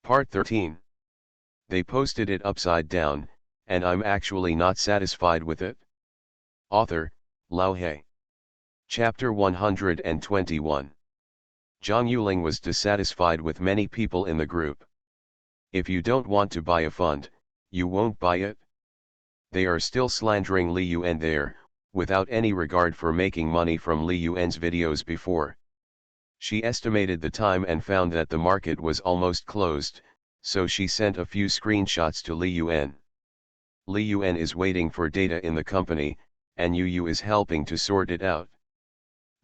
Part 13. They posted it upside down, and I'm actually not satisfied with it. Author, Lao He. Chapter 121. Zhang Yuling was dissatisfied with many people in the group. If you don't want to buy a fund, you won't buy it. They are still slandering Li Yuan there, without any regard for making money from Li Yuan's videos before. She estimated the time and found that the market was almost closed, so she sent a few screenshots to Li Yuan. Li Yuan is waiting for data in the company, and Yu is helping to sort it out.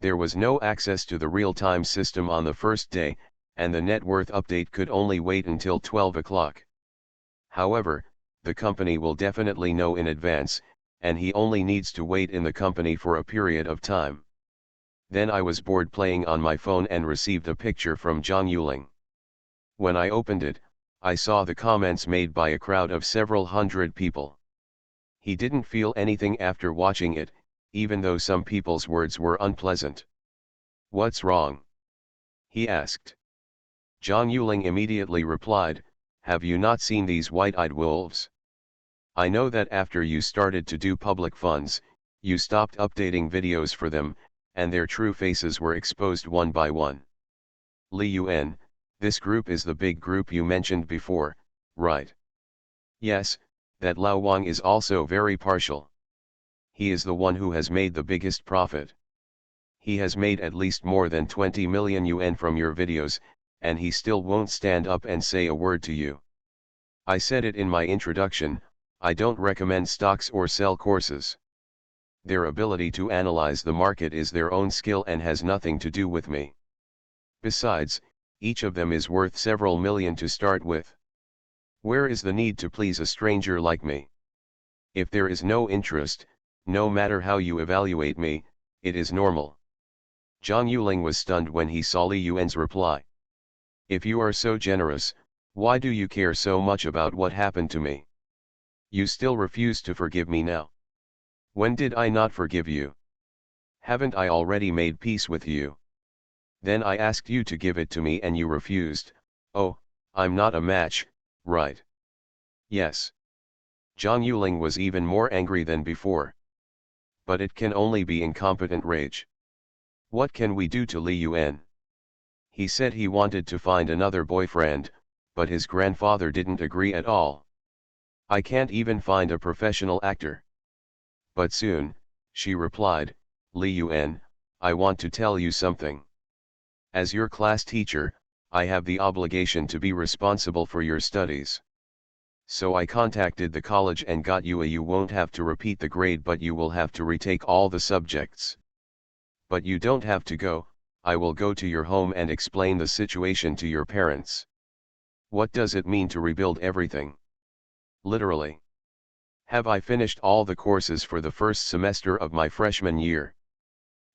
There was no access to the real-time system on the first day, and the net worth update could only wait until 12 o'clock. However, the company will definitely know in advance, and he only needs to wait in the company for a period of time. Then I was bored playing on my phone and received a picture from Zhang Yuling. When I opened it, I saw the comments made by a crowd of several hundred people. He didn't feel anything after watching it, even though some people's words were unpleasant. "What's wrong?" he asked. Zhang Yuling immediately replied, "Have you not seen these white-eyed wolves? I know that after you started to do public funds, you stopped updating videos for them, and their true faces were exposed one by one. Li Yuan, this group is the big group you mentioned before, right? Yes, that Lao Wang is also very partial. He is the one who has made the biggest profit. He has made at least more than 20 million yuan from your videos, and he still won't stand up and say a word to you. I said it in my introduction, I don't recommend stocks or sell courses. Their ability to analyze the market is their own skill and has nothing to do with me. Besides, each of them is worth several million to start with. Where is the need to please a stranger like me? If there is no interest, no matter how you evaluate me, it is normal." Zhang Yuling was stunned when he saw Li Yuan's reply. "If you are so generous, why do you care so much about what happened to me? You still refuse to forgive me now. When did I not forgive you? Haven't I already made peace with you? Then I asked you to give it to me and you refused. Oh, I'm not a match, right?" Yes. Zhang Yuling was even more angry than before. But it can only be incompetent rage. What can we do to Li Yuan? He said he wanted to find another boyfriend, but his grandfather didn't agree at all. I can't even find a professional actor. But soon, she replied, "Li Yuan, I want to tell you something. As your class teacher, I have the obligation to be responsible for your studies. So I contacted the college and got you you won't have to repeat the grade but you will have to retake all the subjects. But you don't have to go, I will go to your home and explain the situation to your parents. What does it mean to rebuild everything? Literally. Have I finished all the courses for the first semester of my freshman year?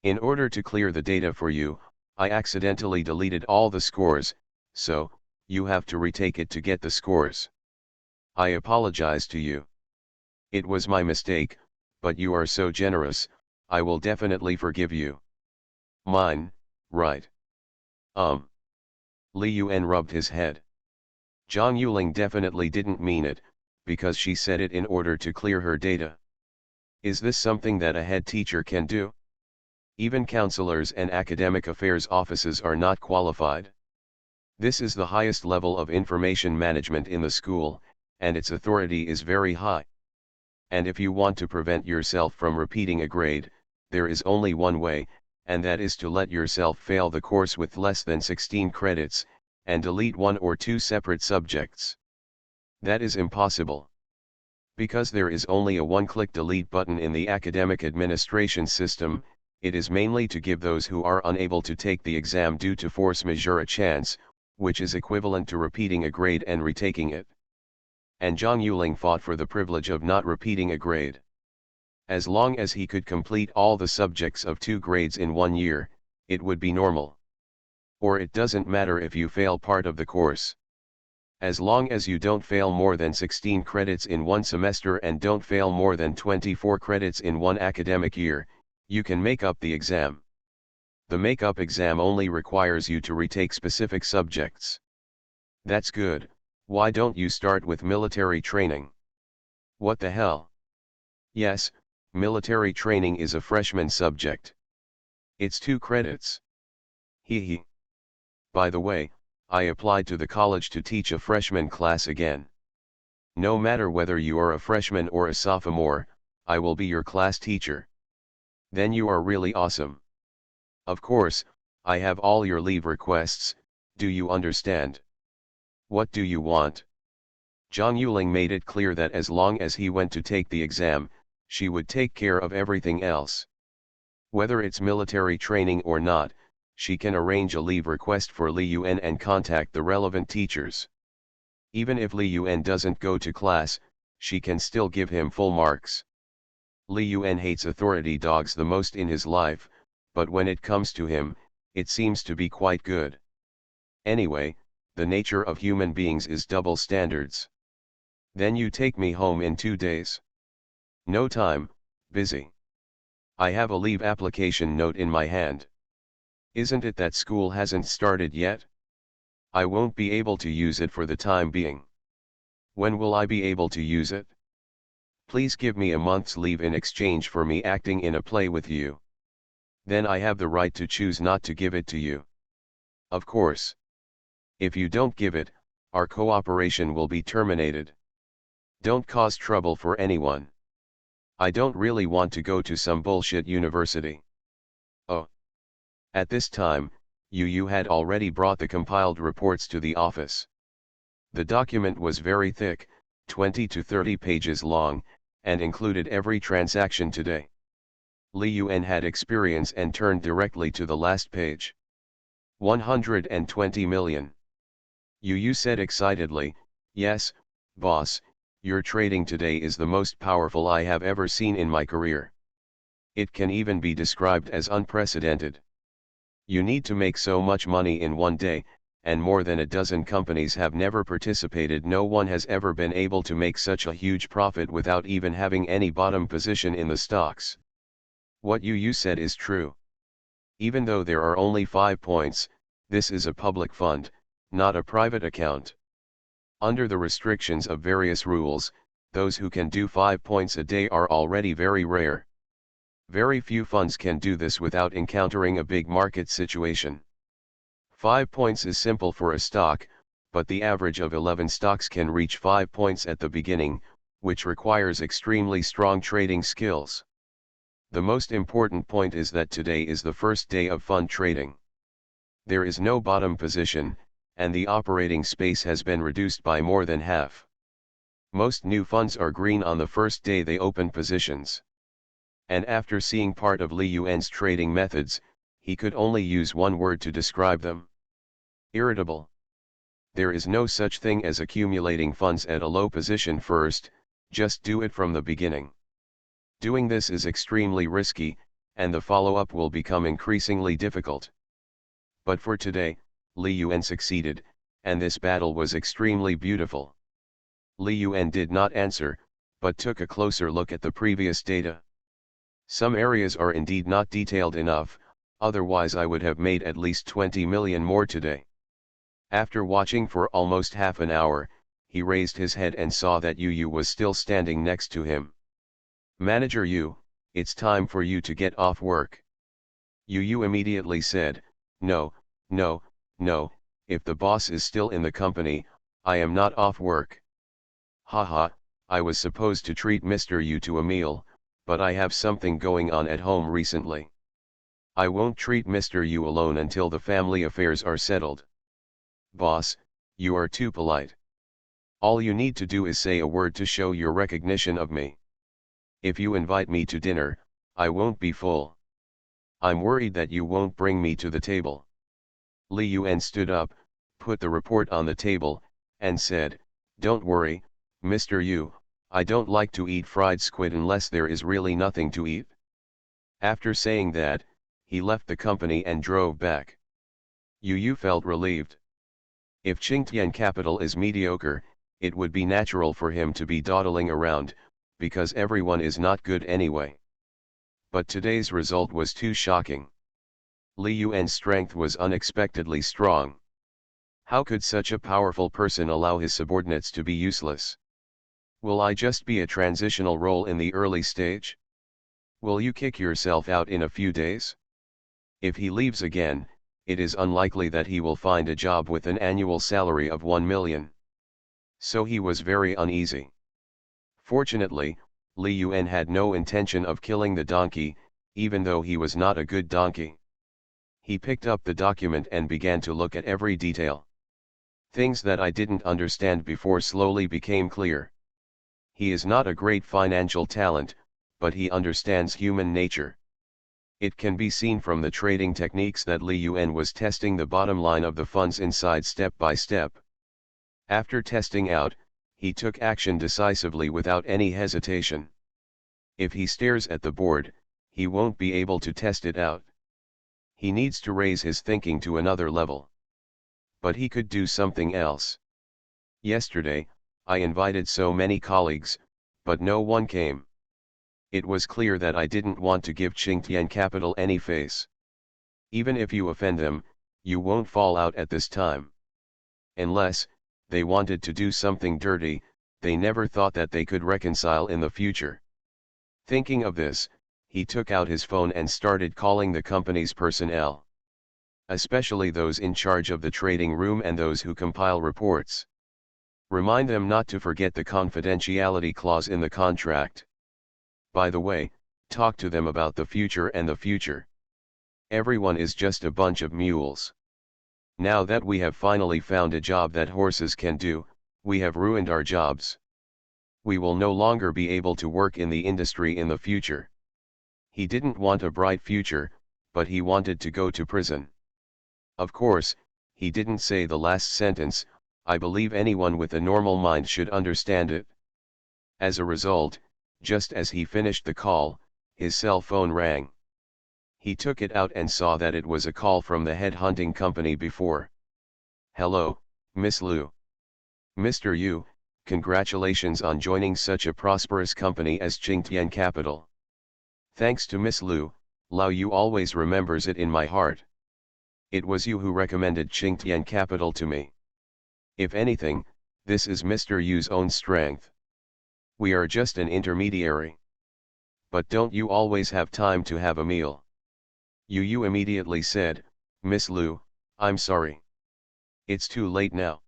In order to clear the data for you, I accidentally deleted all the scores, so, you have to retake it to get the scores. I apologize to you. It was my mistake, but you are so generous, I will definitely forgive you. Mine, right? Li Yuan rubbed his head. Zhang Yuling definitely didn't mean it, because she said it in order to clear her data. Is this something that a head teacher can do? Even counselors and academic affairs offices are not qualified. This is the highest level of information management in the school, and its authority is very high. And if you want to prevent yourself from repeating a grade, there is only one way, and that is to let yourself fail the course with less than 16 credits, and delete one or two separate subjects. That is impossible. Because there is only a one-click delete button in the academic administration system, it is mainly to give those who are unable to take the exam due to force majeure a chance, which is equivalent to repeating a grade and retaking it. And Zhang Yuling fought for the privilege of not repeating a grade. As long as he could complete all the subjects of 2 grades in 1 year, it would be normal. Or it doesn't matter if you fail part of the course. As long as you don't fail more than 16 credits in 1 semester and don't fail more than 24 credits in 1 academic year, you can make up the exam. The make-up exam only requires you to retake specific subjects. That's good, Why don't you start with military training? What the hell? Yes, military training is a freshman subject. It's 2 credits. Hee. By the way, I applied to the college to teach a freshman class again. No matter whether you are a freshman or a sophomore, I will be your class teacher. Then you are really awesome. Of course, I have all your leave requests, do you understand? What do you want? Zhang Yuling made it clear that as long as he went to take the exam, she would take care of everything else. Whether it's military training or not, she can arrange a leave request for Li Yuan and contact the relevant teachers. Even if Li Yuan doesn't go to class, she can still give him full marks. Li Yuan hates authority dogs the most in his life, but when it comes to him, it seems to be quite good. Anyway, the nature of human beings is double standards. Then you take me home in 2 days. No time, busy. I have a leave application note in my hand. Isn't it that school hasn't started yet? I won't be able to use it for the time being. When will I be able to use it? Please give me a month's leave in exchange for me acting in a play with you. Then I have the right to choose not to give it to you. Of course. If you don't give it, our cooperation will be terminated. Don't cause trouble for anyone. I don't really want to go to some bullshit university. Oh. At this time, Yu had already brought the compiled reports to the office. The document was very thick, 20 to 30 pages long, and included every transaction today. Li Yuan had experience and turned directly to the last page. 120 million. Yu said excitedly, "Yes, boss, your trading today is the most powerful I have ever seen in my career. It can even be described as unprecedented. You need to make so much money in one day, and more than a dozen companies have never participated. No one has ever been able to make such a huge profit without even having any bottom position in the stocks. What you said is true. Even though there are only 5 points, this is a public fund, not a private account. Under the restrictions of various rules, those who can do 5 points a day are already very rare. Very few funds can do this without encountering a big market situation. 5 points is simple for a stock, but the average of 11 stocks can reach 5 points at the beginning, which requires extremely strong trading skills. The most important point is that today is the first day of fund trading. There is no bottom position, and the operating space has been reduced by more than half. Most new funds are green on the first day they open positions. And after seeing part of Li Yuan's trading methods, he could only use one word to describe them. Irritable. There is no such thing as accumulating funds at a low position first, just do it from the beginning. Doing this is extremely risky, and the follow-up will become increasingly difficult. But for today, Li Yuan succeeded, and this battle was extremely beautiful. Li Yuan did not answer, but took a closer look at the previous data. Some areas are indeed not detailed enough, otherwise I would have made at least 20 million more today. After watching for almost half an hour, he raised his head and saw that Yu was still standing next to him. "Manager Yu, it's time for you to get off work." Yu immediately said, No, if the boss is still in the company, I am not off work. Haha, I was supposed to treat Mr. Yu to a meal, but I have something going on at home recently. I won't treat Mr. Yu alone until the family affairs are settled. Boss, you are too polite. All you need to do is say a word to show your recognition of me. If you invite me to dinner, I won't be full. I'm worried that you won't bring me to the table. Li Yuan stood up, put the report on the table, and said, "Don't worry, Mr. Yu, I don't like to eat fried squid unless there is really nothing to eat." After saying that, he left the company and drove back. Yu felt relieved. If Qingtian Capital is mediocre, it would be natural for him to be dawdling around, because everyone is not good anyway. But today's result was too shocking. Li Yuan's strength was unexpectedly strong. How could such a powerful person allow his subordinates to be useless? Will I just be a transitional role in the early stage? Will you kick yourself out in a few days? If he leaves again, it is unlikely that he will find a job with an annual salary of 1 million. So he was very uneasy. Fortunately, Li Yuan had no intention of killing the donkey, even though he was not a good donkey. He picked up the document and began to look at every detail. Things that I didn't understand before slowly became clear. He is not a great financial talent, but he understands human nature. It can be seen from the trading techniques that Li Yuan was testing the bottom line of the funds inside step by step. After testing out, he took action decisively without any hesitation. If he stares at the board, he won't be able to test it out. He needs to raise his thinking to another level. But he could do something else. Yesterday, I invited so many colleagues, but no one came. It was clear that I didn't want to give Qingtian Capital any face. Even if you offend them, you won't fall out at this time. Unless they wanted to do something dirty, they never thought that they could reconcile in the future. Thinking of this, he took out his phone and started calling the company's personnel. Especially those in charge of the trading room and those who compile reports. Remind them not to forget the confidentiality clause in the contract. By the way, talk to them about the future and the future. Everyone is just a bunch of mules. Now that we have finally found a job that horses can do, we have ruined our jobs. We will no longer be able to work in the industry in the future. He didn't want a bright future, but he wanted to go to prison. Of course, he didn't say the last sentence. I believe anyone with a normal mind should understand it. As a result, just as he finished the call, his cell phone rang. He took it out and saw that it was a call from the headhunting company before. Hello, Miss Liu. Mr. Yu, congratulations on joining such a prosperous company as Qingtian Capital. Thanks to Miss Liu, Lao Yu always remembers it in my heart. It was you who recommended Qingtian Capital to me. If anything, this is Mr. Yu's own strength. We are just an intermediary. But don't you always have time to have a meal? Yu immediately said, Miss Liu, I'm sorry. It's too late now.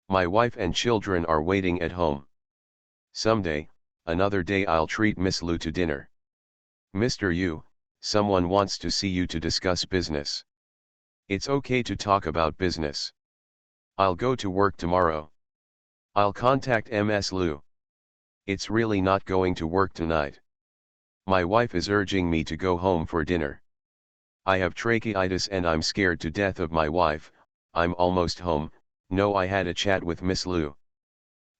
My wife and children are waiting at home. Someday, another day I'll treat Miss Liu to dinner. Mr. Yu, someone wants to see you to discuss business. It's okay to talk about business. I'll go to work tomorrow. I'll contact Ms. Liu. It's really not going to work tonight. My wife is urging me to go home for dinner. I have tracheitis and I'm scared to death of my wife. I'm almost home. No, I had a chat with Miss Liu.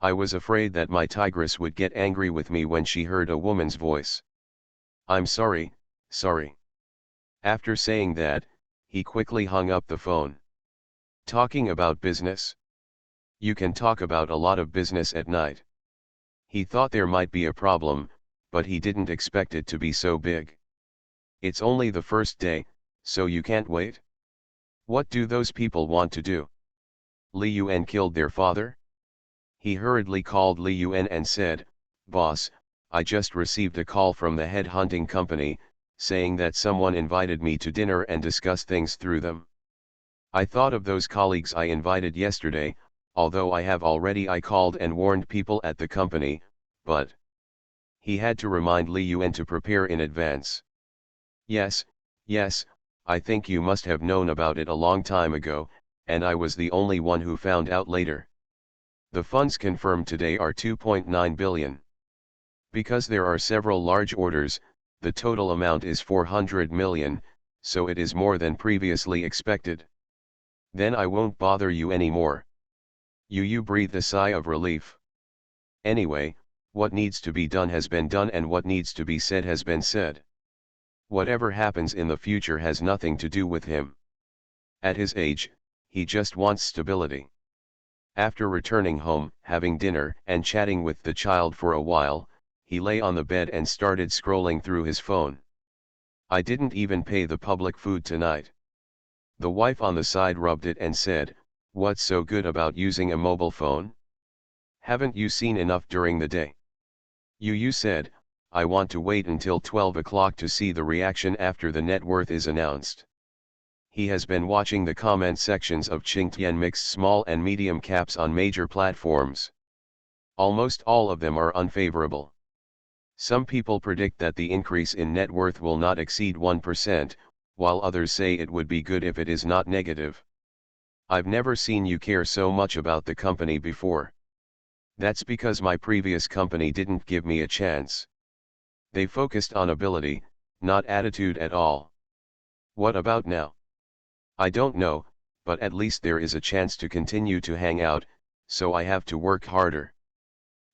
I was afraid that my tigress would get angry with me when she heard a woman's voice. I'm sorry, sorry. After saying that, he quickly hung up the phone. Talking about business? You can talk about a lot of business at night. He thought there might be a problem, but he didn't expect it to be so big. It's only the first day, so you can't wait? What do those people want to do? Li Yuan killed their father? He hurriedly called Li Yuan and said, Boss, I just received a call from the headhunting company, saying that someone invited me to dinner and discuss things through them. I thought of those colleagues I invited yesterday, although I called and warned people at the company, but he had to remind Li Yuan to prepare in advance. Yes, I think you must have known about it a long time ago, and I was the only one who found out later. The funds confirmed today are 2.9 billion. Because there are several large orders, the total amount is 400 million, so it is more than previously expected. Then I won't bother you anymore. Yu breathed a sigh of relief. Anyway, what needs to be done has been done and what needs to be said has been said. Whatever happens in the future has nothing to do with him. At his age, he just wants stability. After returning home, having dinner and chatting with the child for a while, he lay on the bed and started scrolling through his phone. I didn't even pay the public food tonight. The wife on the side rubbed it and said, What's so good about using a mobile phone? Haven't you seen enough during the day? You said, I want to wait until 12 o'clock to see the reaction after the net worth is announced. He has been watching the comment sections of Qingtian mixed small and medium caps on major platforms. Almost all of them are unfavorable. Some people predict that the increase in net worth will not exceed 1%, while others say it would be good if it is not negative. I've never seen you care so much about the company before. That's because my previous company didn't give me a chance. They focused on ability, not attitude at all. What about now? I don't know, but at least there is a chance to continue to hang out, so I have to work harder.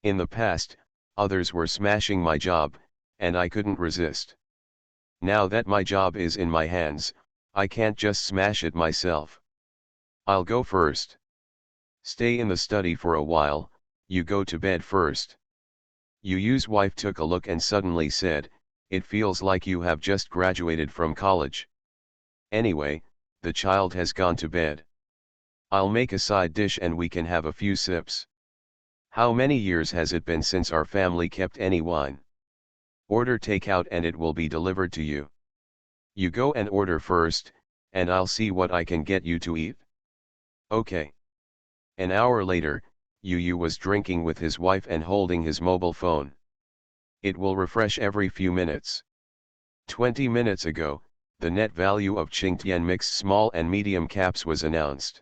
In the past, others were smashing my job, and I couldn't resist. Now that my job is in my hands, I can't just smash it myself. I'll go first. Stay in the study for a while, you go to bed first. Yu's wife took a look and suddenly said, it feels like you have just graduated from college. Anyway, the child has gone to bed. I'll make a side dish and we can have a few sips. How many years has it been since our family kept any wine? Order takeout and it will be delivered to you. You go and order first, and I'll see what I can get you to eat. Okay. An hour later, Yu was drinking with his wife and holding his mobile phone. It will refresh every few minutes. 20 minutes ago, the net value of Qingtian mixed small and medium caps was announced.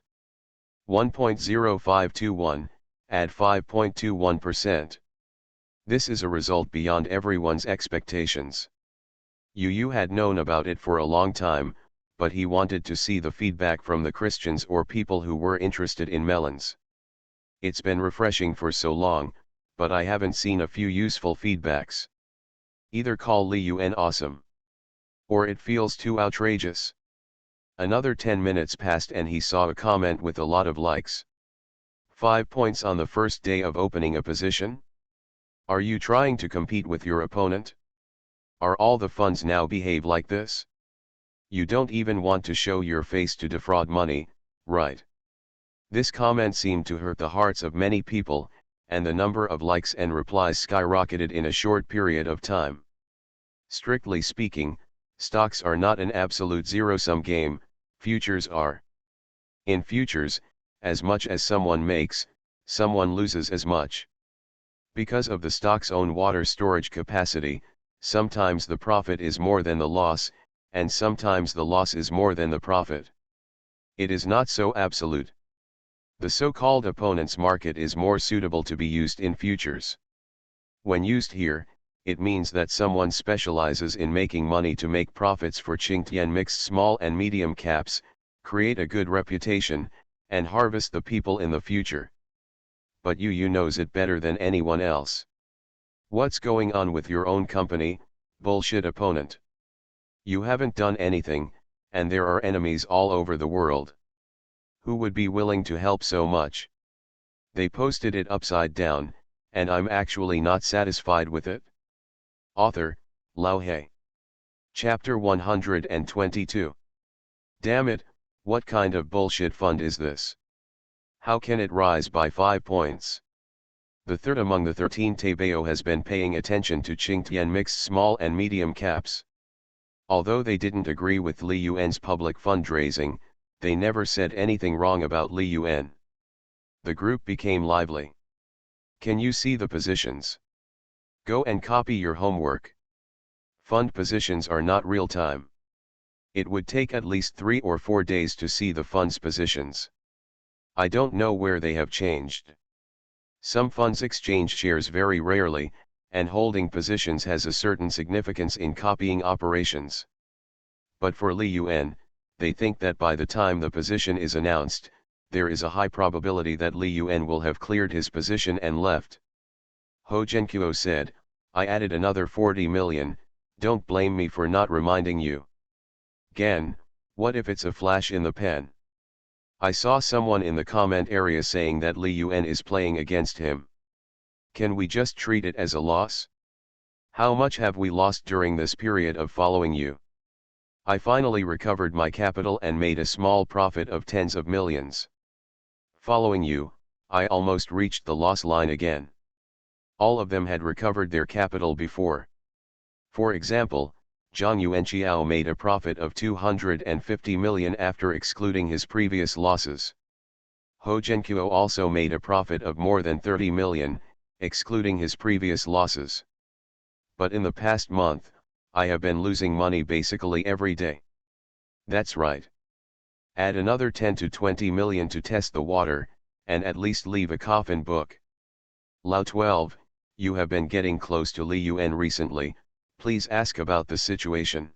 1.0521, add 5.21%. This is a result beyond everyone's expectations. Yu had known about it for a long time, but he wanted to see the feedback from the Christians or people who were interested in melons. It's been refreshing for so long, but I haven't seen a few useful feedbacks. Either call Li Yuan awesome, or it feels too outrageous. Another 10 minutes passed and he saw a comment with a lot of likes. 5 points on the first day of opening a position? Are you trying to compete with your opponent? Are all the funds now behave like this? You don't even want to show your face to defraud money, right? This comment seemed to hurt the hearts of many people, and the number of likes and replies skyrocketed in a short period of time. Strictly speaking, stocks are not an absolute zero-sum game, futures are. In futures, as much as someone makes, someone loses as much. Because of the stock's own water storage capacity, sometimes the profit is more than the loss, and sometimes the loss is more than the profit. It is not so absolute. The so-called opponent's market is more suitable to be used in futures. When used here, it means that someone specializes in making money to make profits for Qingtian mixed small and medium caps, create a good reputation, and harvest the people in the future. But Yu knows it better than anyone else. What's going on with your own company, bullshit opponent? You haven't done anything, and there are enemies all over the world. Who would be willing to help so much? They posted it upside down, and I'm actually not satisfied with it. Author, Lao He. Chapter 122. Damn it, what kind of bullshit fund is this? How can it rise by 5 points? The third among the 13 Taibao has been paying attention to Qingtian mixed small and medium caps. Although they didn't agree with Li Yuan's public fundraising, they never said anything wrong about Li Yuan. The group became lively. Can you see the positions? Go and copy your homework. Fund positions are not real-time. It would take at least 3 or 4 days to see the fund's positions. I don't know where they have changed. Some funds exchange shares very rarely, and holding positions has a certain significance in copying operations. But for Li Yuan, they think that by the time the position is announced, there is a high probability that Li Yuan will have cleared his position and left. Ho Zhenqiu said, I added another 40 million, don't blame me for not reminding you. Gan, what if it's a flash in the pan? I saw someone in the comment area saying that Li Yuan is playing against him. Can we just treat it as a loss? How much have we lost during this period of following you? I finally recovered my capital and made a small profit of tens of millions. Following you, I almost reached the loss line again. All of them had recovered their capital before. For example, Zhang Yuanqiao made a profit of 250 million after excluding his previous losses. Ho Zhenqiu also made a profit of more than 30 million, excluding his previous losses. But in the past month, I have been losing money basically every day. That's right. Add another 10 to 20 million to test the water, and at least leave a coffin book. Lao 12, you have been getting close to Li Yuan recently, please ask about the situation.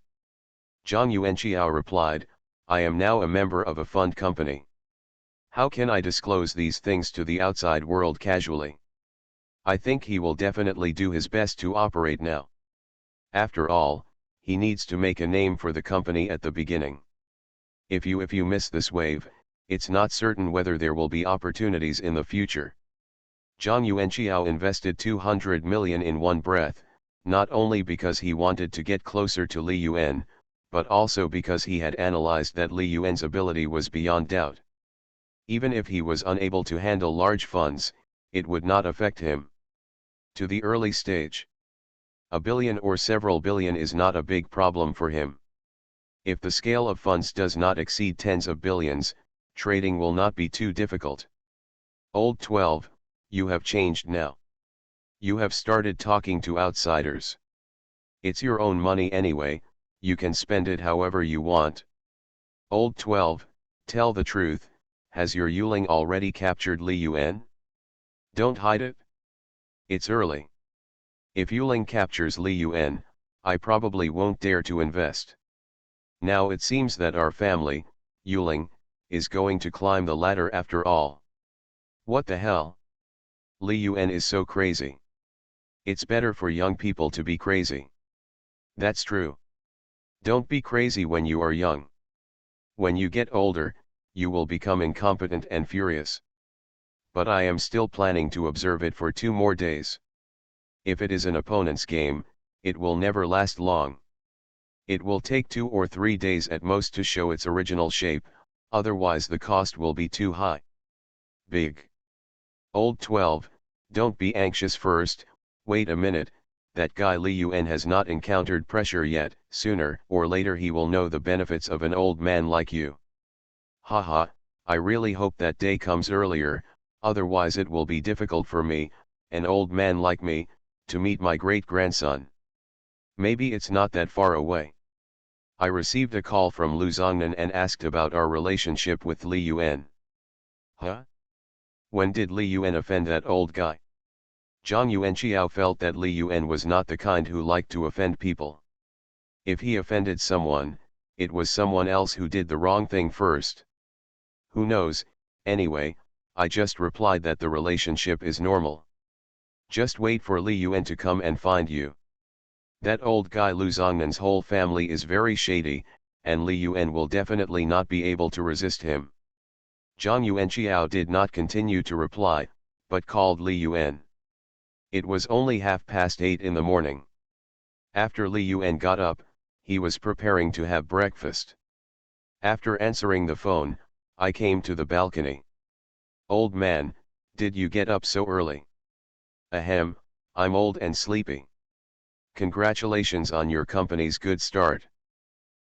Zhang Yuanqiao replied, I am now a member of a fund company. How can I disclose these things to the outside world casually? I think he will definitely do his best to operate now. After all, he needs to make a name for the company at the beginning. If you miss this wave, it's not certain whether there will be opportunities in the future. Zhang Yuanqiao invested 200 million in one breath, not only because he wanted to get closer to Li Yuan, but also because he had analyzed that Li Yuan's ability was beyond doubt. Even if he was unable to handle large funds, it would not affect him. To the early stage, a billion or several billion is not a big problem for him. If the scale of funds does not exceed tens of billions, trading will not be too difficult. Old 12, you have changed now. You have started talking to outsiders. It's your own money anyway, you can spend it however you want. Old 12, tell the truth, has your Yuling already captured Li Yuan? Don't hide it. It's early. If Yuling captures Li Yuan, I probably won't dare to invest. Now it seems that our family, Yuling, is going to climb the ladder after all. What the hell? Li Yuan is so crazy. It's better for young people to be crazy. That's true. Don't be crazy when you are young. When you get older, you will become incompetent and furious. But I am still planning to observe it for 2 more days. If it is an opponent's game, it will never last long. It will take 2 or 3 days at most to show its original shape, otherwise the cost will be too high. Big. Old 12, don't be anxious first, wait a minute, that guy Li Yuan has not encountered pressure yet, sooner or later he will know the benefits of an old man like you. Haha, I really hope that day comes earlier, otherwise it will be difficult for me, an old man like me, to meet my great-grandson. Maybe it's not that far away. I received a call from Lu Zongnan and asked about our relationship with Li Yuan. Huh? When did Li Yuan offend that old guy? Zhang Yuanqiao felt that Li Yuan was not the kind who liked to offend people. If he offended someone, it was someone else who did the wrong thing first. Who knows, anyway, I just replied that the relationship is normal. Just wait for Li Yuan to come and find you. That old guy Lu Zongnan's whole family is very shady, and Li Yuan will definitely not be able to resist him. Zhang Yuanqiao did not continue to reply, but called Li Yuan. It was only 8:30 in the morning. After Li Yuan got up, he was preparing to have breakfast. After answering the phone, I came to the balcony. Old man, did you get up so early? Ahem, I'm old and sleepy. Congratulations on your company's good start.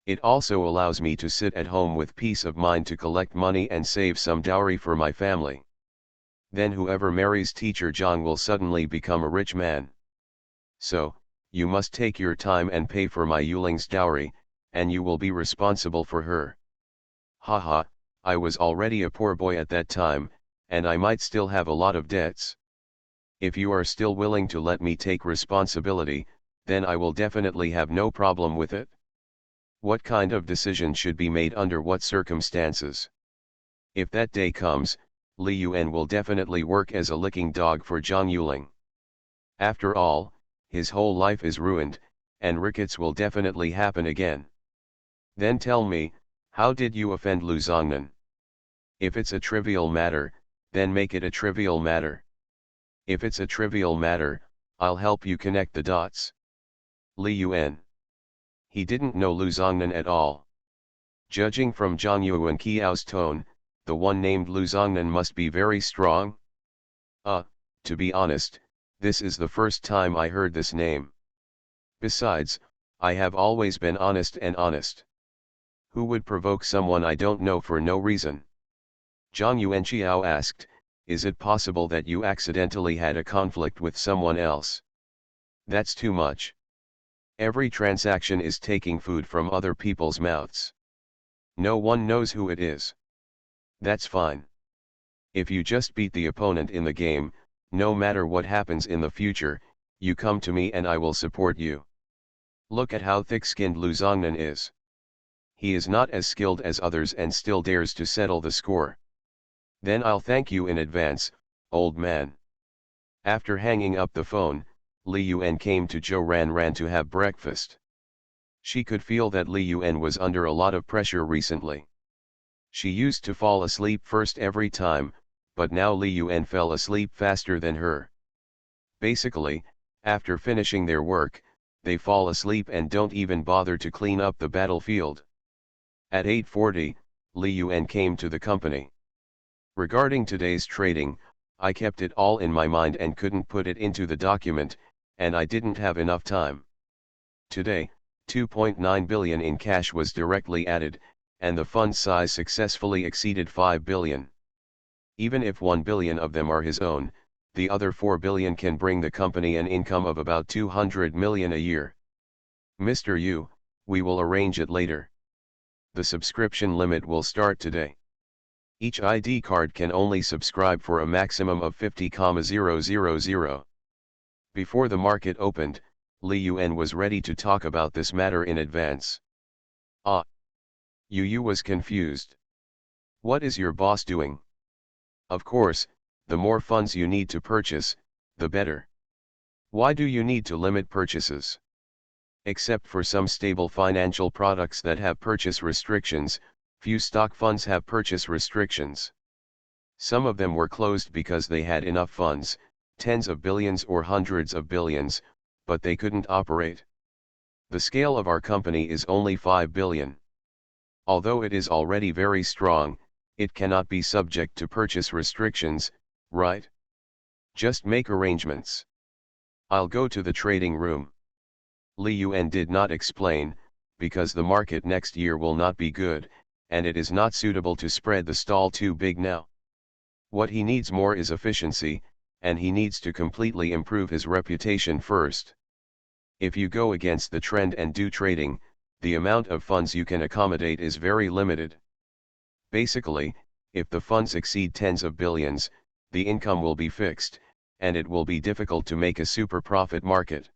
It also allows me to sit at home with peace of mind to collect money and save some dowry for my family. Then whoever marries teacher Zhang will suddenly become a rich man. So, you must take your time and pay for my Yuling's dowry, and you will be responsible for her. Haha, I was already a poor boy at that time, and I might still have a lot of debts. If you are still willing to let me take responsibility, then I will definitely have no problem with it. What kind of decision should be made under what circumstances? If that day comes, Li Yuan will definitely work as a licking dog for Zhang Yuling. After all, his whole life is ruined, and rickets will definitely happen again. Then tell me, how did you offend Lu Zongnan? If it's a trivial matter, then make it a trivial matter. If it's a trivial matter, I'll help you connect the dots. Li Yuan. He didn't know Lu Zongnan at all. Judging from Zhang Yuanqiao's tone, the one named Lu Zongnan must be very strong? To be honest, this is the first time I heard this name. Besides, I have always been honest and honest. Who would provoke someone I don't know for no reason? Zhang Yuanqiao asked, is it possible that you accidentally had a conflict with someone else? That's too much. Every transaction is taking food from other people's mouths. No one knows who it is. That's fine. If you just beat the opponent in the game, no matter what happens in the future, you come to me and I will support you. Look at how thick-skinned Lu Zongnan is. He is not as skilled as others and still dares to settle the score. Then I'll thank you in advance, old man. After hanging up the phone, Li Yuan came to Zhou Ranran to have breakfast. She could feel that Li Yuan was under a lot of pressure recently. She used to fall asleep first every time, but now Li Yuan fell asleep faster than her. Basically, after finishing their work, they fall asleep and don't even bother to clean up the battlefield. At 8:40, Li Yuan came to the company. Regarding today's trading, I kept it all in my mind and couldn't put it into the document, and I didn't have enough time. Today, 2.9 billion in cash was directly added, and the fund size successfully exceeded 5 billion. Even if 1 billion of them are his own, the other 4 billion can bring the company an income of about 200 million a year. Mr. Yu, we will arrange it later. The subscription limit will start today. Each ID card can only subscribe for a maximum of 50,000. Before the market opened, Li Yuan was ready to talk about this matter in advance. Yu was confused. What is your boss doing? Of course, the more funds you need to purchase, the better. Why do you need to limit purchases? Except for some stable financial products that have purchase restrictions, few stock funds have purchase restrictions. Some of them were closed because they had enough funds, tens of billions or hundreds of billions, but they couldn't operate. The scale of our company is only 5 billion. Although it is already very strong, it cannot be subject to purchase restrictions, right? Just make arrangements. I'll go to the trading room. Li Yuan did not explain, because the market next year will not be good, and it is not suitable to spread the stall too big now. What he needs more is efficiency, and he needs to completely improve his reputation first. If you go against the trend and do trading, the amount of funds you can accommodate is very limited. Basically, if the funds exceed tens of billions, the income will be fixed, and it will be difficult to make a super profit market.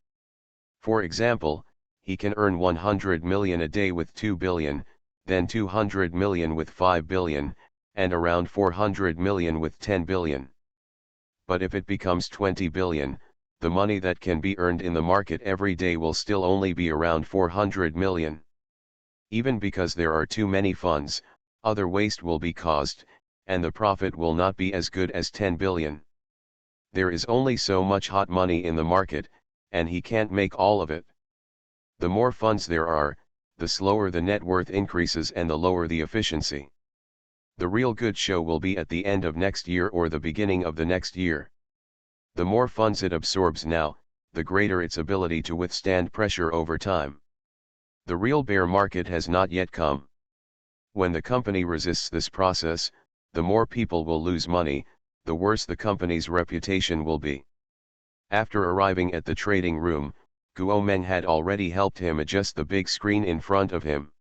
For example, he can earn 100 million a day with 2 billion, then 200 million with 5 billion, and around 400 million with 10 billion. But if it becomes 20 billion, the money that can be earned in the market every day will still only be around 400 million. Even because there are too many funds, other waste will be caused, and the profit will not be as good as 10 billion. There is only so much hot money in the market, and he can't make all of it. The more funds there are, the slower the net worth increases and the lower the efficiency. The real good show will be at the end of next year or the beginning of the next year. The more funds it absorbs now, the greater its ability to withstand pressure over time. The real bear market has not yet come. When the company resists this process, the more people will lose money, the worse the company's reputation will be. After arriving at the trading room, Guo Meng had already helped him adjust the big screen in front of him.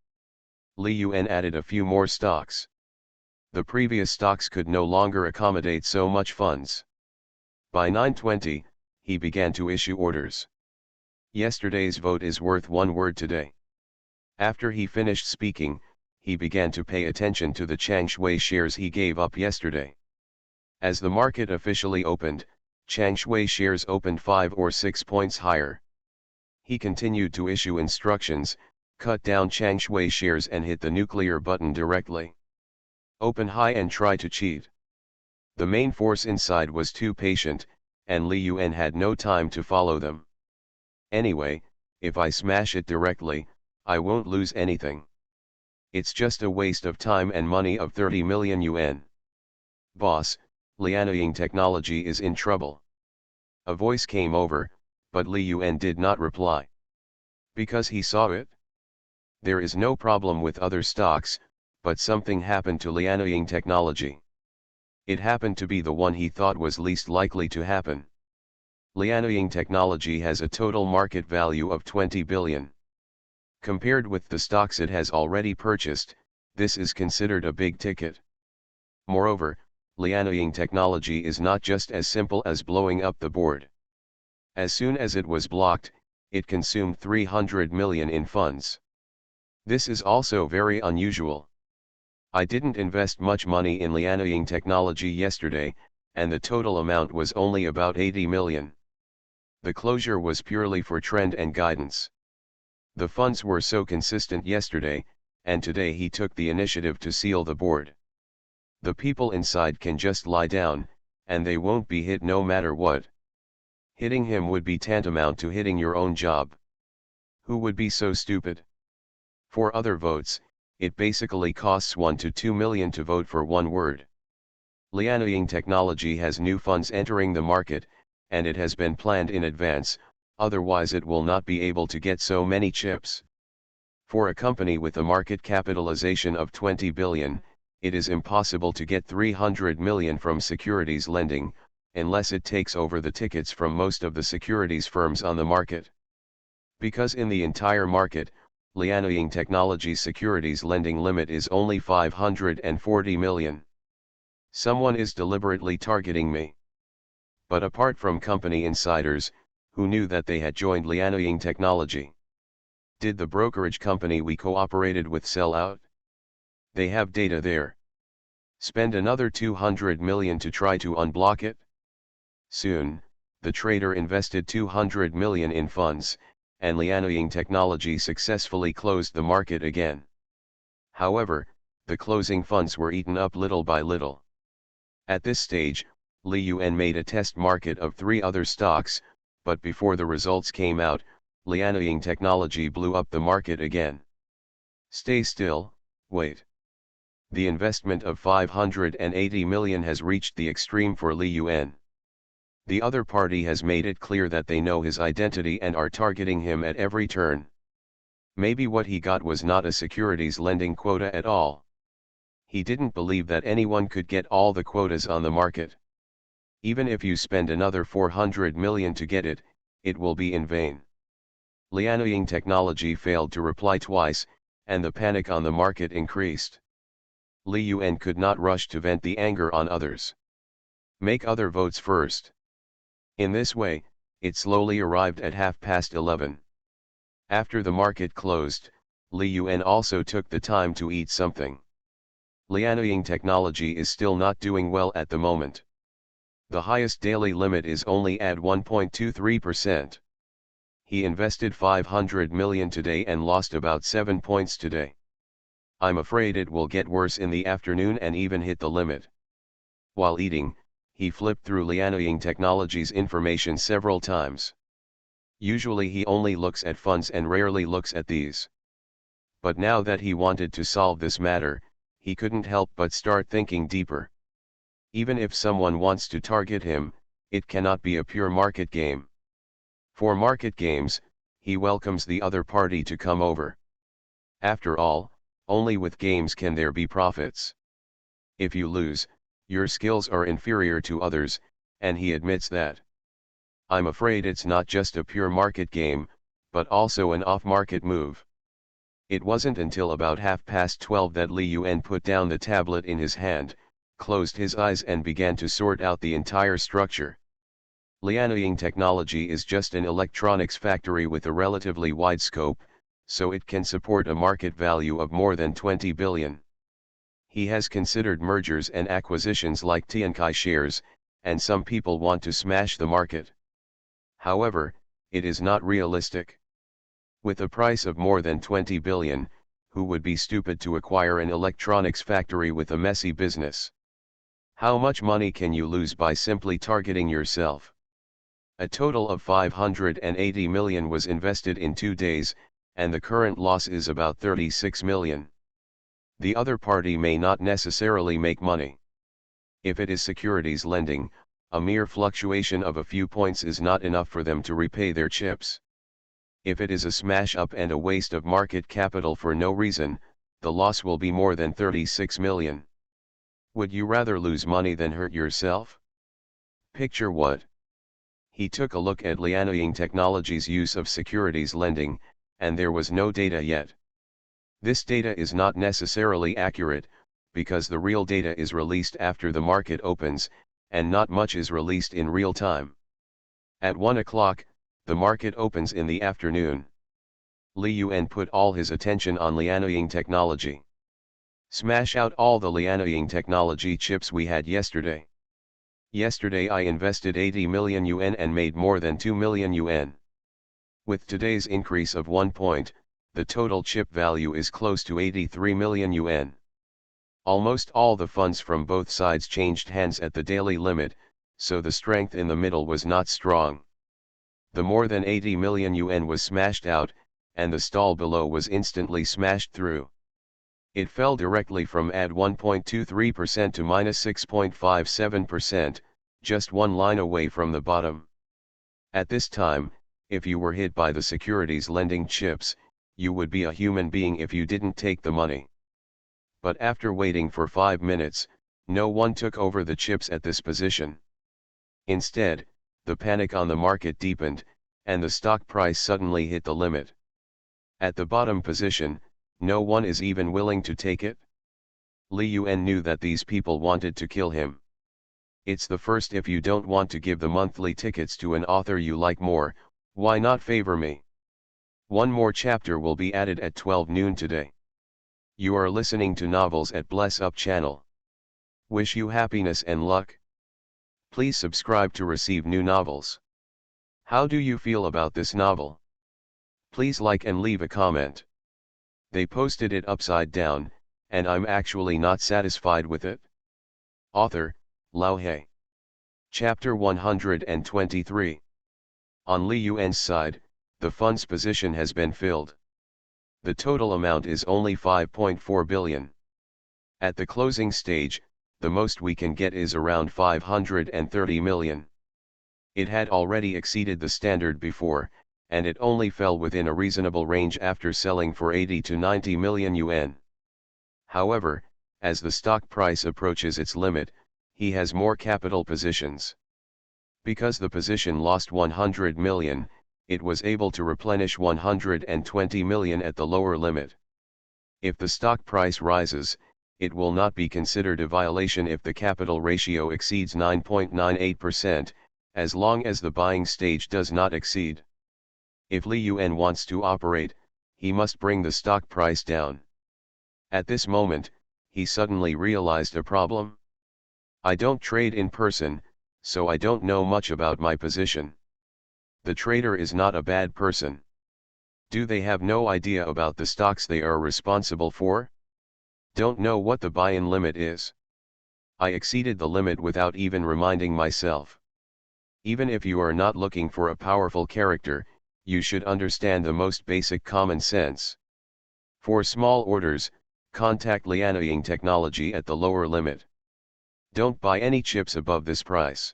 Li Yuan added a few more stocks. The previous stocks could no longer accommodate so much funds. By 9:20, he began to issue orders. Yesterday's vote is worth one word today. After he finished speaking, he began to pay attention to the Changshui shares he gave up yesterday. As the market officially opened, Changshui shares opened 5 or 6 points higher. He continued to issue instructions, cut down Changshui shares and hit the nuclear button directly. Open high and try to cheat. The main force inside was too patient, and Li Yuan had no time to follow them. Anyway, if I smash it directly, I won't lose anything. It's just a waste of time and money of 30 million yuan. Boss, Lianying Technology is in trouble. A voice came over, but Li Yuan did not reply. Because he saw it? There is no problem with other stocks, but something happened to Lianying Technology. It happened to be the one he thought was least likely to happen. Lianying Technology has a total market value of 20 billion. Compared with the stocks it has already purchased, this is considered a big ticket. Moreover, Lianying Technology is not just as simple as blowing up the board. As soon as it was blocked, it consumed 300 million in funds. This is also very unusual. I didn't invest much money in Lianying Technology yesterday, and the total amount was only about 80 million. The closure was purely for trend and guidance. The funds were so consistent yesterday, and today he took the initiative to seal the board. The people inside can just lie down, and they won't be hit no matter what. Hitting him would be tantamount to hitting your own job. Who would be so stupid? For other votes, it basically costs 1 to 2 million to vote for one word. Lianying Technology has new funds entering the market, and it has been planned in advance, otherwise it will not be able to get so many chips. For a company with a market capitalization of 20 billion, it is impossible to get 300 million from securities lending, unless it takes over the tickets from most of the securities firms on the market. Because in the entire market, Lianying Technology's securities lending limit is only 540 million. Someone is deliberately targeting me. But apart from company insiders, who knew that they had joined Lianying Technology? Did the brokerage company we cooperated with sell out? They have data there. Spend another 200 million to try to unblock it? Soon, the trader invested 200 million in funds, and Lianying Technology successfully closed the market again. However, the closing funds were eaten up little by little. At this stage, Li Yuan made a test market of 3 other stocks, but before the results came out, Lianying Technology blew up the market again. Stay still, wait. The investment of 580 million has reached the extreme for Li Yuan. The other party has made it clear that they know his identity and are targeting him at every turn. Maybe what he got was not a securities lending quota at all. He didn't believe that anyone could get all the quotas on the market. Even if you spend another 400 million to get it, it will be in vain. Lianying Technology failed to reply twice, and the panic on the market increased. Li Yuan could not rush to vent the anger on others. Make other votes first. In this way, it slowly arrived at 11:30. After the market closed, Li Yuan also took the time to eat something. Lianying Technology is still not doing well at the moment. The highest daily limit is only at 1.23%. He invested 500 million today and lost about 7 points today. I'm afraid it will get worse in the afternoon and even hit the limit. While eating, he flipped through Lianying Technology's information several times. Usually he only looks at funds and rarely looks at these. But now that he wanted to solve this matter, he couldn't help but start thinking deeper. Even if someone wants to target him, it cannot be a pure market game. For market games, he welcomes the other party to come over. After all, only with games can there be profits. If you lose, your skills are inferior to others, and he admits that. I'm afraid it's not just a pure market game, but also an off-market move. It wasn't until about 12:30 that Li Yuan put down the tablet in his hand, closed his eyes and began to sort out the entire structure. Lianying Technology is just an electronics factory with a relatively wide scope, so it can support a market value of more than 20 billion. He has considered mergers and acquisitions like Tiankai shares, and some people want to smash the market. However, it is not realistic. With a price of more than 20 billion, who would be stupid to acquire an electronics factory with a messy business? How much money can you lose by simply targeting yourself? A total of 580 million was invested in 2 days, and the current loss is about 36 million. The other party may not necessarily make money. If it is securities lending, a mere fluctuation of a few points is not enough for them to repay their chips. If it is a smash up and a waste of market capital for no reason, the loss will be more than 36 million. Would you rather lose money than hurt yourself? Picture what? He took a look at Lianying Technology's use of securities lending, and there was no data yet. This data is not necessarily accurate, because the real data is released after the market opens, and not much is released in real time. At 1 o'clock, the market opens in the afternoon. Li Yuan put all his attention on Lianying Technology. Smash out all the Lianying Technology chips we had yesterday. Yesterday I invested 80 million yuan and made more than 2 million yuan. With today's increase of 1 point, the total chip value is close to 83 million yuan. Almost all the funds from both sides changed hands at the daily limit, so the strength in the middle was not strong. The more than 80 million yuan was smashed out, and the stall below was instantly smashed through. It fell directly from add 1.23% to minus 6.57%, just one line away from the bottom. At this time, if you were hit by the securities lending chips, you would be a human being if you didn't take the money. But after waiting for 5 minutes, no one took over the chips at this position. Instead, the panic on the market deepened, and the stock price suddenly hit the limit. At the bottom position, no one is even willing to take it. Li Yuan knew that these people wanted to kill him. It's the first. If you don't want to give the monthly tickets to an author you like more, why not favor me? One more chapter will be added at 12 noon today. You are listening to Novels at Bless Up channel. Wish you happiness and luck. Please subscribe to receive new novels. How do you feel about this novel? Please like and leave a comment. They posted it upside down, and I'm actually not satisfied with it. Author, Lao He. Chapter 123. On Li Yuan's side, the fund's position has been filled. The total amount is only 5.4 billion. At the closing stage, the most we can get is around 530 million. It had already exceeded the standard before, and it only fell within a reasonable range after selling for 80 to 90 million yuan. However, as the stock price approaches its limit, he has more capital positions. Because the position lost 100 million, it was able to replenish 120 million at the lower limit. If the stock price rises, it will not be considered a violation if the capital ratio exceeds 9.98%, as long as the buying stage does not exceed. If Li Yuan wants to operate, he must bring the stock price down. At this moment, he suddenly realized a problem. I don't trade in person, so I don't know much about my position. The trader is not a bad person. Do they have no idea about the stocks they are responsible for? Don't know what the buy-in limit is. I exceeded the limit without even reminding myself. Even if you are not looking for a powerful character, you should understand the most basic common sense. For small orders, contact Lianying Technology at the lower limit. Don't buy any chips above this price.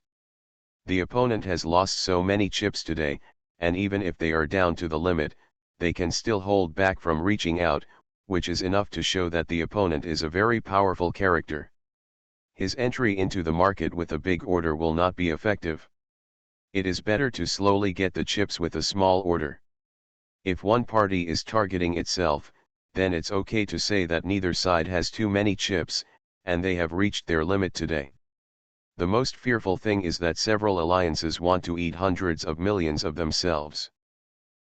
The opponent has lost so many chips today, and even if they are down to the limit, they can still hold back from reaching out, which is enough to show that the opponent is a very powerful character. His entry into the market with a big order will not be effective. It is better to slowly get the chips with a small order. If one party is targeting itself, then it's okay to say that neither side has too many chips, and they have reached their limit today. The most fearful thing is that several alliances want to eat hundreds of millions of themselves.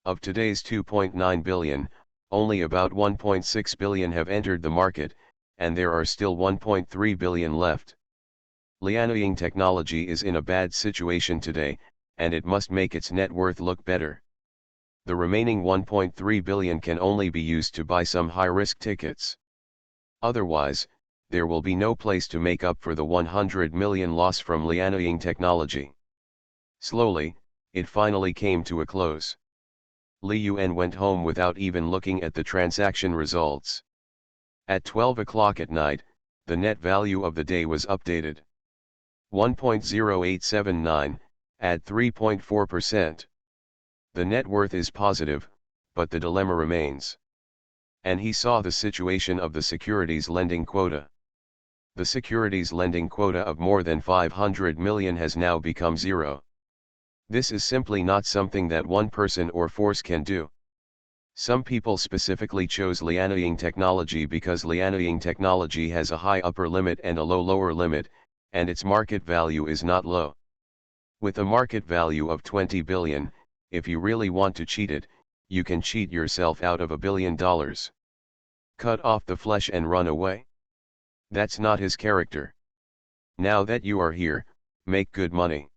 Of today's 2.9 billion, only about 1.6 billion have entered the market, and there are still 1.3 billion left. Lianying Technology is in a bad situation today, and it must make its net worth look better. The remaining 1.3 billion can only be used to buy some high-risk tickets. Otherwise, there will be no place to make up for the 100 million loss from Lianying Technology. Slowly, it finally came to a close. Li Yuan went home without even looking at the transaction results. At 12 o'clock at night, the net value of the day was updated. 1.0879, at 3.4%. The net worth is positive, but the dilemma remains. And he saw the situation of the securities lending quota. The securities lending quota of more than 500 million has now become zero. This is simply not something that one person or force can do. Some people specifically chose Lianiying technology because Lianiying technology has a high upper limit and a low lower limit, and its market value is not low. With a market value of 20 billion, if you really want to cheat it, you can cheat yourself out of $1 billion. Cut off the flesh and run away? That's not his character. Now that you are here, make good money.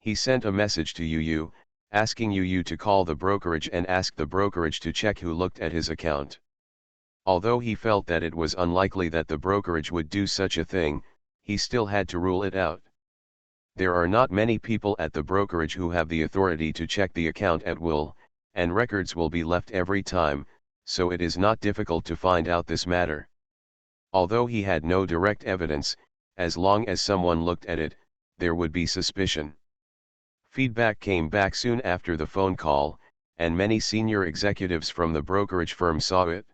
He sent a message to Yu, asking Yu to call the brokerage and ask the brokerage to check who looked at his account. Although he felt that it was unlikely that the brokerage would do such a thing, he still had to rule it out. There are not many people at the brokerage who have the authority to check the account at will, and records will be left every time, so it is not difficult to find out this matter. Although he had no direct evidence, as long as someone looked at it, there would be suspicion. Feedback came back soon after the phone call, and many senior executives from the brokerage firm saw it.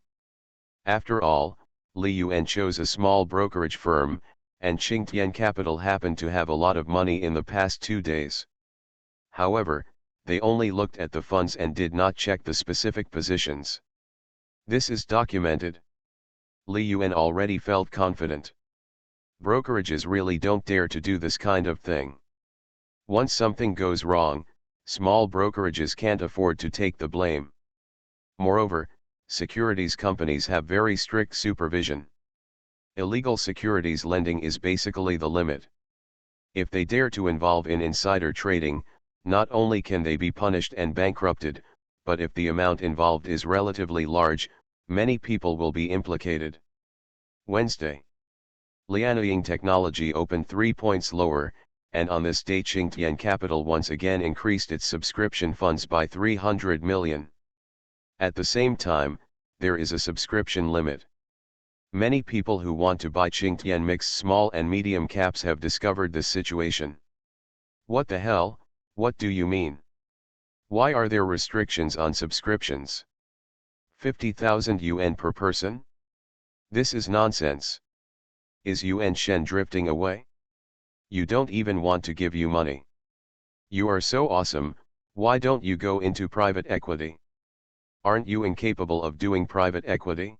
After all, Li Yuan chose a small brokerage firm, and Qingtian Capital happened to have a lot of money in the past 2 days. However, they only looked at the funds and did not check the specific positions. This is documented. Li Yuan already felt confident. Brokerages really don't dare to do this kind of thing. Once something goes wrong, small brokerages can't afford to take the blame. Moreover, securities companies have very strict supervision. Illegal securities lending is basically the limit. If they dare to involve in insider trading, not only can they be punished and bankrupted, but if the amount involved is relatively large, many people will be implicated. Wednesday. Lianiying Technology opened 3 points lower, and on this day Qingtian Capital once again increased its subscription funds by 300 million. At the same time, there is a subscription limit. Many people who want to buy Qingtian mixed small and medium caps have discovered this situation. What the hell, what do you mean? Why are there restrictions on subscriptions? 50,000 yuan per person? This is nonsense. Is Yuan Shen drifting away? You don't even want to give you money. You are so awesome, why don't you go into private equity? Aren't you incapable of doing private equity?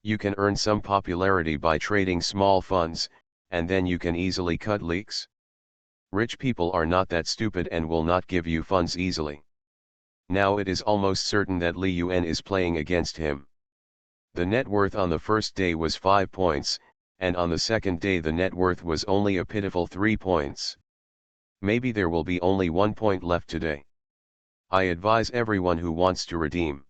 You can earn some popularity by trading small funds, and then you can easily cut leaks. Rich people are not that stupid and will not give you funds easily. Now it is almost certain that Li Yuan is playing against him. The net worth on the first day was 5 points, and on the second day the net worth was only a pitiful 3 points. Maybe there will be only 1 point left today. I advise everyone who wants to redeem.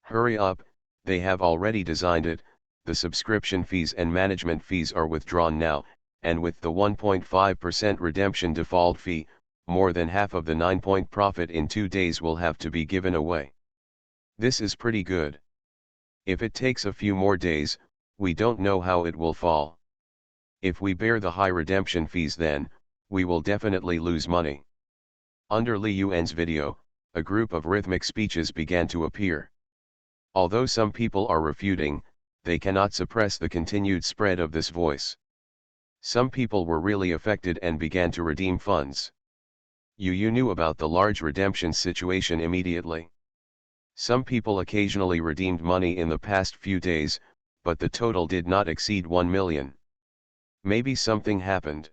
Hurry up, they have already designed it, the subscription fees and management fees are withdrawn now, and with the 1.5% redemption default fee, more than half of the 9-point profit in 2 days will have to be given away. This is pretty good. If it takes a few more days, we don't know how it will fall. If we bear the high redemption fees, then we will definitely lose money. Under Li Yuan's video, a group of rhythmic speeches began to appear. Although some people are refuting, they cannot suppress the continued spread of this voice. Some people were really affected and began to redeem funds. You knew about the large redemption situation immediately. Some people occasionally redeemed money in the past few days, but the total did not exceed 1 million. Maybe something happened.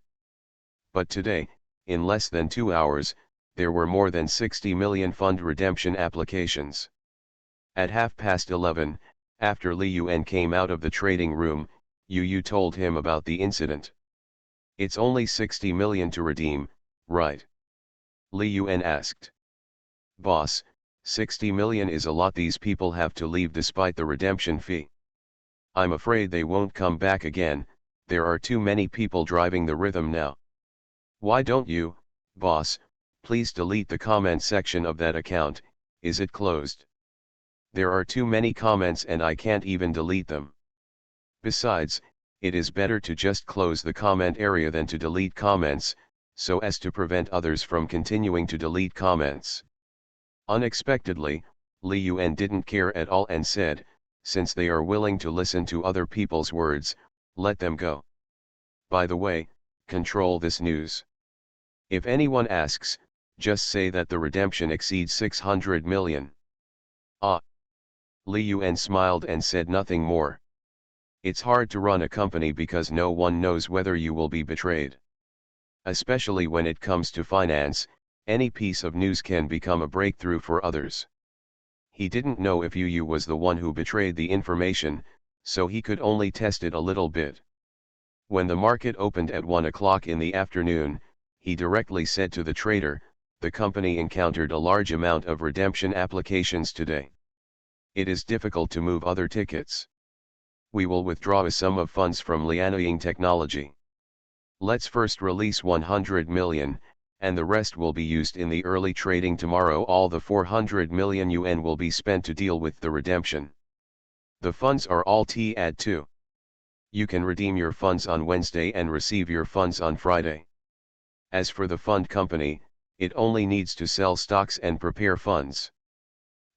But today, in less than 2 hours, there were more than 60 million fund redemption applications. At 11:30, after Li Yuan came out of the trading room, Yu told him about the incident. It's only 60 million to redeem, right? Li Yuan asked. Boss, 60 million is a lot. These people have to leave despite the redemption fee. I'm afraid they won't come back again, there are too many people driving the rhythm now. Why don't you, boss, please delete the comment section of that account, is it closed? There are too many comments and I can't even delete them. Besides, it is better to just close the comment area than to delete comments, so as to prevent others from continuing to delete comments. Unexpectedly, Li Yuan didn't care at all and said, since they are willing to listen to other people's words, let them go. By the way, control this news. If anyone asks, just say that the redemption exceeds 600 million. Ah! Li Yuan smiled and said nothing more. It's hard to run a company because no one knows whether you will be betrayed. Especially when it comes to finance, any piece of news can become a breakthrough for others. He didn't know if Yu was the one who betrayed the information, so he could only test it a little bit. When the market opened at 1 o'clock in the afternoon, he directly said to the trader, the company encountered a large amount of redemption applications today. It is difficult to move other tickets. We will withdraw a sum of funds from Lianying Technology. Let's first release 100 million, and the rest will be used in the early trading tomorrow. All the 400 million yuan will be spent to deal with the redemption. The funds are all T-2. You can redeem your funds on Wednesday and receive your funds on Friday. As for the fund company, it only needs to sell stocks and prepare funds.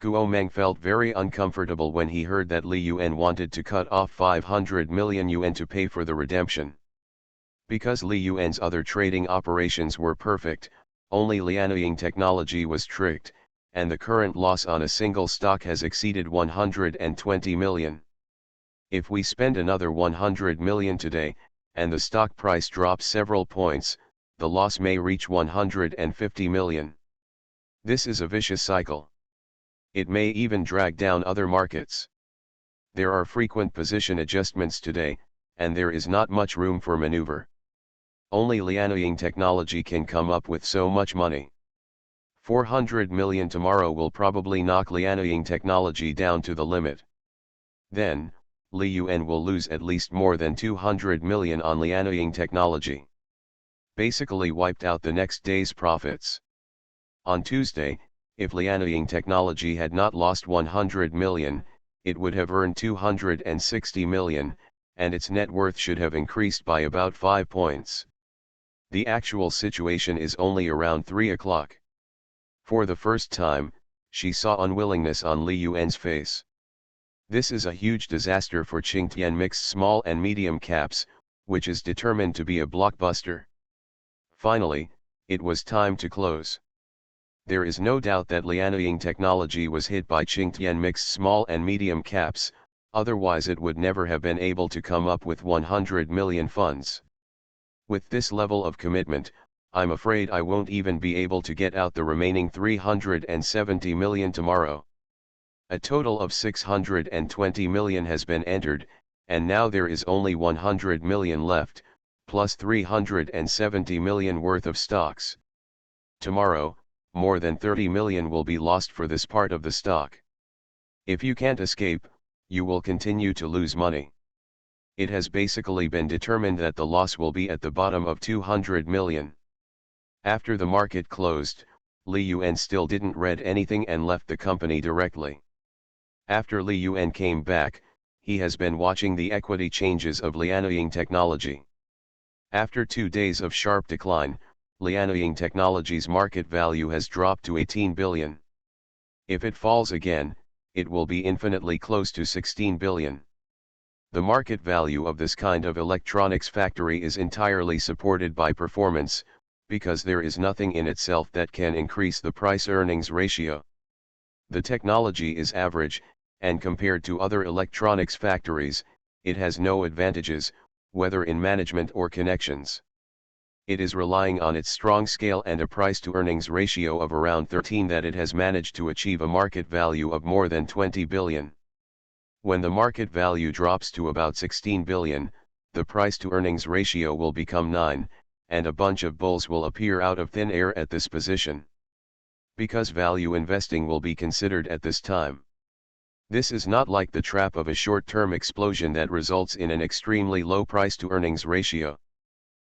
Guo Meng felt very uncomfortable when he heard that Li Yuan wanted to cut off 500 million yuan to pay for the redemption. Because Li Yuan's other trading operations were perfect, only Lianying Technology was tricked, and the current loss on a single stock has exceeded 120 million. If we spend another 100 million today, and the stock price drops several points, the loss may reach 150 million. This is a vicious cycle. It may even drag down other markets. There are frequent position adjustments today, and there is not much room for maneuver. Only Lianying Technology can come up with so much money. 400 million tomorrow will probably knock Lianying Technology down to the limit. Then, Li Yuan will lose at least more than 200 million on Lianying Technology. Basically wiped out the next day's profits. On Tuesday, if Lianying Technology had not lost 100 million, it would have earned 260 million, and its net worth should have increased by about 5 points. The actual situation is only around 3 o'clock. For the first time, she saw unwillingness on Li Yuan's face. This is a huge disaster for Qingtian Mixed Small and Medium Caps, which is determined to be a blockbuster. Finally, it was time to close. There is no doubt that Lianying Technology was hit by Qingtian Mixed Small and Medium Caps, otherwise it would never have been able to come up with 100 million funds. With this level of commitment, I'm afraid I won't even be able to get out the remaining 370 million tomorrow. A total of 620 million has been entered, and now there is only 100 million left, plus 370 million worth of stocks. Tomorrow, more than 30 million will be lost for this part of the stock. If you can't escape, you will continue to lose money. It has basically been determined that the loss will be at the bottom of 200 million. After the market closed, Li Yuan still didn't read anything and left the company directly. After Li Yuan came back, he has been watching the equity changes of Lianying Technology. After 2 days of sharp decline, Lianying Technology's market value has dropped to 18 billion. If it falls again, it will be infinitely close to 16 billion. The market value of this kind of electronics factory is entirely supported by performance, because there is nothing in itself that can increase the price-earnings ratio. The technology is average, and compared to other electronics factories, it has no advantages, whether in management or connections. It is relying on its strong scale and a price-to-earnings ratio of around 13 that it has managed to achieve a market value of more than 20 billion. When the market value drops to about 16 billion, the price-to-earnings ratio will become 9, and a bunch of bulls will appear out of thin air at this position. Because value investing will be considered at this time. This is not like the trap of a short-term explosion that results in an extremely low price-to-earnings ratio.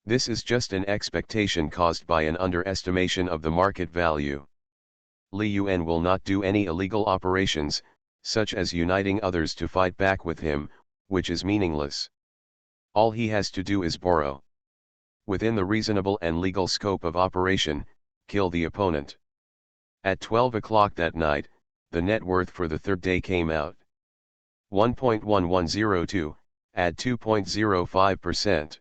This is just an expectation caused by an underestimation of the market value. Li Yuan will not do any illegal operations, such as uniting others to fight back with him, which is meaningless. All he has to do is borrow. Within the reasonable and legal scope of operation, kill the opponent. At 12 o'clock that night, the net worth for the third day came out. 1.1102, add 2.05%.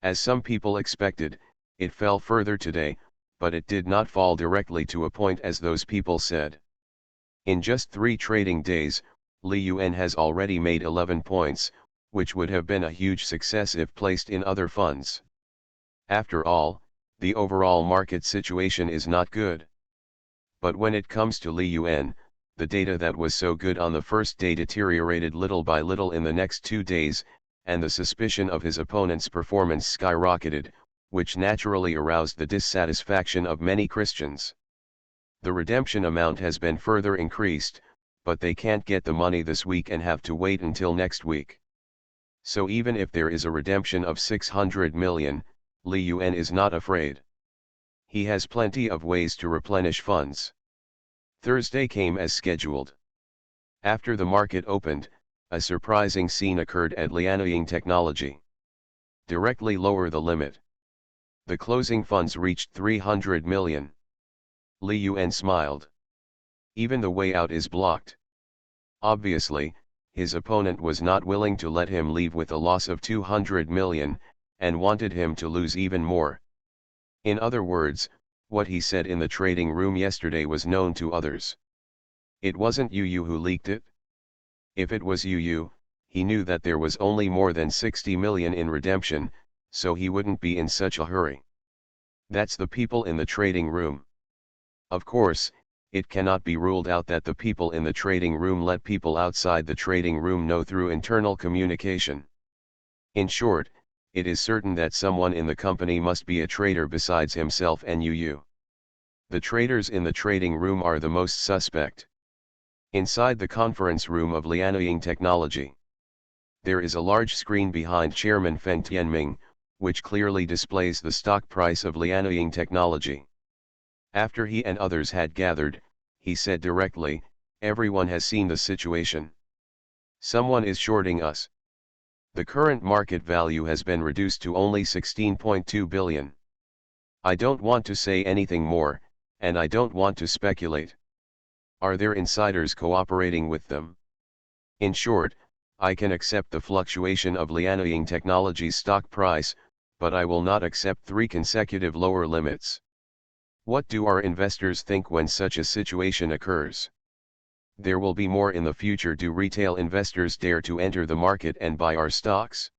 As some people expected, it fell further today, but it did not fall directly to a point as those people said. In just 3 trading days, Li Yuan has already made 11 points, which would have been a huge success if placed in other funds. After all, the overall market situation is not good. But when it comes to Li Yuan, the data that was so good on the first day deteriorated little by little in the next 2 days, and the suspicion of his opponent's performance skyrocketed, which naturally aroused the dissatisfaction of many Christians. The redemption amount has been further increased, but they can't get the money this week and have to wait until next week. So even if there is a redemption of 600 million, Li Yuan is not afraid. He has plenty of ways to replenish funds. Thursday came as scheduled. After the market opened, a surprising scene occurred at Lianying Technology. Directly lower the limit. The closing funds reached 300 million. Li Yuan smiled. Even the way out is blocked. Obviously, his opponent was not willing to let him leave with a loss of 200 million, and wanted him to lose even more. In other words, what he said in the trading room yesterday was known to others. It wasn't Yu who leaked it. If it was Yu, he knew that there was only more than 60 million in redemption, so he wouldn't be in such a hurry. That's the people in the trading room. Of course, it cannot be ruled out that the people in the trading room let people outside the trading room know through internal communication. In short, it is certain that someone in the company must be a traitor besides himself and Yu. The traders in the trading room are the most suspect. Inside the conference room of Lianying Technology, there is a large screen behind Chairman Feng Tianming, which clearly displays the stock price of Lianying Technology. After he and others had gathered, he said directly, "Everyone has seen the situation. Someone is shorting us. The current market value has been reduced to only 16.2 billion. I don't want to say anything more, and I don't want to speculate. Are there insiders cooperating with them? In short, I can accept the fluctuation of Lianying Technology's stock price, but I will not accept 3 consecutive lower limits. What do our investors think when such a situation occurs? There will be more in the future. Do retail investors dare to enter the market and buy our stocks?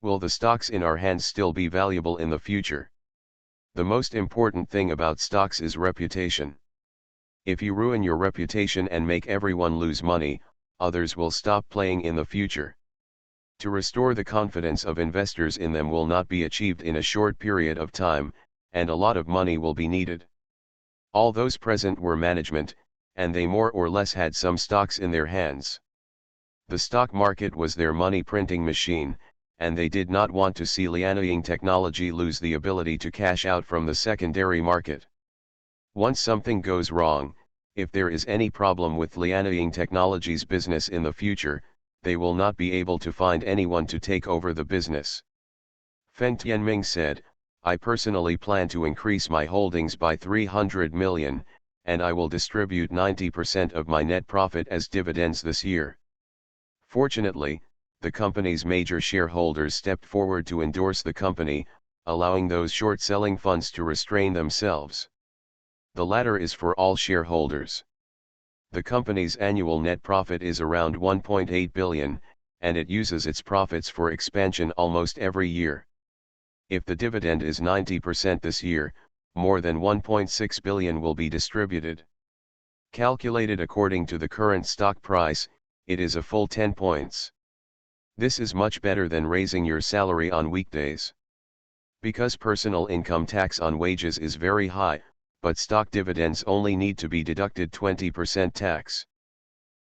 Will the stocks in our hands still be valuable in the future? The most important thing about stocks is reputation. If you ruin your reputation and make everyone lose money, others will stop playing in the future. To restore the confidence of investors in them will not be achieved in a short period of time, and a lot of money will be needed. All those present were management, and they more or less had some stocks in their hands. The stock market was their money printing machine, and they did not want to see Lianying Technology lose the ability to cash out from the secondary market. Once something goes wrong, if there is any problem with Lianying Technology's business in the future, they will not be able to find anyone to take over the business. Feng Tianming said, "I personally plan to increase my holdings by 300 million, and I will distribute 90% of my net profit as dividends this year." Fortunately, the company's major shareholders stepped forward to endorse the company, allowing those short-selling funds to restrain themselves. The latter is for all shareholders. The company's annual net profit is around 1.8 billion, and it uses its profits for expansion almost every year. If the dividend is 90% this year, more than 1.6 billion will be distributed. Calculated according to the current stock price, it is a full 10 points. This is much better than raising your salary on weekdays. Because personal income tax on wages is very high, but stock dividends only need to be deducted 20% tax.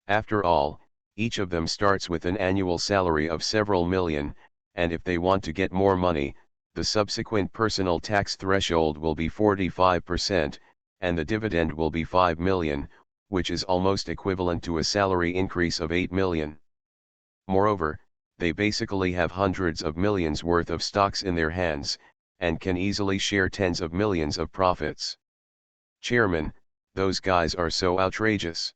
After all, each of them starts with an annual salary of several million, and if they want to get more money, the subsequent personal tax threshold will be 45%, and the dividend will be 5 million, which is almost equivalent to a salary increase of 8 million. Moreover, they basically have hundreds of millions worth of stocks in their hands, and can easily share tens of millions of profits. Chairman, those guys are so outrageous.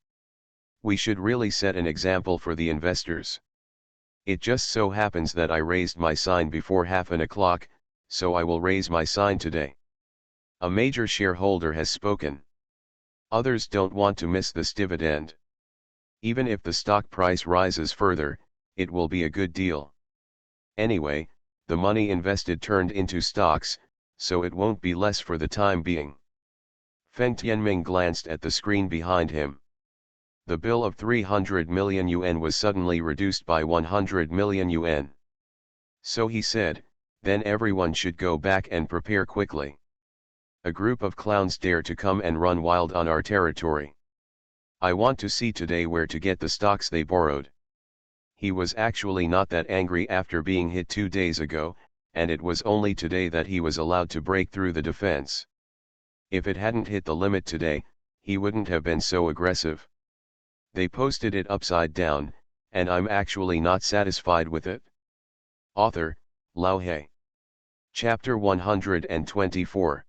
We should really set an example for the investors. It just so happens that I raised my sign before 11:30, so I will raise my sign today. A major shareholder has spoken. Others don't want to miss this dividend. Even if the stock price rises further, it will be a good deal. Anyway, the money invested turned into stocks, so it won't be less for the time being. Feng Tianming glanced at the screen behind him. The bill of 300 million yuan was suddenly reduced by 100 million yuan. So he said, then everyone should go back and prepare quickly. A group of clowns dare to come and run wild on our territory. I want to see today where to get the stocks they borrowed. He was actually not that angry after being hit 2 days ago, and it was only today that he was allowed to break through the defense. If it hadn't hit the limit today, he wouldn't have been so aggressive. They posted it upside down, and I'm actually not satisfied with it. Author, Lao He. Chapter 124.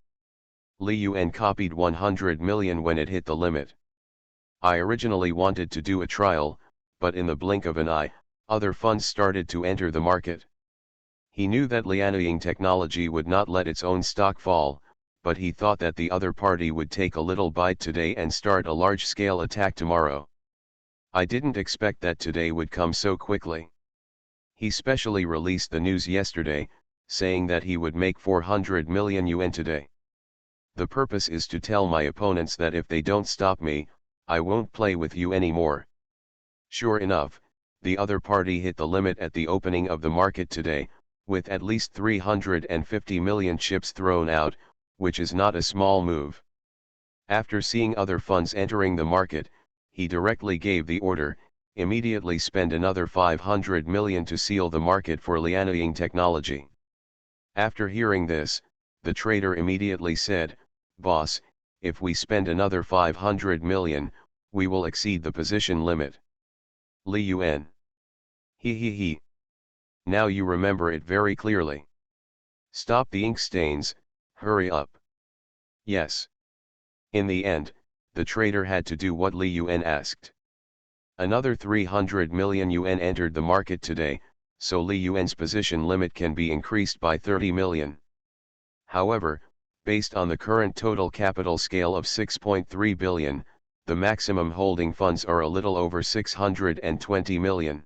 Li Yuan copied 100 million when it hit the limit. I originally wanted to do a trial, but in the blink of an eye, other funds started to enter the market. He knew that Lianying Technology would not let its own stock fall, but he thought that the other party would take a little bite today and start a large-scale attack tomorrow. I didn't expect that today would come so quickly. He specially released the news yesterday, saying that he would make 400 million yuan today. The purpose is to tell my opponents that if they don't stop me, I won't play with you anymore. Sure enough, the other party hit the limit at the opening of the market today, with at least 350 million chips thrown out, which is not a small move. After seeing other funds entering the market, he directly gave the order, immediately spend another 500 million to seal the market for Lianying Technology. After hearing this, the trader immediately said, "Boss, if we spend another 500 million, we will exceed the position limit." Li Yuan. He. Now you remember it very clearly. Stop the ink stains, hurry up. Yes. In the end, the trader had to do what Li Yuan asked. Another 300 million yuan entered the market today, so Li Yuan's position limit can be increased by 30 million. However, based on the current total capital scale of 6.3 billion, the maximum holding funds are a little over 620 million.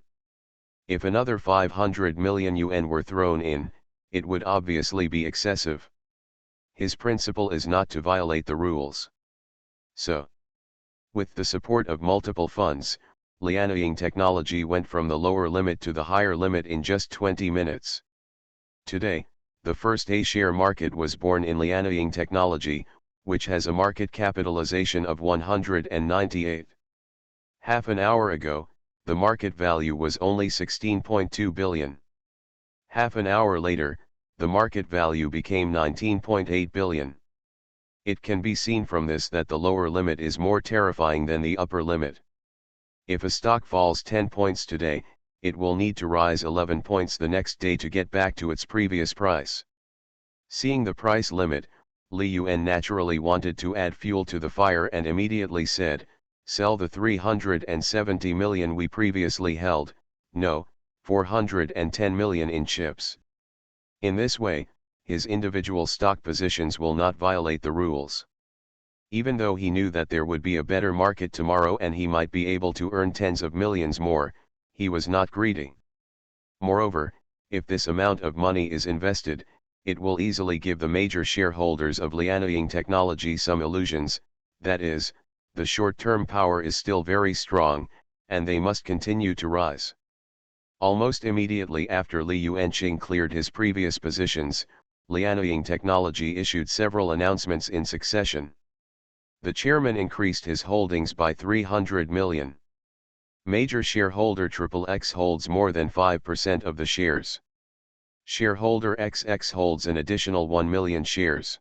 If another 500 million yuan were thrown in, it would obviously be excessive. His principle is not to violate the rules. So, with the support of multiple funds, Lianying Technology went from the lower limit to the higher limit in just 20 minutes. Today, the first A-share market was born in Lianying Technology, which has a market capitalization of 198. Half an hour ago, the market value was only 16.2 billion. Half an hour later, the market value became 19.8 billion. It can be seen from this that the lower limit is more terrifying than the upper limit. If a stock falls 10 points today, it will need to rise 11 points the next day to get back to its previous price. Seeing the price limit, Li Yuan naturally wanted to add fuel to the fire and immediately said, "Sell the 370 million we previously held, no, 410 million in chips." In this way, his individual stock positions will not violate the rules. Even though he knew that there would be a better market tomorrow and he might be able to earn tens of millions more, he was not greedy. Moreover, if this amount of money is invested, it will easily give the major shareholders of Lianying Technology some illusions, that is, the short-term power is still very strong, and they must continue to rise. Almost immediately after Li Yuanqing cleared his previous positions, Lianying Technology issued several announcements in succession. The chairman increased his holdings by 300 million. Major shareholder XXX holds more than 5% of the shares. Shareholder XX holds an additional 1 million shares.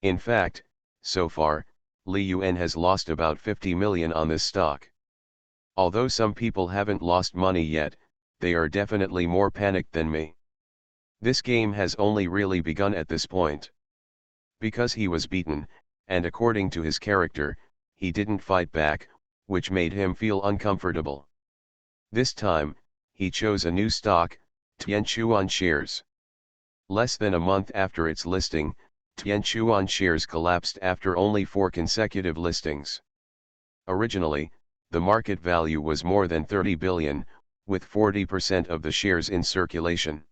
In fact, so far, Li Yuan has lost about 50 million on this stock. Although some people haven't lost money yet, they are definitely more panicked than me. This game has only really begun at this point. Because he was beaten, and according to his character, he didn't fight back, which made him feel uncomfortable. This time, he chose a new stock, Tianchuan shares. Less than a month after its listing, Tianchuan shares collapsed after only 4 consecutive listings. Originally, the market value was more than 30 billion, with 40% of the shares in circulation.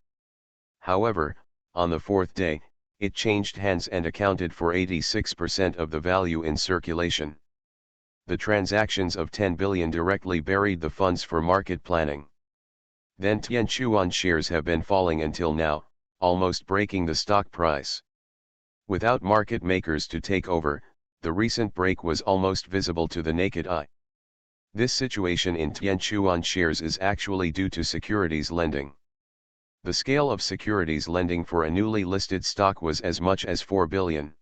However, on the 4th day, it changed hands and accounted for 86% of the value in circulation. The transactions of 10 billion directly buried the funds for market planning. Then Tianchuan shares have been falling until now, almost breaking the stock price. Without market makers to take over, the recent break was almost visible to the naked eye. This situation in Tianchuan shares is actually due to securities lending. The scale of securities lending for a newly listed stock was as much as 4 billion.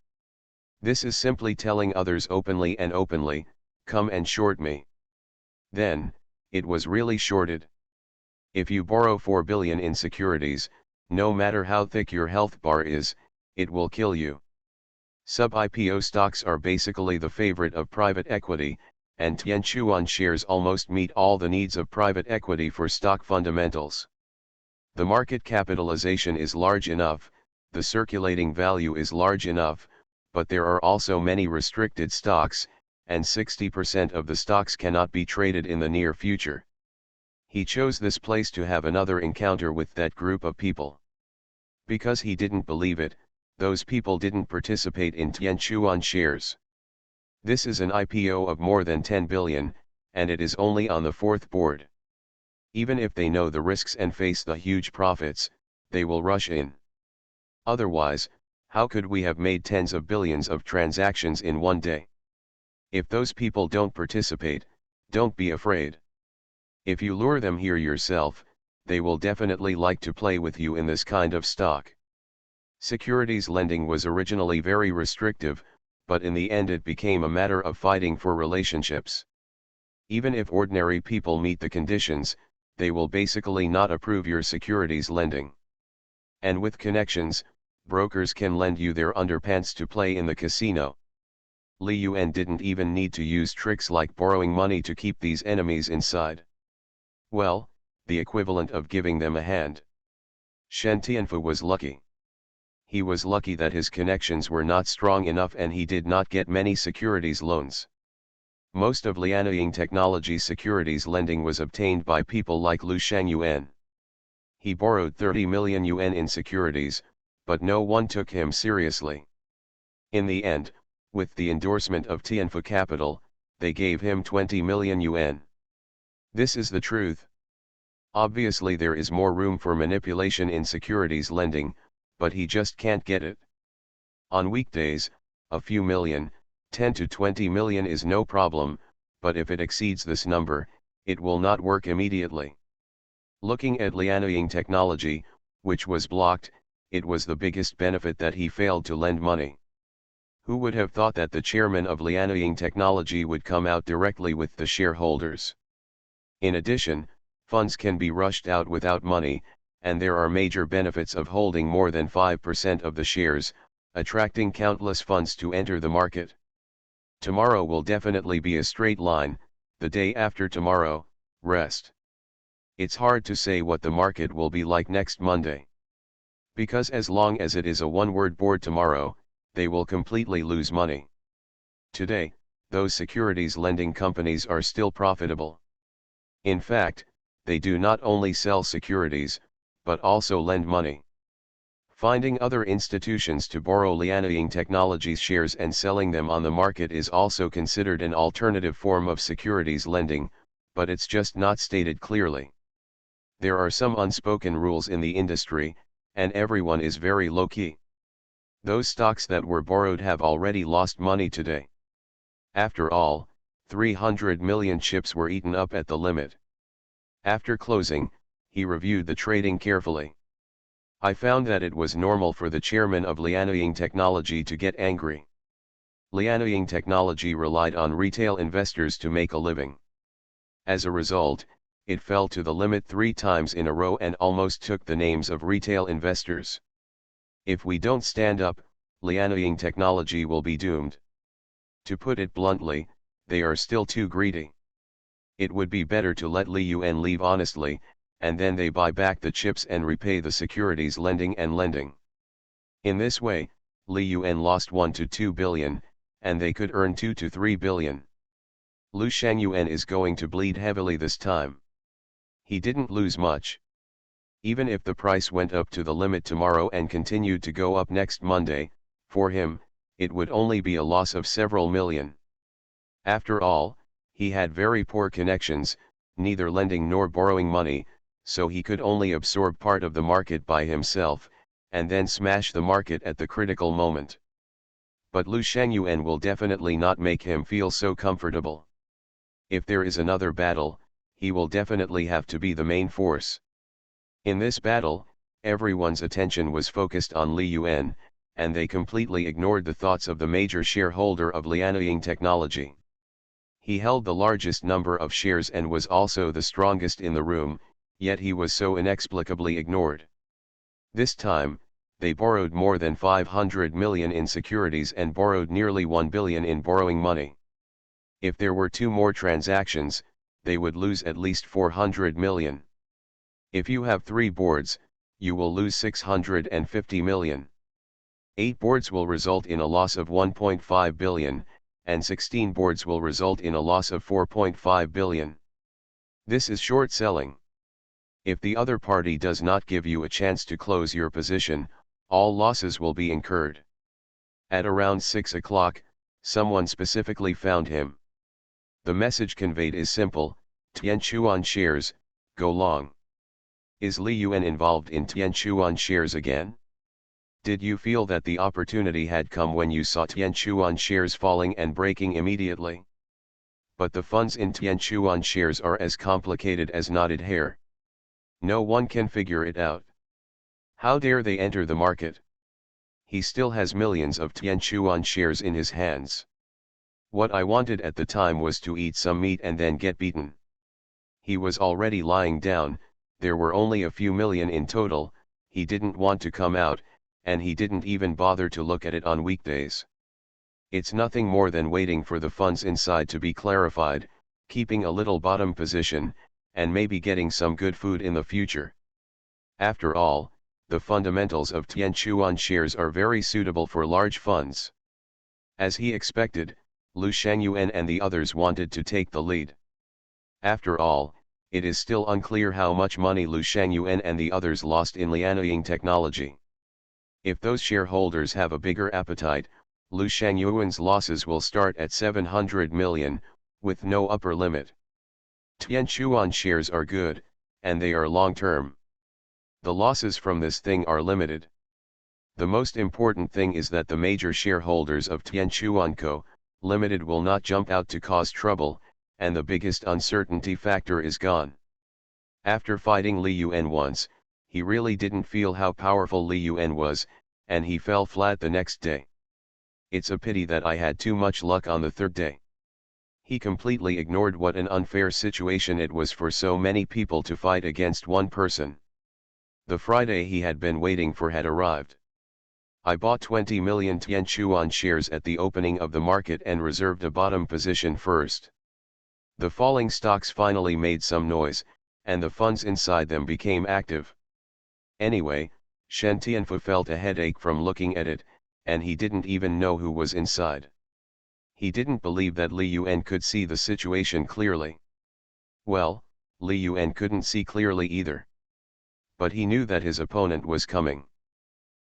This is simply telling others openly, come and short me. Then, it was really shorted. If you borrow 4 billion in securities, no matter how thick your health bar is, it will kill you. Sub-IPO stocks are basically the favorite of private equity, and Tianchuan shares almost meet all the needs of private equity for stock fundamentals. The market capitalization is large enough, the circulating value is large enough, but there are also many restricted stocks, and 60% of the stocks cannot be traded in the near future. He chose this place to have another encounter with that group of people. Because he didn't believe it, those people didn't participate in Tianchuan shares. This is an IPO of more than 10 billion, and it is only on the 4th board. Even if they know the risks and face the huge profits, they will rush in. Otherwise, how could we have made tens of billions of transactions in one day? If those people don't participate, don't be afraid. If you lure them here yourself, they will definitely like to play with you in this kind of stock. Securities lending was originally very restrictive, but in the end it became a matter of fighting for relationships. Even if ordinary people meet the conditions, they will basically not approve your securities lending. And with connections, brokers can lend you their underpants to play in the casino. Li Yuan didn't even need to use tricks like borrowing money to keep these enemies inside. Well, the equivalent of giving them a hand. Shen Tianfu was lucky. He was lucky that his connections were not strong enough and he did not get many securities loans. Most of Lianying Technology's securities lending was obtained by people like Lu Shangyuan. He borrowed 30 million yuan in securities, but no one took him seriously. In the end, with the endorsement of Tianfu Capital, they gave him 20 million yuan. This is the truth. Obviously there is more room for manipulation in securities lending, but he just can't get it. On weekdays, a few million, 10 to 20 million is no problem, but if it exceeds this number, it will not work immediately. Looking at Lianying Technology, which was blocked, it was the biggest benefit that he failed to lend money. Who would have thought that the chairman of Lianying Technology would come out directly with the shareholders? In addition, funds can be rushed out without money, and there are major benefits of holding more than 5% of the shares, attracting countless funds to enter the market. Tomorrow will definitely be a straight line, the day after tomorrow, rest. It's hard to say what the market will be like next Monday. Because as long as it is a one-word board tomorrow, they will completely lose money. Today, those securities lending companies are still profitable. In fact, they do not only sell securities, but also lend money. Finding other institutions to borrow Lianying Technology's shares and selling them on the market is also considered an alternative form of securities lending, but it's just not stated clearly. There are some unspoken rules in the industry, and everyone is very low-key. Those stocks that were borrowed have already lost money today. After all, 300 million chips were eaten up at the limit. After closing, he reviewed the trading carefully. I found that it was normal for the chairman of Lianying Technology to get angry. Lianying Technology relied on retail investors to make a living. As a result, it fell to the limit 3 times in a row and almost took the names of retail investors. If we don't stand up, Liaoning Technology will be doomed. To put it bluntly, they are still too greedy. It would be better to let Li Yuan leave honestly, and then they buy back the chips and repay the securities lending and lending. In this way, Li Yuan lost 1 to 2 billion, and they could earn 2 to 3 billion. Lu Shangyuan is going to bleed heavily this time. He didn't lose much. Even if the price went up to the limit tomorrow and continued to go up next Monday, for him, it would only be a loss of several million. After all, he had very poor connections, neither lending nor borrowing money, so he could only absorb part of the market by himself, and then smash the market at the critical moment. But Lu Shangyuan will definitely not make him feel so comfortable. If there is another battle, he will definitely have to be the main force. In this battle, everyone's attention was focused on Li Yuan, and they completely ignored the thoughts of the major shareholder of Liaoning Technology. He held the largest number of shares and was also the strongest in the room, yet he was so inexplicably ignored. This time, they borrowed more than 500 million in securities and borrowed nearly 1 billion in borrowing money. If there were 2 more transactions, they would lose at least 400 million. If you have 3 boards, you will lose 650 million. 8 boards will result in a loss of 1.5 billion, and 16 boards will result in a loss of 4.5 billion. This is short selling. If the other party does not give you a chance to close your position, all losses will be incurred. At around 6 o'clock, someone specifically found him. The message conveyed is simple: Tianchuan shares, go long. Is Li Yuan involved in Tianchuan shares again? Did you feel that the opportunity had come when you saw Tianchuan shares falling and breaking immediately? But the funds in Tianchuan shares are as complicated as knotted hair. No one can figure it out. How dare they enter the market? He still has millions of Tianchuan shares in his hands. What I wanted at the time was to eat some meat and then get beaten. He was already lying down, there were only a few million in total, he didn't want to come out, and he didn't even bother to look at it on weekdays. It's nothing more than waiting for the funds inside to be clarified, keeping a little bottom position, and maybe getting some good food in the future. After all, the fundamentals of Tianchuan shares are very suitable for large funds. As he expected, Lu Shangyuan and the others wanted to take the lead. After all, it is still unclear how much money Lu Shangyuan and the others lost in Liaoning Technology. If those shareholders have a bigger appetite, Lu Shangyuan's losses will start at 700 million, with no upper limit. Tianchuan shares are good, and they are long-term. The losses from this thing are limited. The most important thing is that the major shareholders of Tianchuan Co. Limited will not jump out to cause trouble, and the biggest uncertainty factor is gone. After fighting Li Yuan once, he really didn't feel how powerful Li Yuan was, and he fell flat the next day. It's a pity that I had too much luck on the 3rd day. He completely ignored what an unfair situation it was for so many people to fight against one person. The Friday he had been waiting for had arrived. I bought 20 million Tianchuan shares at the opening of the market and reserved a bottom position first. The falling stocks finally made some noise, and the funds inside them became active. Anyway, Shen Tianfu felt a headache from looking at it, and he didn't even know who was inside. He didn't believe that Li Yuan could see the situation clearly. Well, Li Yuan couldn't see clearly either. But he knew that his opponent was coming.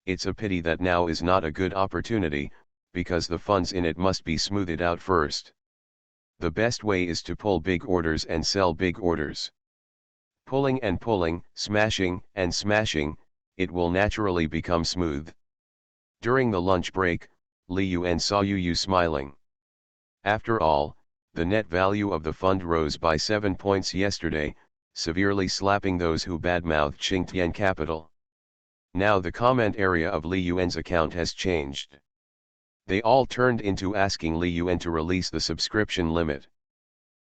It's a pity that now is not a good opportunity, because the funds in it must be smoothed out first. The best way is to pull big orders and sell big orders. Pulling and pulling, smashing and smashing, it will naturally become smooth. During the lunch break, Li Yuan saw Yu smiling. After all, the net value of the fund rose by 7 points yesterday, severely slapping those who badmouthed Qingtian Capital. Now the comment area of Li Yuan's account has changed. They all turned into asking Li Yuan to release the subscription limit.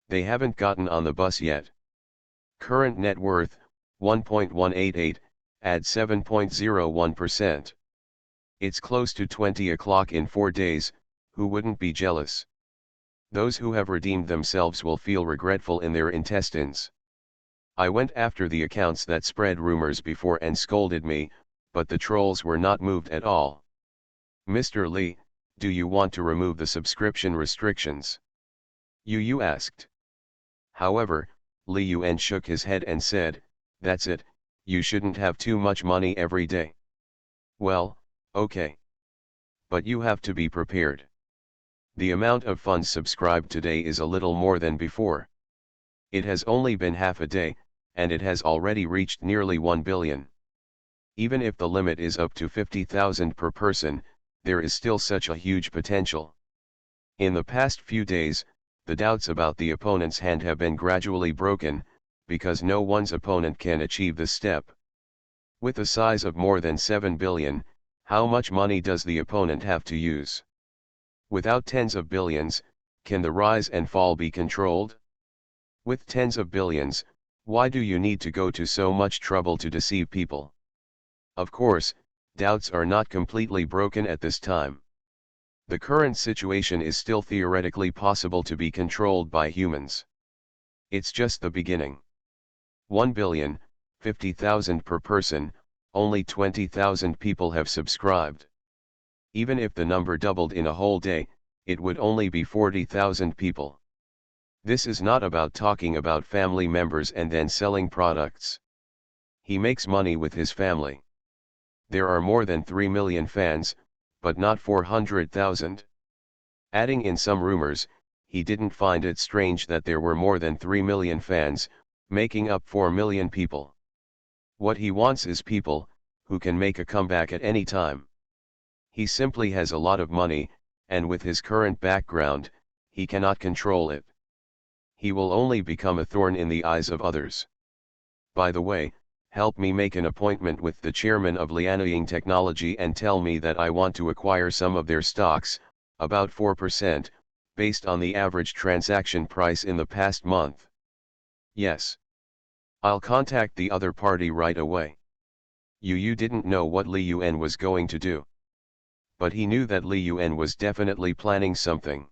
They haven't gotten on the bus yet. Current net worth, 1.188, add 7.01%. It's close to 20 o'clock in 4 days, who wouldn't be jealous? Those who have redeemed themselves will feel regretful in their intestines. I went after the accounts that spread rumors before and scolded me, but the trolls were not moved at all. Mr. Lee, do you want to remove the subscription restrictions? You asked. However, Li Yuan shook his head and said, that's it, you shouldn't have too much money every day. Well, okay. But you have to be prepared. The amount of funds subscribed today is a little more than before. It has only been half a day, and it has already reached nearly 1 billion. Even if the limit is up to 50,000 per person, there is still such a huge potential. In the past few days, the doubts about the opponent's hand have been gradually broken, because no one's opponent can achieve this step. With a size of more than 7 billion, how much money does the opponent have to use? Without tens of billions, can the rise and fall be controlled? With tens of billions, why do you need to go to so much trouble to deceive people? Of course, doubts are not completely broken at this time. The current situation is still theoretically possible to be controlled by humans. It's just the beginning. 1 billion, 50,000 per person, only 20,000 people have subscribed. Even if the number doubled in a whole day, it would only be 40,000 people. This is not about talking about family members and then selling products. He makes money with his family. There are more than 3 million fans, but not 400,000. Adding in some rumors, he didn't find it strange that there were more than 3 million fans, making up 4 million people. What he wants is people, who can make a comeback at any time. He simply has a lot of money, and with his current background, he cannot control it. He will only become a thorn in the eyes of others. By the way, help me make an appointment with the chairman of Lianying Technology and tell me that I want to acquire some of their stocks, about 4%, based on the average transaction price in the past month. Yes. I'll contact the other party right away. You didn't know what Li Yuan was going to do. But he knew that Li Yuan was definitely planning something.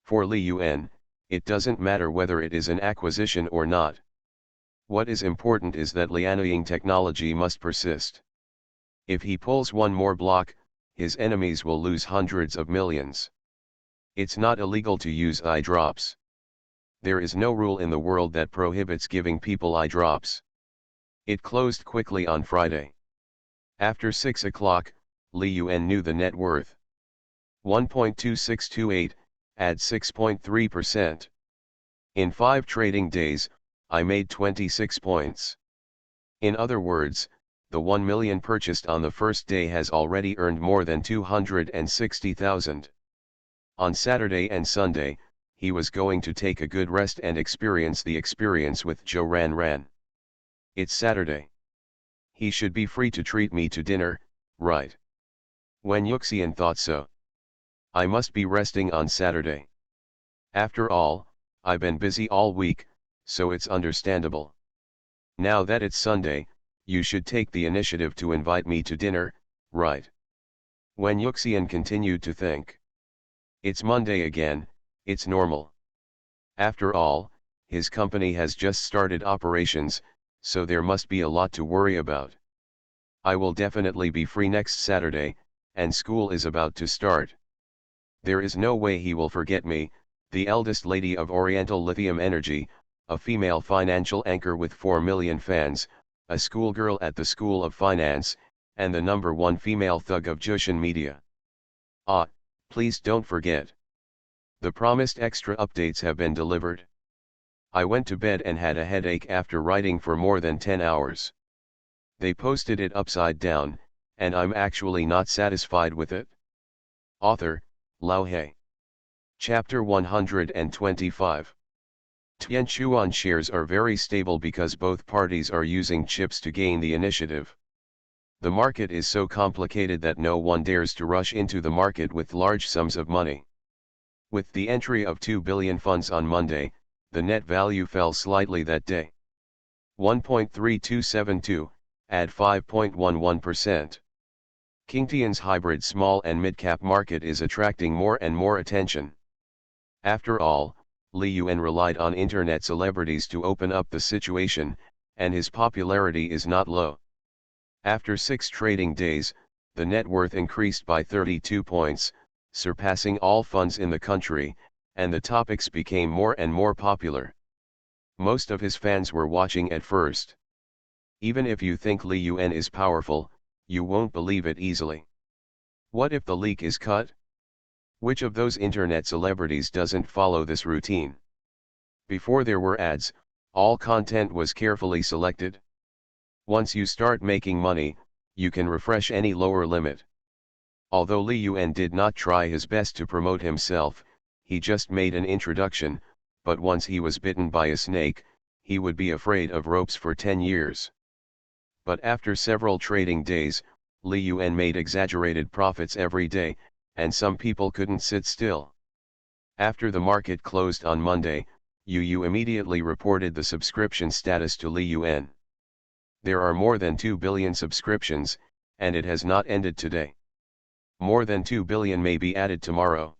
For Li Yuan, it doesn't matter whether it is an acquisition or not. What is important is that Lianying Technology must persist. If he pulls one more block, his enemies will lose hundreds of millions. It's not illegal to use eye drops. There is no rule in the world that prohibits giving people eye drops. It closed quickly on Friday. After 6 o'clock, Li Yuan knew the net worth. 1.2628, add 6.3%. In 5 trading days, I made 26 points. In other words, the 1 million purchased on the first day has already earned more than 260,000. On Saturday and Sunday, he was going to take a good rest and experience the experience with Joe Ran. It's Saturday. He should be free to treat me to dinner, right? Wen Yuxian thought so. I must be resting on Saturday. After all, I've been busy all week, so it's understandable. Now that it's Sunday, you should take the initiative to invite me to dinner, right? Wen Yuxian continued to think. It's Monday again, it's normal. After all, his company has just started operations, so there must be a lot to worry about. I will definitely be free next Saturday, and school is about to start. There is no way he will forget me, the eldest lady of Oriental Lithium Energy, a female financial anchor with 4 million fans, a schoolgirl at the School of Finance, and the #1 female thug of Jushin Media. Ah, please don't forget. The promised extra updates have been delivered. I went to bed and had a headache after writing for more than 10 hours. They posted it upside down, and I'm actually not satisfied with it. Author, Lao He. Chapter 125. Tianchuan shares are very stable because both parties are using chips to gain the initiative. The market is so complicated that no one dares to rush into the market with large sums of money. With the entry of 2 billion funds on Monday, the net value fell slightly that day. 1.3272, add 5.11%. Kingtian's hybrid small and mid-cap market is attracting more and more attention. After all, Li Yuan relied on internet celebrities to open up the situation, and his popularity is not low. After 6 trading days, the net worth increased by 32 points, surpassing all funds in the country, and the topics became more and more popular. Most of his fans were watching at first. Even if you think Li Yuan is powerful, you won't believe it easily. What if the leak is cut? Which of those internet celebrities doesn't follow this routine? Before there were ads, all content was carefully selected. Once you start making money, you can refresh any lower limit. Although Li Yuan did not try his best to promote himself, he just made an introduction, but once he was bitten by a snake, he would be afraid of ropes for 10 years. But after several trading days, Li Yuan made exaggerated profits every day, and some people couldn't sit still. After the market closed on Monday, Yu immediately reported the subscription status to Li Yuan. There are more than 2 billion subscriptions, and it has not ended today. More than 2 billion may be added tomorrow.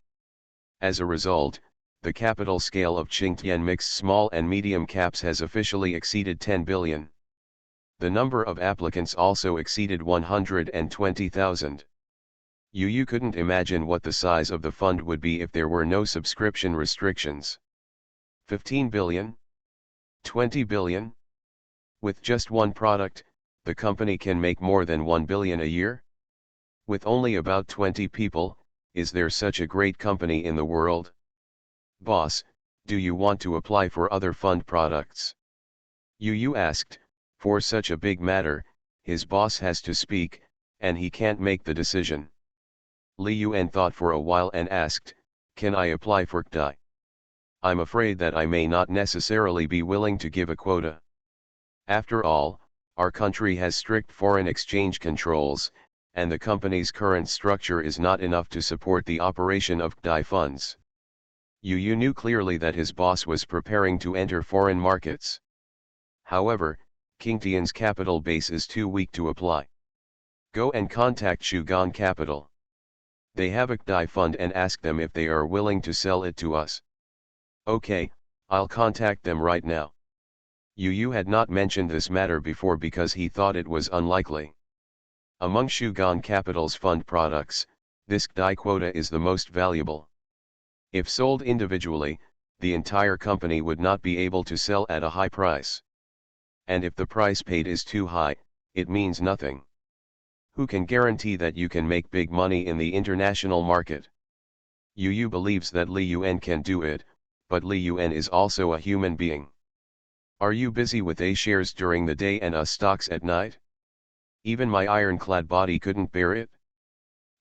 As a result, the capital scale of Qingtian mixed small and medium caps has officially exceeded 10 billion. The number of applicants also exceeded 120,000. Yu couldn't imagine what the size of the fund would be if there were no subscription restrictions. 15 billion? 20 billion? With just one product, the company can make more than 1 billion a year? With only about 20 people, is there such a great company in the world? Boss, do you want to apply for other fund products? Yu asked. For such a big matter, his boss has to speak, and he can't make the decision. Li Yuan thought for a while and asked, "Can I apply for KDI? I'm afraid that I may not necessarily be willing to give a quota. After all, our country has strict foreign exchange controls, and the company's current structure is not enough to support the operation of KDI funds." Yu knew clearly that his boss was preparing to enter foreign markets. However, Kingtian's capital base is too weak to apply. Go and contact Shugan Capital. They have a KDI fund and ask them if they are willing to sell it to us. Okay, I'll contact them right now. Yu had not mentioned this matter before because he thought it was unlikely. Among Shugan Capital's fund products, this KDI quota is the most valuable. If sold individually, the entire company would not be able to sell at a high price. And if the price paid is too high, it means nothing. Who can guarantee that you can make big money in the international market? Yu believes that Li Yuan can do it, but Li Yuan is also a human being. Are you busy with A shares during the day and US stocks at night? Even my ironclad body couldn't bear it.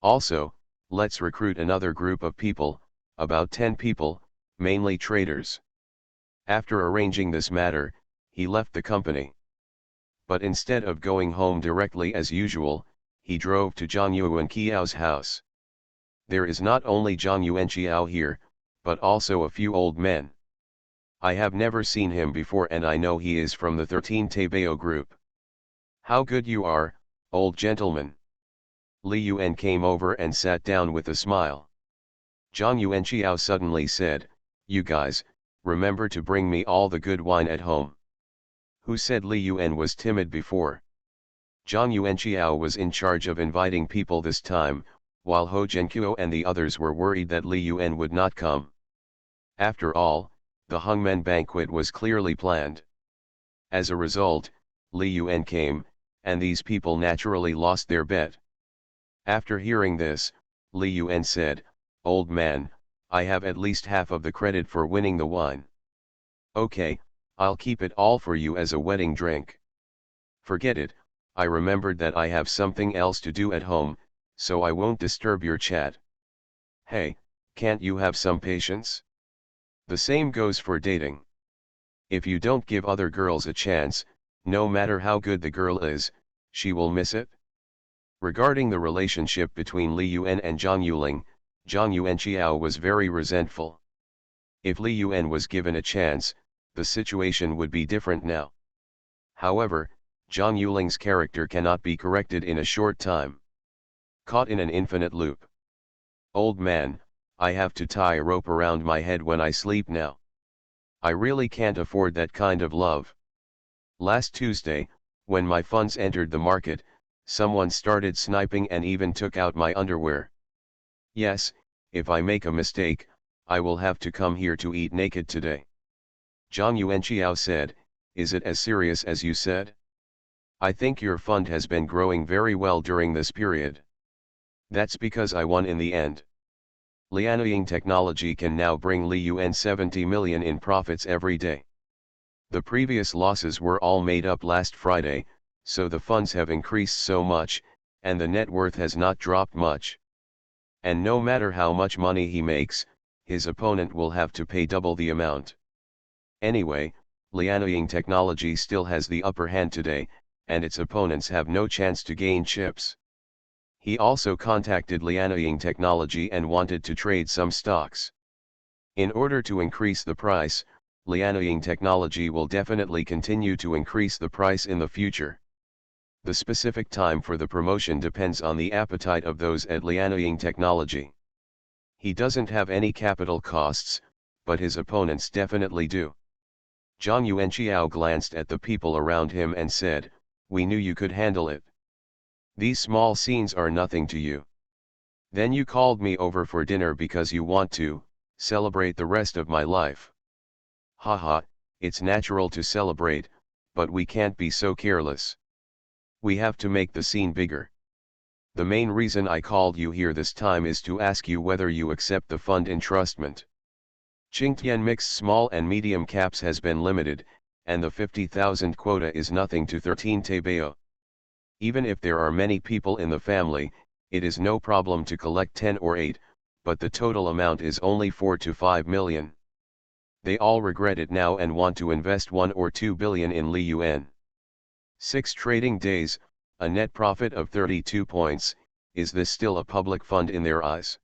Also, let's recruit another group of people, about 10 people, mainly traders. After arranging this matter, he left the company. But instead of going home directly as usual, he drove to Zhang Yuanqiao's house. There is not only Zhang Yuanqiao here, but also a few old men. I have never seen him before and I know he is from the 13 Taibao group. How good you are, old gentleman. Li Yuan came over and sat down with a smile. Zhang Yuanqiao suddenly said, "You guys, remember to bring me all the good wine at home." Who said Li Yuan was timid before? Zhang Yuanqiao was in charge of inviting people this time, while Ho Zhenqiu and the others were worried that Li Yuan would not come. After all, the Hungmen banquet was clearly planned. As a result, Li Yuan came, and these people naturally lost their bet. After hearing this, Li Yuan said, "Old man, I have at least half of the credit for winning the wine. Okay, I'll keep it all for you as a wedding drink." "Forget it, I remembered that I have something else to do at home, so I won't disturb your chat." Hey, can't you have some patience? The same goes for dating. If you don't give other girls a chance, no matter how good the girl is, she will miss it. Regarding the relationship between Li Yuan and Zhang Yuling, Zhang Yuanqiao was very resentful. If Li Yuan was given a chance, the situation would be different now. However, Zhang Yuling's character cannot be corrected in a short time. Caught in an infinite loop. Old man, I have to tie a rope around my head when I sleep now. I really can't afford that kind of love. Last Tuesday, when my funds entered the market, someone started sniping and even took out my underwear. Yes, if I make a mistake, I will have to come here to eat naked today. Zhang Yuanqiao said, is it as serious as you said? I think your fund has been growing very well during this period. That's because I won in the end. Lianying technology can now bring Li Yuan 70 million in profits every day. The previous losses were all made up last Friday, so the funds have increased so much, and the net worth has not dropped much. And no matter how much money he makes, his opponent will have to pay double the amount. Anyway, Lianying technology still has the upper hand today, and its opponents have no chance to gain chips. He also contacted Lianying technology and wanted to trade some stocks. In order to increase the price, Lianying technology will definitely continue to increase the price in the future. The specific time for the promotion depends on the appetite of those at Lianying technology. He doesn't have any capital costs, but his opponents definitely do. Zhang Yuanqiao glanced at the people around him and said, we knew you could handle it. These small scenes are nothing to you. Then you called me over for dinner because you want to celebrate the rest of my life. Haha, it's natural to celebrate, but we can't be so careless. We have to make the scene bigger. The main reason I called you here this time is to ask you whether you accept the fund entrustment. Qingtian mixed small and medium caps has been limited, and the 50,000 quota is nothing to 13 Tebeo. Even if there are many people in the family, it is no problem to collect 10 or 8, but the total amount is only 4 to 5 million. They all regret it now and want to invest 1 or 2 billion in Li Yuan. 6 trading days, a net profit of 32 points, is this still a public fund in their eyes?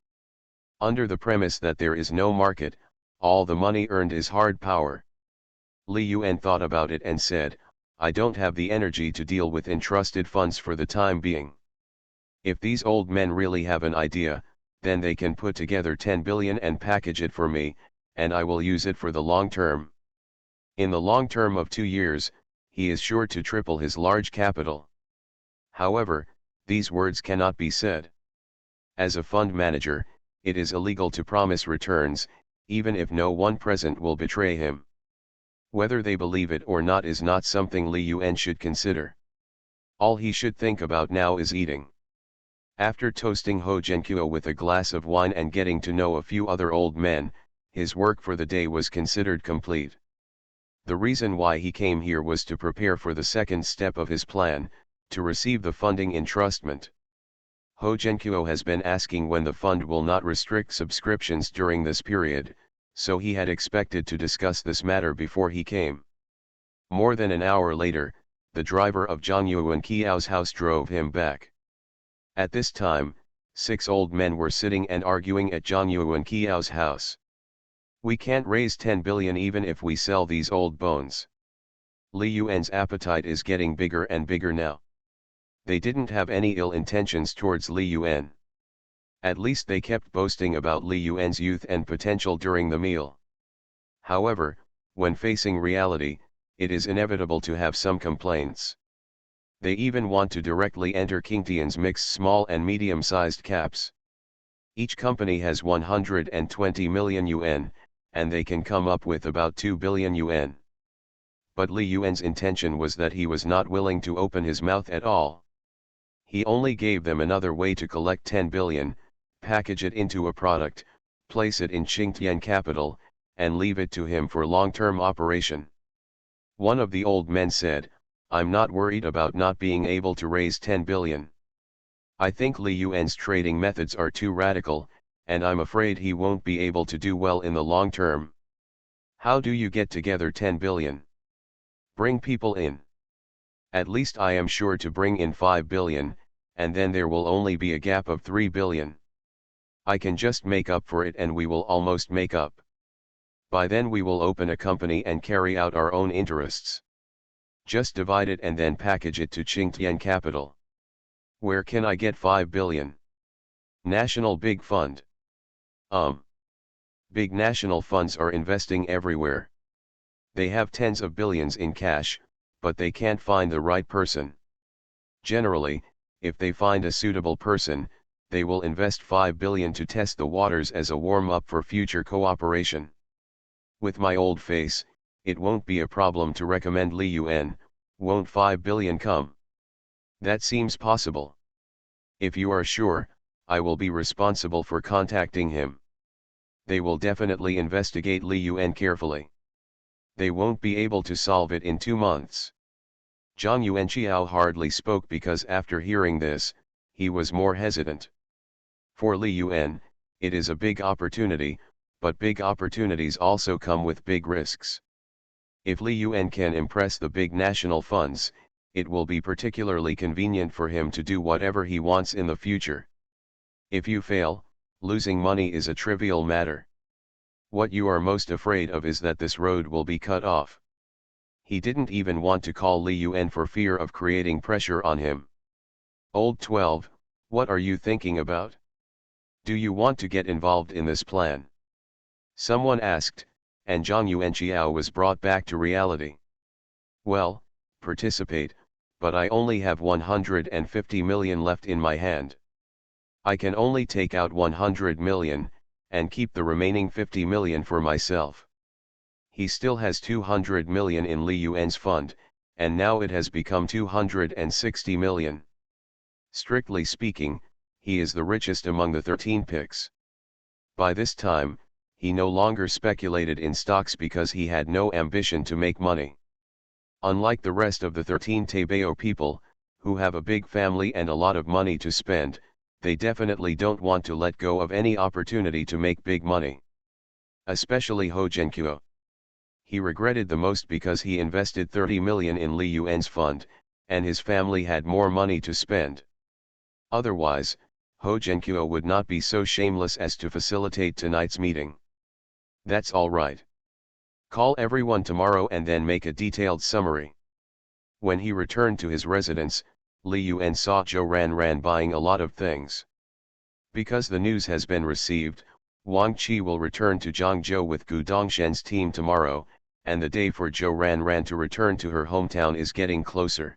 Under the premise that there is no market, all the money earned is hard power. Li Yuan thought about it and said, I don't have the energy to deal with entrusted funds for the time being. If these old men really have an idea, then they can put together 10 billion and package it for me, and I will use it for the long term. In the long term of 2 years, he is sure to triple his large capital. However, these words cannot be said. As a fund manager, it is illegal to promise returns, even if no one present will betray him. Whether they believe it or not is not something Li Yuan should consider. All he should think about now is eating. After toasting Ho Zhenqiu with a glass of wine and getting to know a few other old men, his work for the day was considered complete. The reason why he came here was to prepare for the second step of his plan, to receive the funding entrustment. Ho Zhenqiu has been asking when the fund will not restrict subscriptions during this period, so he had expected to discuss this matter before he came. More than an hour later, the driver of Zhang Yuanqiao's house drove him back. At this time, 6 old men were sitting and arguing at Zhang Yuanqiao's house. We can't raise 10 billion even if we sell these old bones. Li Yuan's appetite is getting bigger and bigger now. They didn't have any ill intentions towards Li Yuan. At least they kept boasting about Li Yuan's youth and potential during the meal. However, when facing reality, it is inevitable to have some complaints. They even want to directly enter Qingtian's mixed small and medium-sized caps. Each company has 120 million yuan, and they can come up with about 2 billion yuan. But Li Yuan's intention was that he was not willing to open his mouth at all. He only gave them another way to collect 10 billion, package it into a product, place it in Qingtian capital, and leave it to him for long-term operation. One of the old men said, I'm not worried about not being able to raise 10 billion. I think Li Yuan's trading methods are too radical, and I'm afraid he won't be able to do well in the long term. How do you get together 10 billion? Bring people in. At least I am sure to bring in 5 billion, and then there will only be a gap of 3 billion. I can just make up for it and we will almost make up. By then we will open a company and carry out our own interests. Just divide it and then package it to Qingtian Capital. Where can I get 5 billion? National Big Fund. Big national funds are investing everywhere. They have tens of billions in cash, but they can't find the right person. Generally, if they find a suitable person, they will invest 5 billion to test the waters as a warm-up for future cooperation. With my old face, it won't be a problem to recommend Li Yuan. Won't 5 billion come? That seems possible. If you are sure, I will be responsible for contacting him. They will definitely investigate Li Yuan carefully. They won't be able to solve it in 2 months. Zhang Yuanqiao hardly spoke because after hearing this, he was more hesitant. For Li Yuan, it is a big opportunity, but big opportunities also come with big risks. If Li Yuan can impress the big national funds, it will be particularly convenient for him to do whatever he wants in the future. If you fail, losing money is a trivial matter. What you are most afraid of is that this road will be cut off. He didn't even want to call Li Yuan for fear of creating pressure on him. Old 12, what are you thinking about? Do you want to get involved in this plan? Someone asked, and Zhang Yuanqiao was brought back to reality. Well, participate, but I only have 150 million left in my hand. I can only take out 100 million, and keep the remaining 50 million for myself. He still has 200 million in Li Yuan's fund, and now it has become 260 million. Strictly speaking, he is the richest among the 13 picks. By this time, he no longer speculated in stocks because he had no ambition to make money. Unlike the rest of the 13 Taibao people, who have a big family and a lot of money to spend, they definitely don't want to let go of any opportunity to make big money. Especially Ho Zhenqiu. He regretted the most because he invested 30 million in Li Yuan's fund, and his family had more money to spend. Otherwise, Ho Zhenqiu would not be so shameless as to facilitate tonight's meeting. That's all right. Call everyone tomorrow and then make a detailed summary. When he returned to his residence, Li Yuan saw Zhou Ranran buying a lot of things. Because the news has been received, Wang Qi will return to Zhangzhou with Gu Dongshen's team tomorrow, and the day for Zhou Ranran to return to her hometown is getting closer.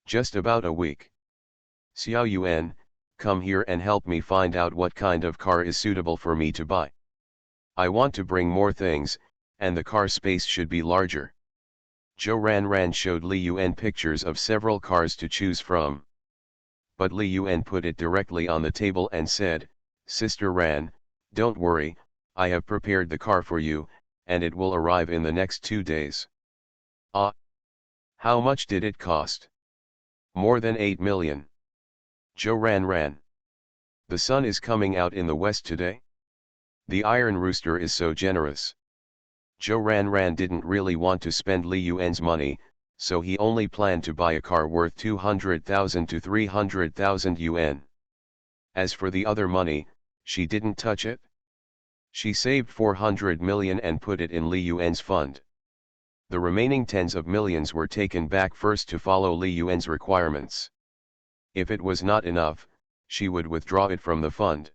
Just about a week. Xiao Yuan, come here and help me find out what kind of car is suitable for me to buy. I want to bring more things, and the car space should be larger. Zhou Ranran showed Li Yuan pictures of several cars to choose from. But Li Yuan put it directly on the table and said, Sister Ran, don't worry, I have prepared the car for you, and it will arrive in the next 2 days. Ah! How much did it cost? More than 8 million. Zhou Ranran. The sun is coming out in the west today? The Iron Rooster is so generous. Zhou Ranran didn't really want to spend Li Yuan's money, so he only planned to buy a car worth 200,000 to 300,000 yuan. As for the other money, she didn't touch it. She saved 400 million and put it in Li Yuan's fund. The remaining tens of millions were taken back first to follow Li Yuan's requirements. If it was not enough, she would withdraw it from the fund.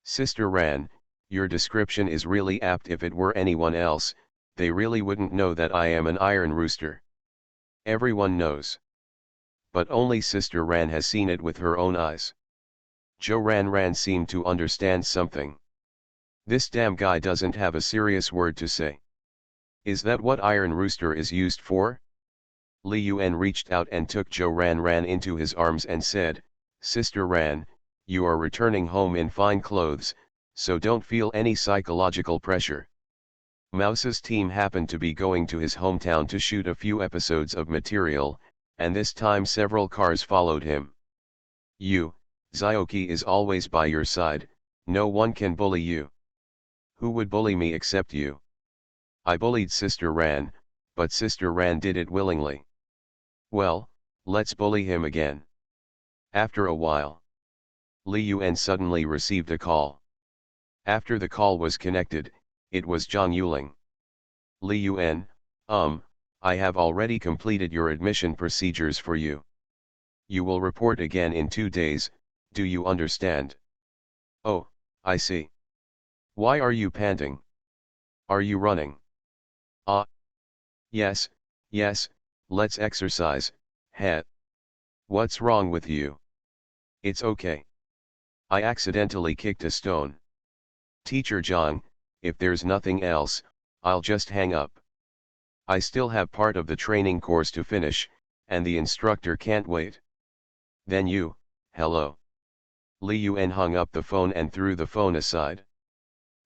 Sister Ran, your description is really apt. If it were anyone else, they really wouldn't know that I am an Iron Rooster. Everyone knows. But only Sister Ran has seen it with her own eyes. Zhou Ranran seemed to understand something. This damn guy doesn't have a serious word to say. Is that what Iron Rooster is used for? Li Yuan reached out and took Zhou Ranran into his arms and said, Sister Ran, you are returning home in fine clothes, so don't feel any psychological pressure. Mouse's team happened to be going to his hometown to shoot a few episodes of material, and this time several cars followed him. You, Zioki is always by your side, no one can bully you. Who would bully me except you? I bullied Sister Ran, but Sister Ran did it willingly. Well, let's bully him again. After a while, Li Yuan suddenly received a call. After the call was connected, it was Zhang Yuling. Li Yuan, I have already completed your admission procedures for you. You will report again in 2 days, do you understand? Oh, I see. Why are you panting? Are you running? Ah. Yes, yes, let's exercise, heh. What's wrong with you? It's okay. I accidentally kicked a stone. Teacher John, if there's nothing else, I'll just hang up. I still have part of the training course to finish, and the instructor can't wait. Then you, hello. Li Yuan hung up the phone and threw the phone aside.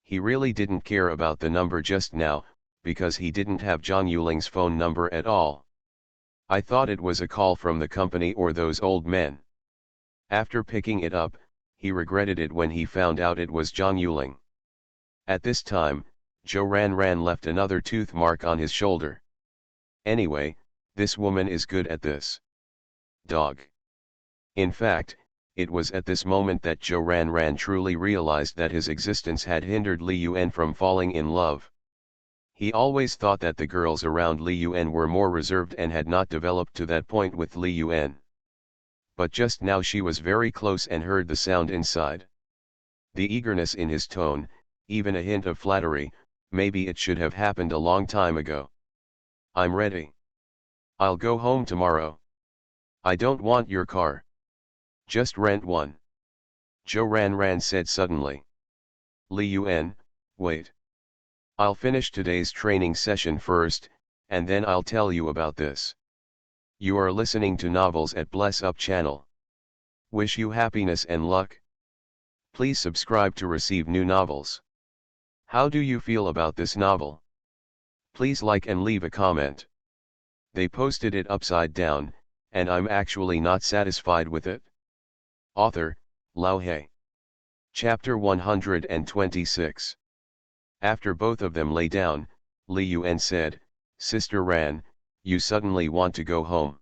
He really didn't care about the number just now, because he didn't have Zhang Yuling's phone number at all. I thought it was a call from the company or those old men. After picking it up, he regretted it when he found out it was Zhang Yuling. At this time, Zhou Ranran left another tooth mark on his shoulder. Anyway, this woman is good at this. Dog. In fact, it was at this moment that Zhou Ranran truly realized that his existence had hindered Li Yuan from falling in love. He always thought that the girls around Li Yuan were more reserved and had not developed to that point with Li Yuan. But just now she was very close and heard the sound inside. The eagerness in his tone, even a hint of flattery, maybe it should have happened a long time ago. I'm ready. I'll go home tomorrow. I don't want your car. Just rent one. Zhou Ranran said suddenly. Li Yuan, wait. I'll finish today's training session first, and then I'll tell you about this. You are listening to Novels at Bless Up channel. Wish you happiness and luck. Please subscribe to receive new novels. How do you feel about this novel? Please like and leave a comment. They posted it upside down, and I'm actually not satisfied with it. Author, Lao He. Chapter 126. After both of them lay down, Li Yuan said, Sister Ran, you suddenly want to go home.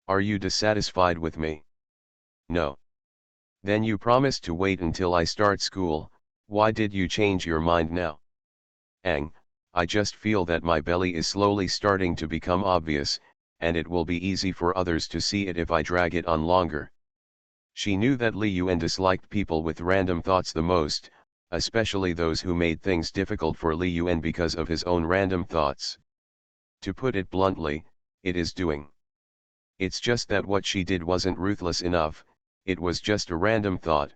Are you dissatisfied with me? No. Then you promised to wait until I start school, why did you change your mind now? Ang, I just feel that my belly is slowly starting to become obvious, and it will be easy for others to see it if I drag it on longer. She knew that Li Yuan disliked people with random thoughts the most, especially those who made things difficult for Li Yuan because of his own random thoughts. To put it bluntly, it is doing. It's just that what she did wasn't ruthless enough, it was just a random thought.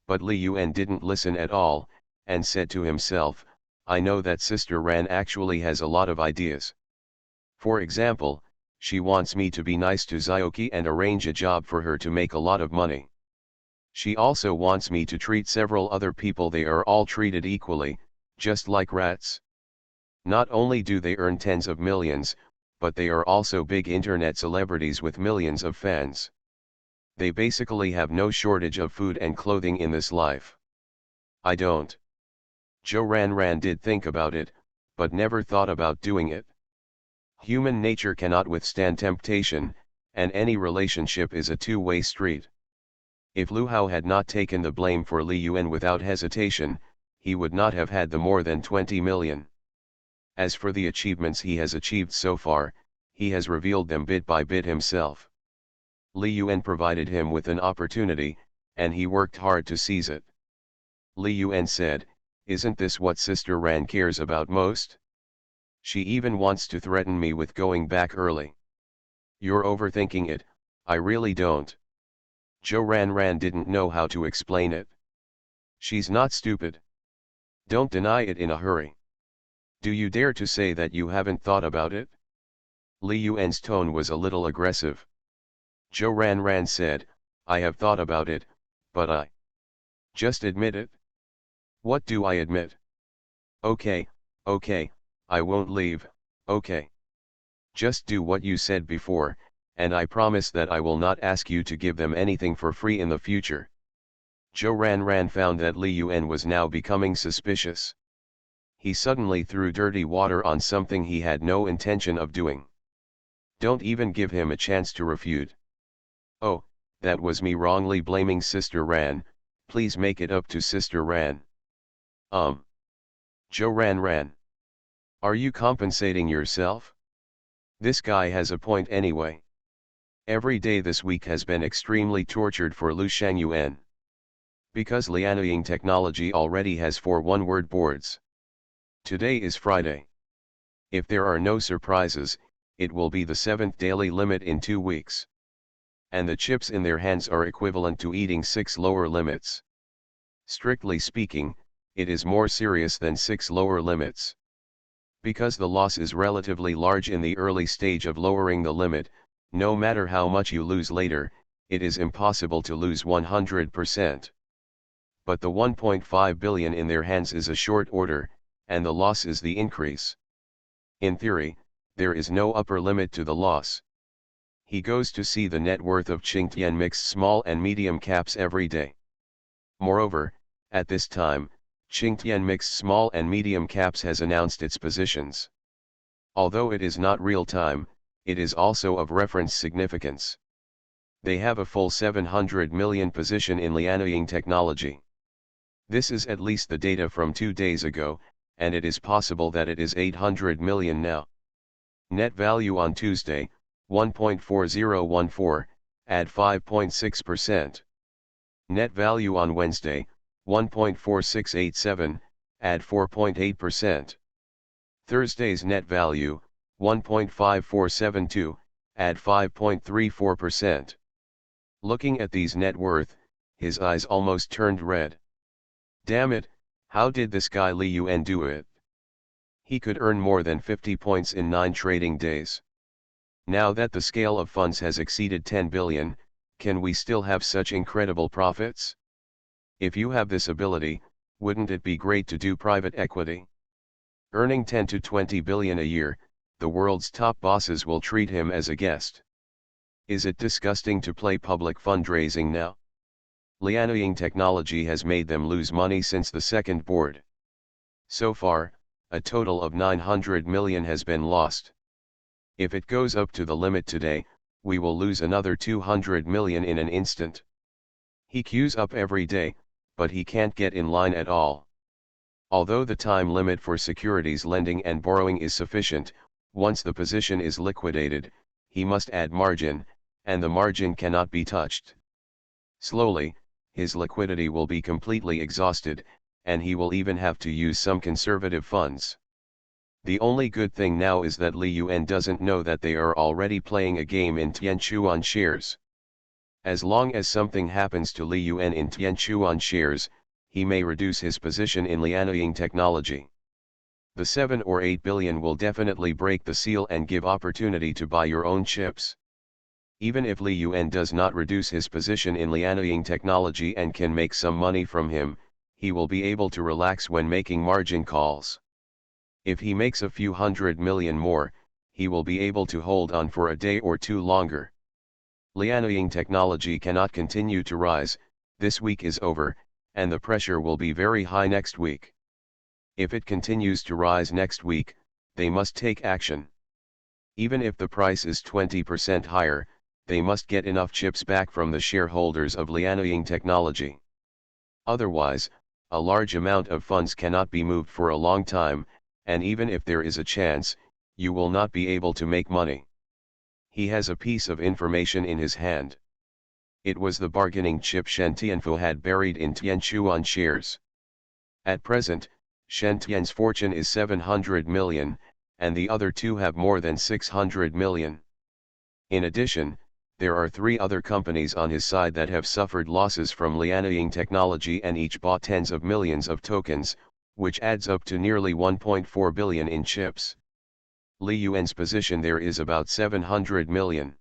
But Li Yuan didn't listen at all, and said to himself, I know that Sister Ran actually has a lot of ideas. For example, she wants me to be nice to Xiaoqi and arrange a job for her to make a lot of money. She also wants me to treat several other people, they are all treated equally, just like rats. Not only do they earn tens of millions, but they are also big internet celebrities with millions of fans. They basically have no shortage of food and clothing in this life. I don't. Zhou Ranran did think about it, but never thought about doing it. Human nature cannot withstand temptation, and any relationship is a two-way street. If Lu Hao had not taken the blame for Li Yuan without hesitation, he would not have had the more than 20 million. As for the achievements he has achieved so far, he has revealed them bit by bit himself. Li Yuan provided him with an opportunity, and he worked hard to seize it. Li Yuan said, isn't this what Sister Ran cares about most? She even wants to threaten me with going back early. You're overthinking it, I really don't. Zhou Ranran didn't know how to explain it. She's not stupid. Don't deny it in a hurry. Do you dare to say that you haven't thought about it? Li Yuan's tone was a little aggressive. Zhou Ranran said, I have thought about it, but I just admit it. What do I admit? Okay, okay, I won't leave, okay. Just do what you said before, and I promise that I will not ask you to give them anything for free in the future. Zhou Ranran found that Li Yuan was now becoming suspicious. He suddenly threw dirty water on something he had no intention of doing. Don't even give him a chance to refute. Oh, that was me wrongly blaming Sister Ran, please make it up to Sister Ran. Zhou Ranran. Are you compensating yourself? This guy has a point anyway. Every day this week has been extremely tortured for Lu Shangyuan. Because Lianying technology already has 4 one-word boards. Today is Friday. If there are no surprises, it will be the 7th daily limit in 2 weeks. And the chips in their hands are equivalent to eating 6 lower limits. Strictly speaking, it is more serious than 6 lower limits. Because the loss is relatively large in the early stage of lowering the limit, no matter how much you lose later, it is impossible to lose 100%. But the 1.5 billion in their hands is a short order, and the loss is the increase. In theory, there is no upper limit to the loss. He goes to see the net worth of Qingtian mixed small and medium caps every day. Moreover, at this time, Qingtian mixed small and medium caps has announced its positions. Although it is not real time, it is also of reference significance. They have a full 700 million position in Lianying technology. This is at least the data from 2 days ago, and it is possible that it is 800 million now. Net value on Tuesday, 1.4014, add 5.6%. Net value on Wednesday, 1.4687, add 4.8%. Thursday's net value, 1.5472, add 5.34%. Looking at these net worth, his eyes almost turned red. Damn it, how did this guy Li Yuan do it? He could earn more than 50 points in 9 trading days. Now that the scale of funds has exceeded 10 billion, can we still have such incredible profits? If you have this ability, wouldn't it be great to do private equity? Earning 10 to 20 billion a year, the world's top bosses will treat him as a guest. Is it disgusting to play public fundraising now? Lianying technology has made them lose money since the second board. So far, a total of 900 million has been lost. If it goes up to the limit today, we will lose another 200 million in an instant. He queues up every day, but he can't get in line at all. Although the time limit for securities lending and borrowing is sufficient, once the position is liquidated, he must add margin, and the margin cannot be touched. Slowly, his liquidity will be completely exhausted, and he will even have to use some conservative funds. The only good thing now is that Li Yuan doesn't know that they are already playing a game in Tianchuan shares. As long as something happens to Li Yuan in Tianchuan shares, he may reduce his position in Lianying technology. The 7 or 8 billion will definitely break the seal and give opportunity to buy your own chips. Even if Li Yuan does not reduce his position in Lianying technology and can make some money from him, he will be able to relax when making margin calls. If he makes a few 100 million more, he will be able to hold on for a day or 2 longer. Lianying technology cannot continue to rise, this week is over, and the pressure will be very high next week. If it continues to rise next week, they must take action. Even if the price is 20% higher, they must get enough chips back from the shareholders of Lianying technology. Otherwise, a large amount of funds cannot be moved for a long time, and even if there is a chance, you will not be able to make money. He has a piece of information in his hand. It was the bargaining chip Shen Tianfu had buried in Tianchuan shares. At present, Shen Tian's fortune is 700 million, and the other two have more than 600 million. In addition, there are 3 other companies on his side that have suffered losses from Lianying technology and each bought tens of millions of tokens, which adds up to nearly 1.4 billion in chips. Li Yuan's position there is about 700 million.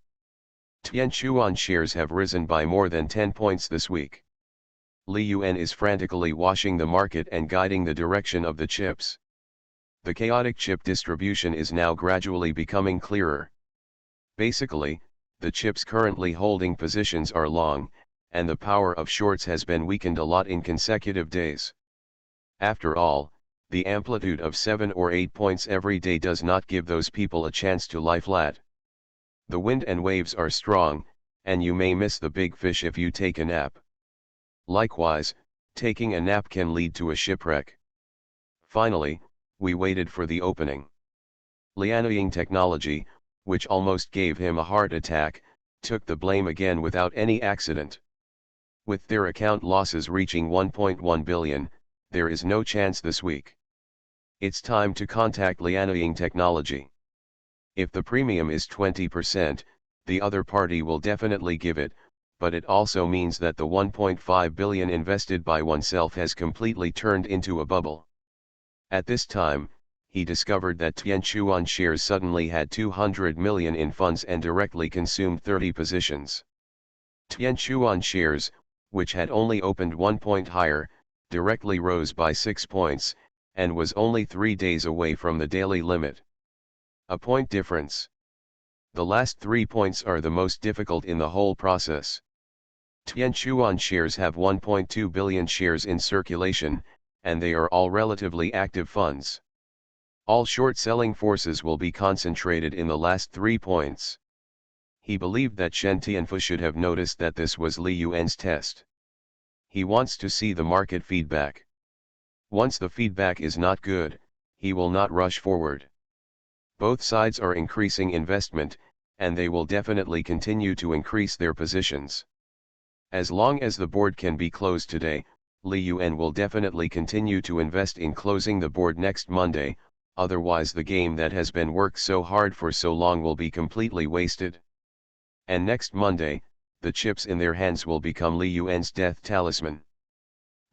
Tianchuan shares have risen by more than 10 points this week. Li Yuan is frantically washing the market and guiding the direction of the chips. The chaotic chip distribution is now gradually becoming clearer. Basically, the chips currently holding positions are long, and the power of shorts has been weakened a lot in consecutive days. After all, the amplitude of 7 or 8 points every day does not give those people a chance to lie flat. The wind and waves are strong, and you may miss the big fish if you take a nap. Likewise, taking a nap can lead to a shipwreck. Finally, we waited for the opening. Lianying technology, which almost gave him a heart attack, took the blame again without any accident. With their account losses reaching 1.1 billion, there is no chance this week. It's time to contact Lianying Technology. If the premium is 20%, the other party will definitely give it, but it also means that the 1.5 billion invested by oneself has completely turned into a bubble. At this time, he discovered that Tianchuan shares suddenly had 200 million in funds and directly consumed 30 positions. Tianchuan shares, which had only opened 1 point higher, directly rose by 6 points, and was only 3 days away from the daily limit. A point difference. The last 3 points are the most difficult in the whole process. Tianchuan shares have 1.2 billion shares in circulation, and they are all relatively active funds. All short-selling forces will be concentrated in the last 3 points. He believed that Shen Tianfu should have noticed that this was Li Yuan's test. He wants to see the market feedback. Once the feedback is not good, he will not rush forward. Both sides are increasing investment, and they will definitely continue to increase their positions. As long as the board can be closed today, Li Yuan will definitely continue to invest in closing the board next Monday, otherwise the game that has been worked so hard for so long will be completely wasted. And next Monday, the chips in their hands will become Li Yuan's death talisman.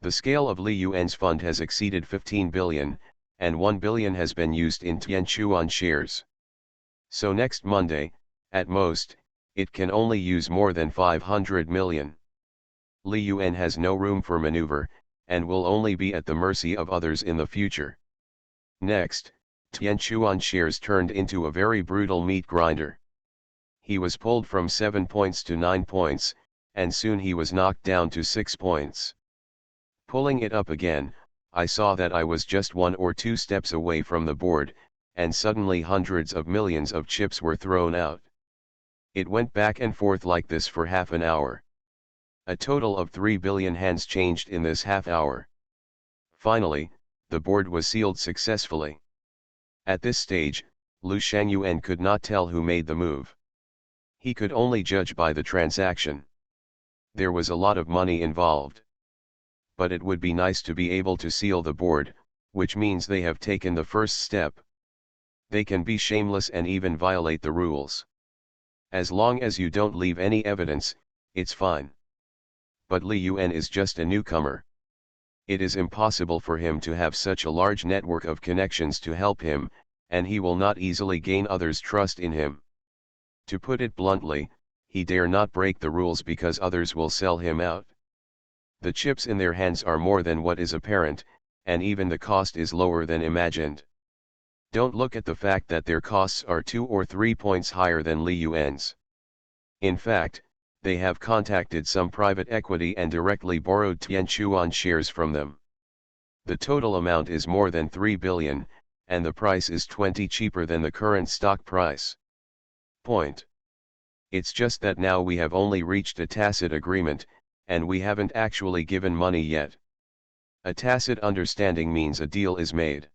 The scale of Li Yuan's fund has exceeded 15 billion, and 1 billion has been used in Tianchuan shares. So next Monday, at most, it can only use more than 500 million. Li Yuan has no room for maneuver, and will only be at the mercy of others in the future. Next, Tianchuan shares turned into a very brutal meat grinder. He was pulled from 7 points to 9 points, and soon he was knocked down to 6 points. Pulling it up again, I saw that I was just 1 or 2 steps away from the board, and suddenly hundreds of millions of chips were thrown out. It went back and forth like this for half an hour. A total of 3 billion hands changed in this half hour. Finally, the board was sealed successfully. At this stage, Lu Shangyuan could not tell who made the move. He could only judge by the transaction. There was a lot of money involved. But it would be nice to be able to seal the board, which means they have taken the first step. They can be shameless and even violate the rules. As long as you don't leave any evidence, it's fine. But Li Yuan is just a newcomer. It is impossible for him to have such a large network of connections to help him, and he will not easily gain others' trust in him. To put it bluntly, he dare not break the rules because others will sell him out. The chips in their hands are more than what is apparent, and even the cost is lower than imagined. Don't look at the fact that their costs are 2 or 3 points higher than Li Yuan's. In fact, they have contacted some private equity and directly borrowed Tianchuan shares from them. The total amount is more than 3 billion, and the price is 20 cheaper than the current stock price. Point. It's just that now we have only reached a tacit agreement, and we haven't actually given money yet. A tacit understanding means a deal is made.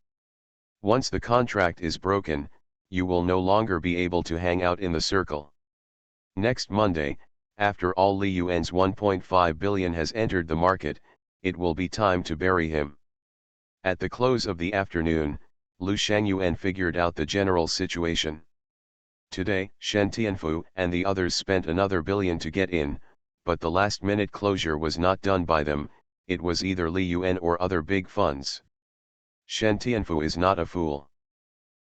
Once the contract is broken, you will no longer be able to hang out in the circle. Next Monday, after all Li Yuan's 1.5 billion has entered the market, it will be time to bury him. At the close of the afternoon, Lu Shangyuan figured out the general situation. Today, Shen Tianfu and the others spent another billion to get in, but the last-minute closure was not done by them, it was either Li Yuan or other big funds. Shen Tianfu is not a fool.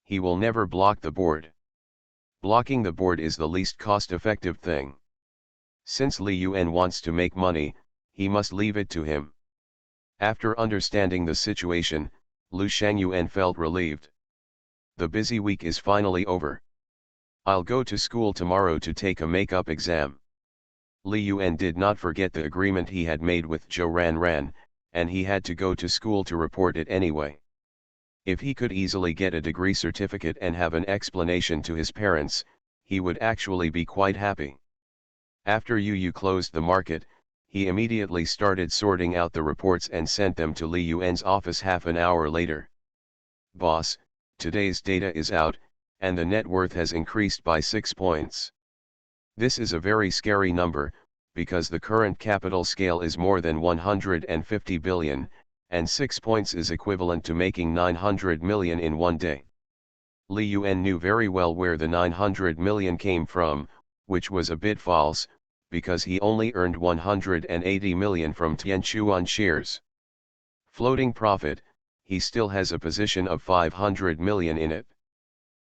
He will never block the board. Blocking the board is the least cost-effective thing. Since Li Yuan wants to make money, he must leave it to him. After understanding the situation, Lu Shangyuan felt relieved. The busy week is finally over. I'll go to school tomorrow to take a makeup exam. Li Yuan did not forget the agreement he had made with Zhou Ranran, and he had to go to school to report it anyway. If he could easily get a degree certificate and have an explanation to his parents, he would actually be quite happy. After Yu closed the market, he immediately started sorting out the reports and sent them to Li Yuan's office half an hour later. "Boss, today's data is out, and the net worth has increased by 6 points. This is a very scary number, because the current capital scale is more than 150 billion, and 6 points is equivalent to making 900 million in one day. Li Yuan knew very well where the 900 million came from, which was a bit false, because he only earned 180 million from Tianchuan shares. Floating profit, he still has a position of 500 million in it.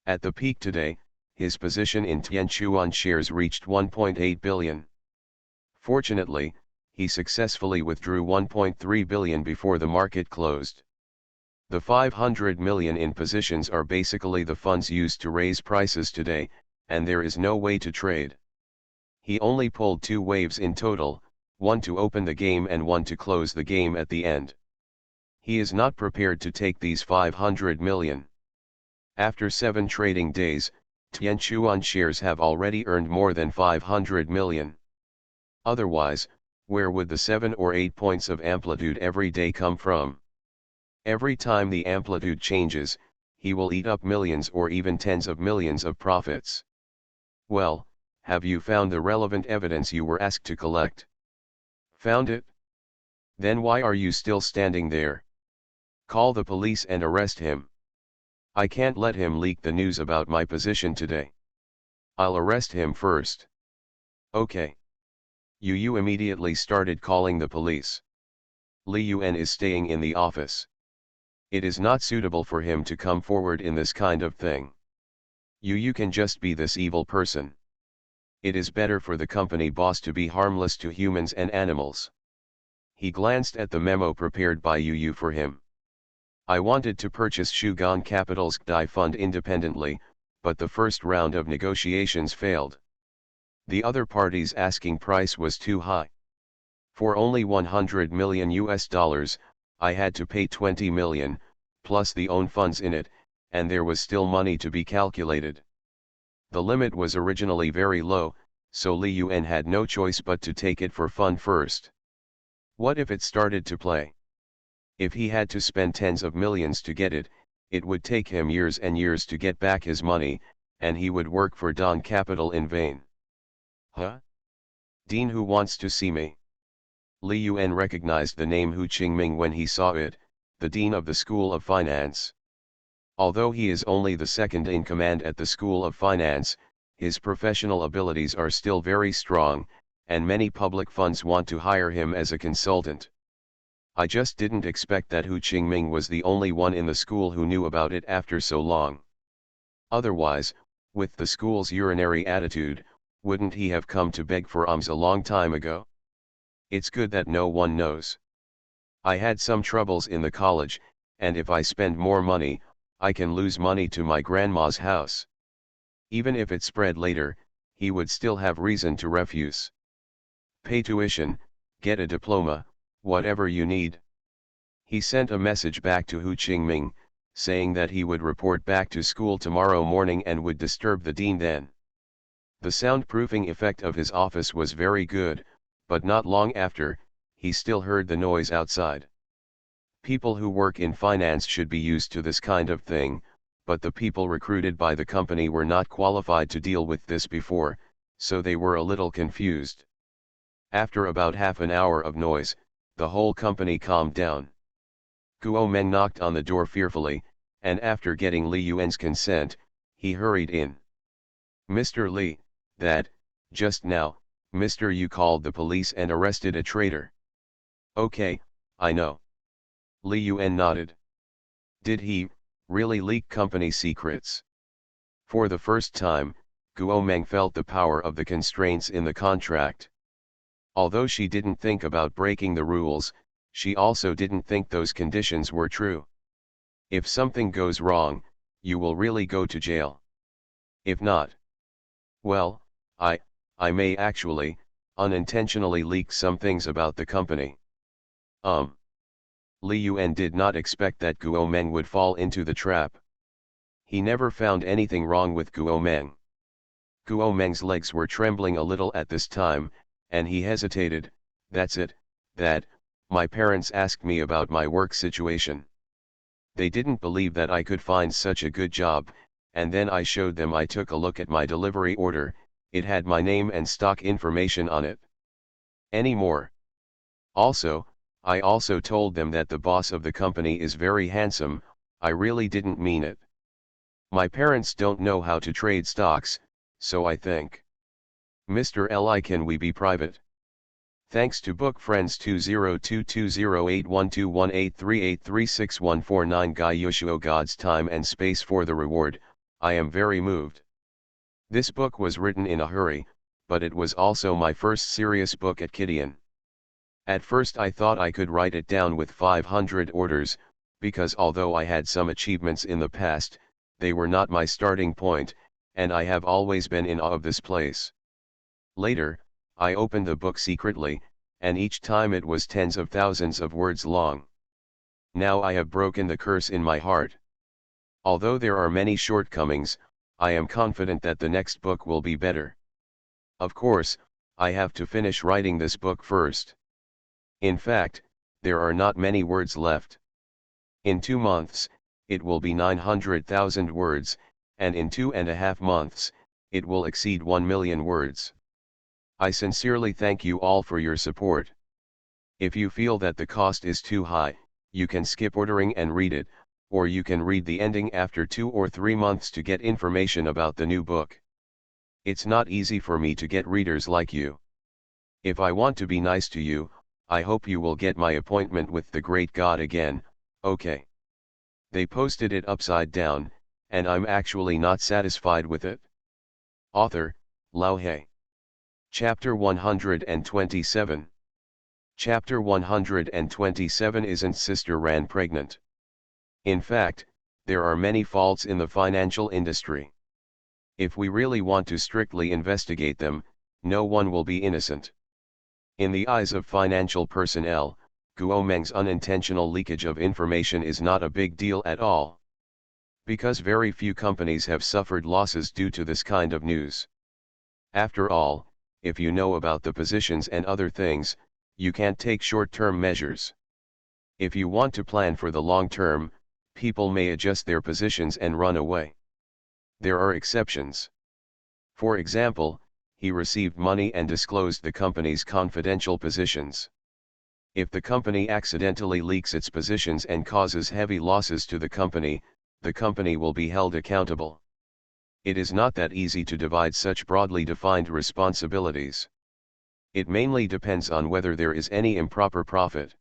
At the peak today, his position in Tianchuan shares reached 1.8 billion. Fortunately, he successfully withdrew 1.3 billion before the market closed. The 500 million in positions are basically the funds used to raise prices today, and there is no way to trade. He only pulled 2 waves in total, one to open the game and one to close the game at the end. He is not prepared to take these 500 million. After 7 trading days, Tianchuan shares have already earned more than 500 million. Otherwise, where would the 7 or 8 points of amplitude every day come from? Every time the amplitude changes, he will eat up millions or even tens of millions of profits. Well, have you found the relevant evidence you were asked to collect? Found it? Then why are you still standing there? Call the police and arrest him. I can't let him leak the news about my position today. I'll arrest him first. Okay. Yu immediately started calling the police. Li Yuan is staying in the office. It is not suitable for him to come forward in this kind of thing. You can just be this evil person. It is better for the company boss to be harmless to humans and animals. He glanced at the memo prepared by Yu for him. I wanted to purchase Shugan Capital's GDI fund independently, but the first round of negotiations failed. The other party's asking price was too high. For only 100 million US dollars, I had to pay 20 million, plus the own funds in it, and there was still money to be calculated. The limit was originally very low, so Li Yuan had no choice but to take it for fun first. What if it started to play? If he had to spend tens of millions to get it, it would take him years and years to get back his money, and he would work for Don Capital in vain. Huh? Dean, who wants to see me? Li Yuan recognized the name Hu Qingming when he saw it, the dean of the School of Finance. Although he is only the second in command at the School of Finance, his professional abilities are still very strong, and many public funds want to hire him as a consultant. I just didn't expect that Hu Qingming was the only one in the school who knew about it after so long. Otherwise, with the school's urinary attitude, wouldn't he have come to beg for alms a long time ago? It's good that no one knows. I had some troubles in the college, and if I spend more money, I can lose money to my grandma's house. Even if it spread later, he would still have reason to refuse. Pay tuition, get a diploma, whatever you need. He sent a message back to Hu Qingming, saying that he would report back to school tomorrow morning and would disturb the dean then. The soundproofing effect of his office was very good, but not long after, he still heard the noise outside. People who work in finance should be used to this kind of thing, but the people recruited by the company were not qualified to deal with this before, so they were a little confused. After about half an hour of noise, the whole company calmed down. Guo Meng knocked on the door fearfully, and after getting Li Yuan's consent, he hurried in. Mr. Li, just now, Mr. Yu called the police and arrested a traitor. Okay, I know. Li Yuan nodded. Did he really leak company secrets? For the first time, Guo Meng felt the power of the constraints in the contract. Although she didn't think about breaking the rules, she also didn't think those conditions were true. If something goes wrong, you will really go to jail. If not, well, I may actually, unintentionally leak some things about the company. Li Yuan did not expect that Guo Meng would fall into the trap. He never found anything wrong with Guo Meng. Guo Meng's legs were trembling a little at this time, and he hesitated. That's it, my parents asked me about my work situation. They didn't believe that I could find such a good job, and then I showed them. I took a look at my delivery order, it had my name and stock information on it. Any more? Also, I also told them that the boss of the company is very handsome. I really didn't mean it. My parents don't know how to trade stocks, so I think. Mr. Li, can we be private? Thanks to book friends 20220812183836149 Guy Yushuo, God's time and space for the reward. I am very moved. This book was written in a hurry, but it was also my first serious book at Kidian. At first I thought I could write it down with 500 orders, because although I had some achievements in the past, they were not my starting point, and I have always been in awe of this place. Later, I opened the book secretly, and each time it was tens of thousands of words long. Now I have broken the curse in my heart. Although there are many shortcomings, I am confident that the next book will be better. Of course, I have to finish writing this book first. In fact, there are not many words left. In 2 months, it will be 900,000 words, and in 2.5 months, it will exceed 1 million words. I sincerely thank you all for your support. If you feel that the cost is too high, you can skip ordering and read it, or you can read the ending after 2 or 3 months to get information about the new book. It's not easy for me to get readers like you. If I want to be nice to you, I hope you will get my appointment with the great God again, okay? They posted it upside down, and I'm actually not satisfied with it. Author, Lao He. Chapter 127. Chapter 127 Isn't Sister Ran Pregnant? In fact, there are many faults in the financial industry. If we really want to strictly investigate them, no one will be innocent. In the eyes of financial personnel, Guo Meng's unintentional leakage of information is not a big deal at all. Because very few companies have suffered losses due to this kind of news. After all, if you know about the positions and other things, you can't take short-term measures. If you want to plan for the long term, people may adjust their positions and run away. There are exceptions. For example, he received money and disclosed the company's confidential positions. If the company accidentally leaks its positions and causes heavy losses to the company will be held accountable. It is not that easy to divide such broadly defined responsibilities. It mainly depends on whether there is any improper profit.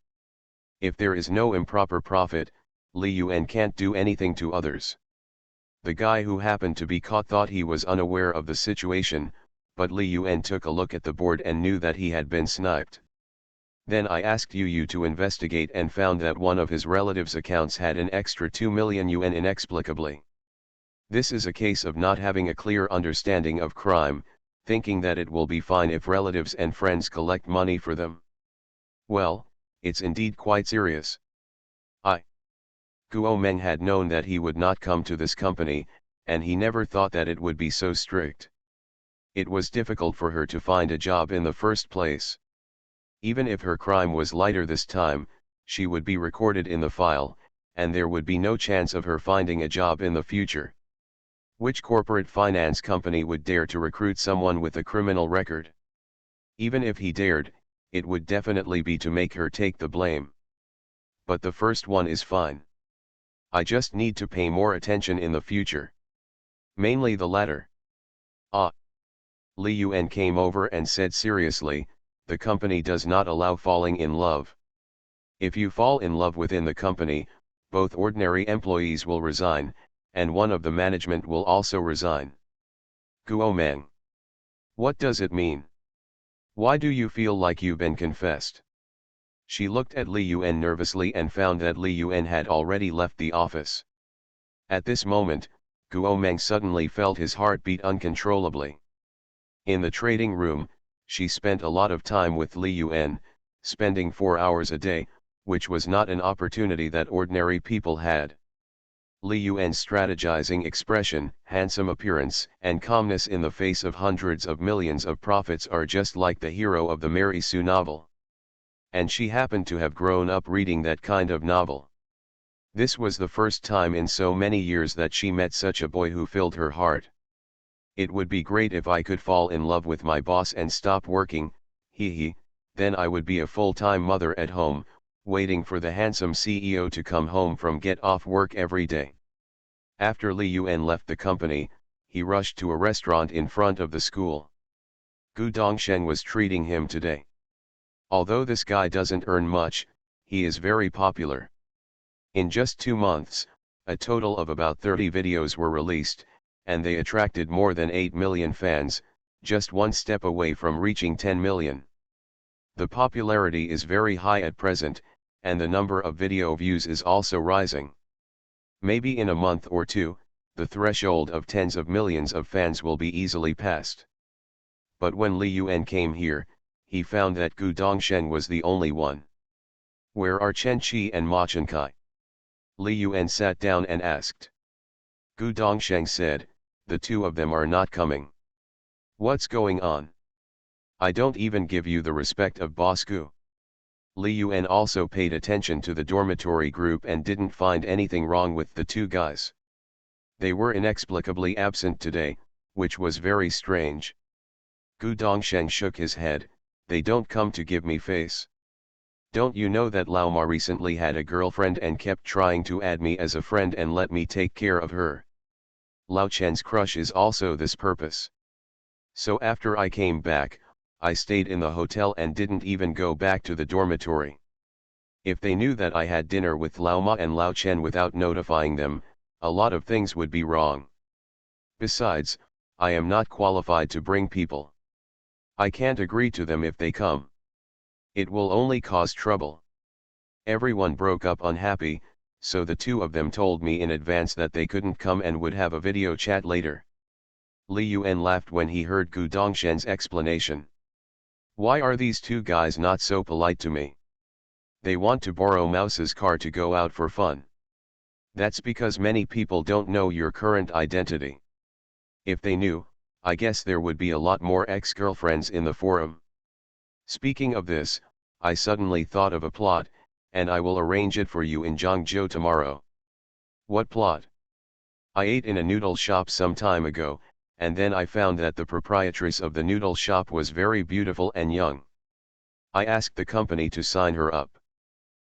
If there is no improper profit, Li Yuan can't do anything to others. The guy who happened to be caught thought he was unaware of the situation, but Li Yuan took a look at the board and knew that he had been sniped. Then I asked Yu to investigate and found that one of his relatives' accounts had an extra 2 million yuan inexplicably. This is a case of not having a clear understanding of crime, thinking that it will be fine if relatives and friends collect money for them. Well, it's indeed quite serious. Guo Meng had known that he would not come to this company, and he never thought that it would be so strict. It was difficult for her to find a job in the first place. Even if her crime was lighter this time, she would be recorded in the file, and there would be no chance of her finding a job in the future. Which corporate finance company would dare to recruit someone with a criminal record? Even if he dared, it would definitely be to make her take the blame. But the first one is fine. I just need to pay more attention in the future. Mainly the latter. Li Yuan came over and said seriously, the company does not allow falling in love. If you fall in love within the company, both ordinary employees will resign, and one of the management will also resign. Guo Meng. What does it mean? Why do you feel like you've been confessed? She looked at Li Yuan nervously and found that Li Yuan had already left the office. At this moment, Guo Meng suddenly felt his heart beat uncontrollably. In the trading room, she spent a lot of time with Li Yuan, spending 4 hours a day, which was not an opportunity that ordinary people had. Li Yuan's strategizing expression, handsome appearance, and calmness in the face of hundreds of millions of profits are just like the hero of the Mary Sue novel. And she happened to have grown up reading that kind of novel. This was the first time in so many years that she met such a boy who filled her heart. It would be great if I could fall in love with my boss and stop working, hee, then I would be a full-time mother at home, waiting for the handsome CEO to come home from get off work every day. After Li Yuan left the company, he rushed to a restaurant in front of the school. Gu Dongshen was treating him today. Although this guy doesn't earn much, he is very popular. In just 2 months, a total of about 30 videos were released, and they attracted more than 8 million fans, just one step away from reaching 10 million. The popularity is very high at present, and the number of video views is also rising. Maybe in a month or two, the threshold of tens of millions of fans will be easily passed. But when Li Yuan came here, he found that Gu Dongshen was the only one. Where are Chen Qi and Ma Chenkai? Li Yuan sat down and asked. Gu Dongshen said, the two of them are not coming. What's going on? I don't even give you the respect of Boss Gu. Li Yuan also paid attention to the dormitory group and didn't find anything wrong with the two guys. They were inexplicably absent today, which was very strange. Gu Dongshen shook his head, they don't come to give me face. Don't you know that Lao Ma recently had a girlfriend and kept trying to add me as a friend and let me take care of her? Lao Chen's crush is also this purpose. So after I came back, I stayed in the hotel and didn't even go back to the dormitory. If they knew that I had dinner with Lao Ma and Lao Chen without notifying them, a lot of things would be wrong. Besides, I am not qualified to bring people. I can't agree to them if they come. It will only cause trouble. Everyone broke up unhappy, so the two of them told me in advance that they couldn't come and would have a video chat later. Li Yuan laughed when he heard Gu Dongshen's explanation. Why are these two guys not so polite to me? They want to borrow Mouse's car to go out for fun. That's because many people don't know your current identity. If they knew, I guess there would be a lot more ex-girlfriends in the forum. Speaking of this, I suddenly thought of a plot, and I will arrange it for you in Zhangzhou tomorrow. What plot? I ate in a noodle shop some time ago, and then I found that the proprietress of the noodle shop was very beautiful and young. I asked the company to sign her up.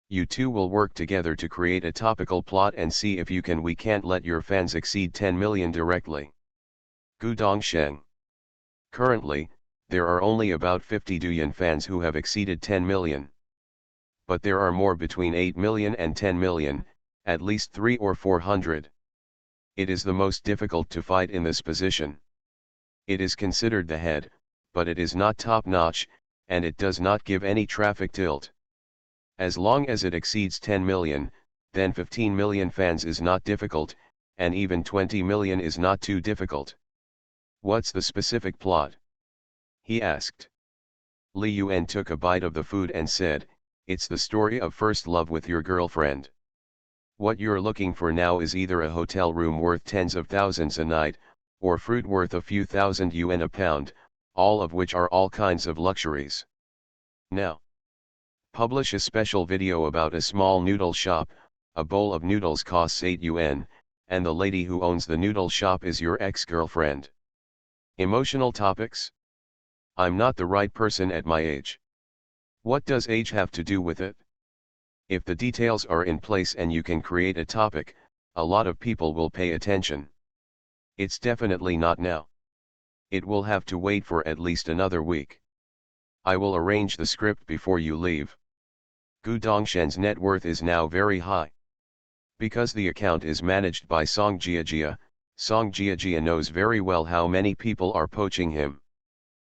You two will work together to create a topical plot and see if we can't let your fans exceed 10 million directly. Gu Dongshen. Currently, there are only about 50 Douyin fans who have exceeded 10 million. But there are more between 8 million and 10 million, at least 300 or 400. It is the most difficult to fight in this position. It is considered the head, but it is not top-notch, and it does not give any traffic tilt. As long as it exceeds 10 million, then 15 million fans is not difficult, and even 20 million is not too difficult. What's the specific plot? He asked. Li Yuan took a bite of the food and said, it's the story of first love with your girlfriend. What you're looking for now is either a hotel room worth tens of thousands a night, or fruit worth a few thousand yuan a pound, all of which are all kinds of luxuries. Now, publish a special video about a small noodle shop. A bowl of noodles costs 8 yuan, and the lady who owns the noodle shop is your ex-girlfriend. Emotional topics? I'm not the right person at my age. What does age have to do with it? If the details are in place and you can create a topic, a lot of people will pay attention. It's definitely not now. It will have to wait for at least another week. I will arrange the script before you leave. Gu Dongshen's net worth is now very high. Because the account is managed by Song Jiajia, Song Jiajia knows very well how many people are poaching him.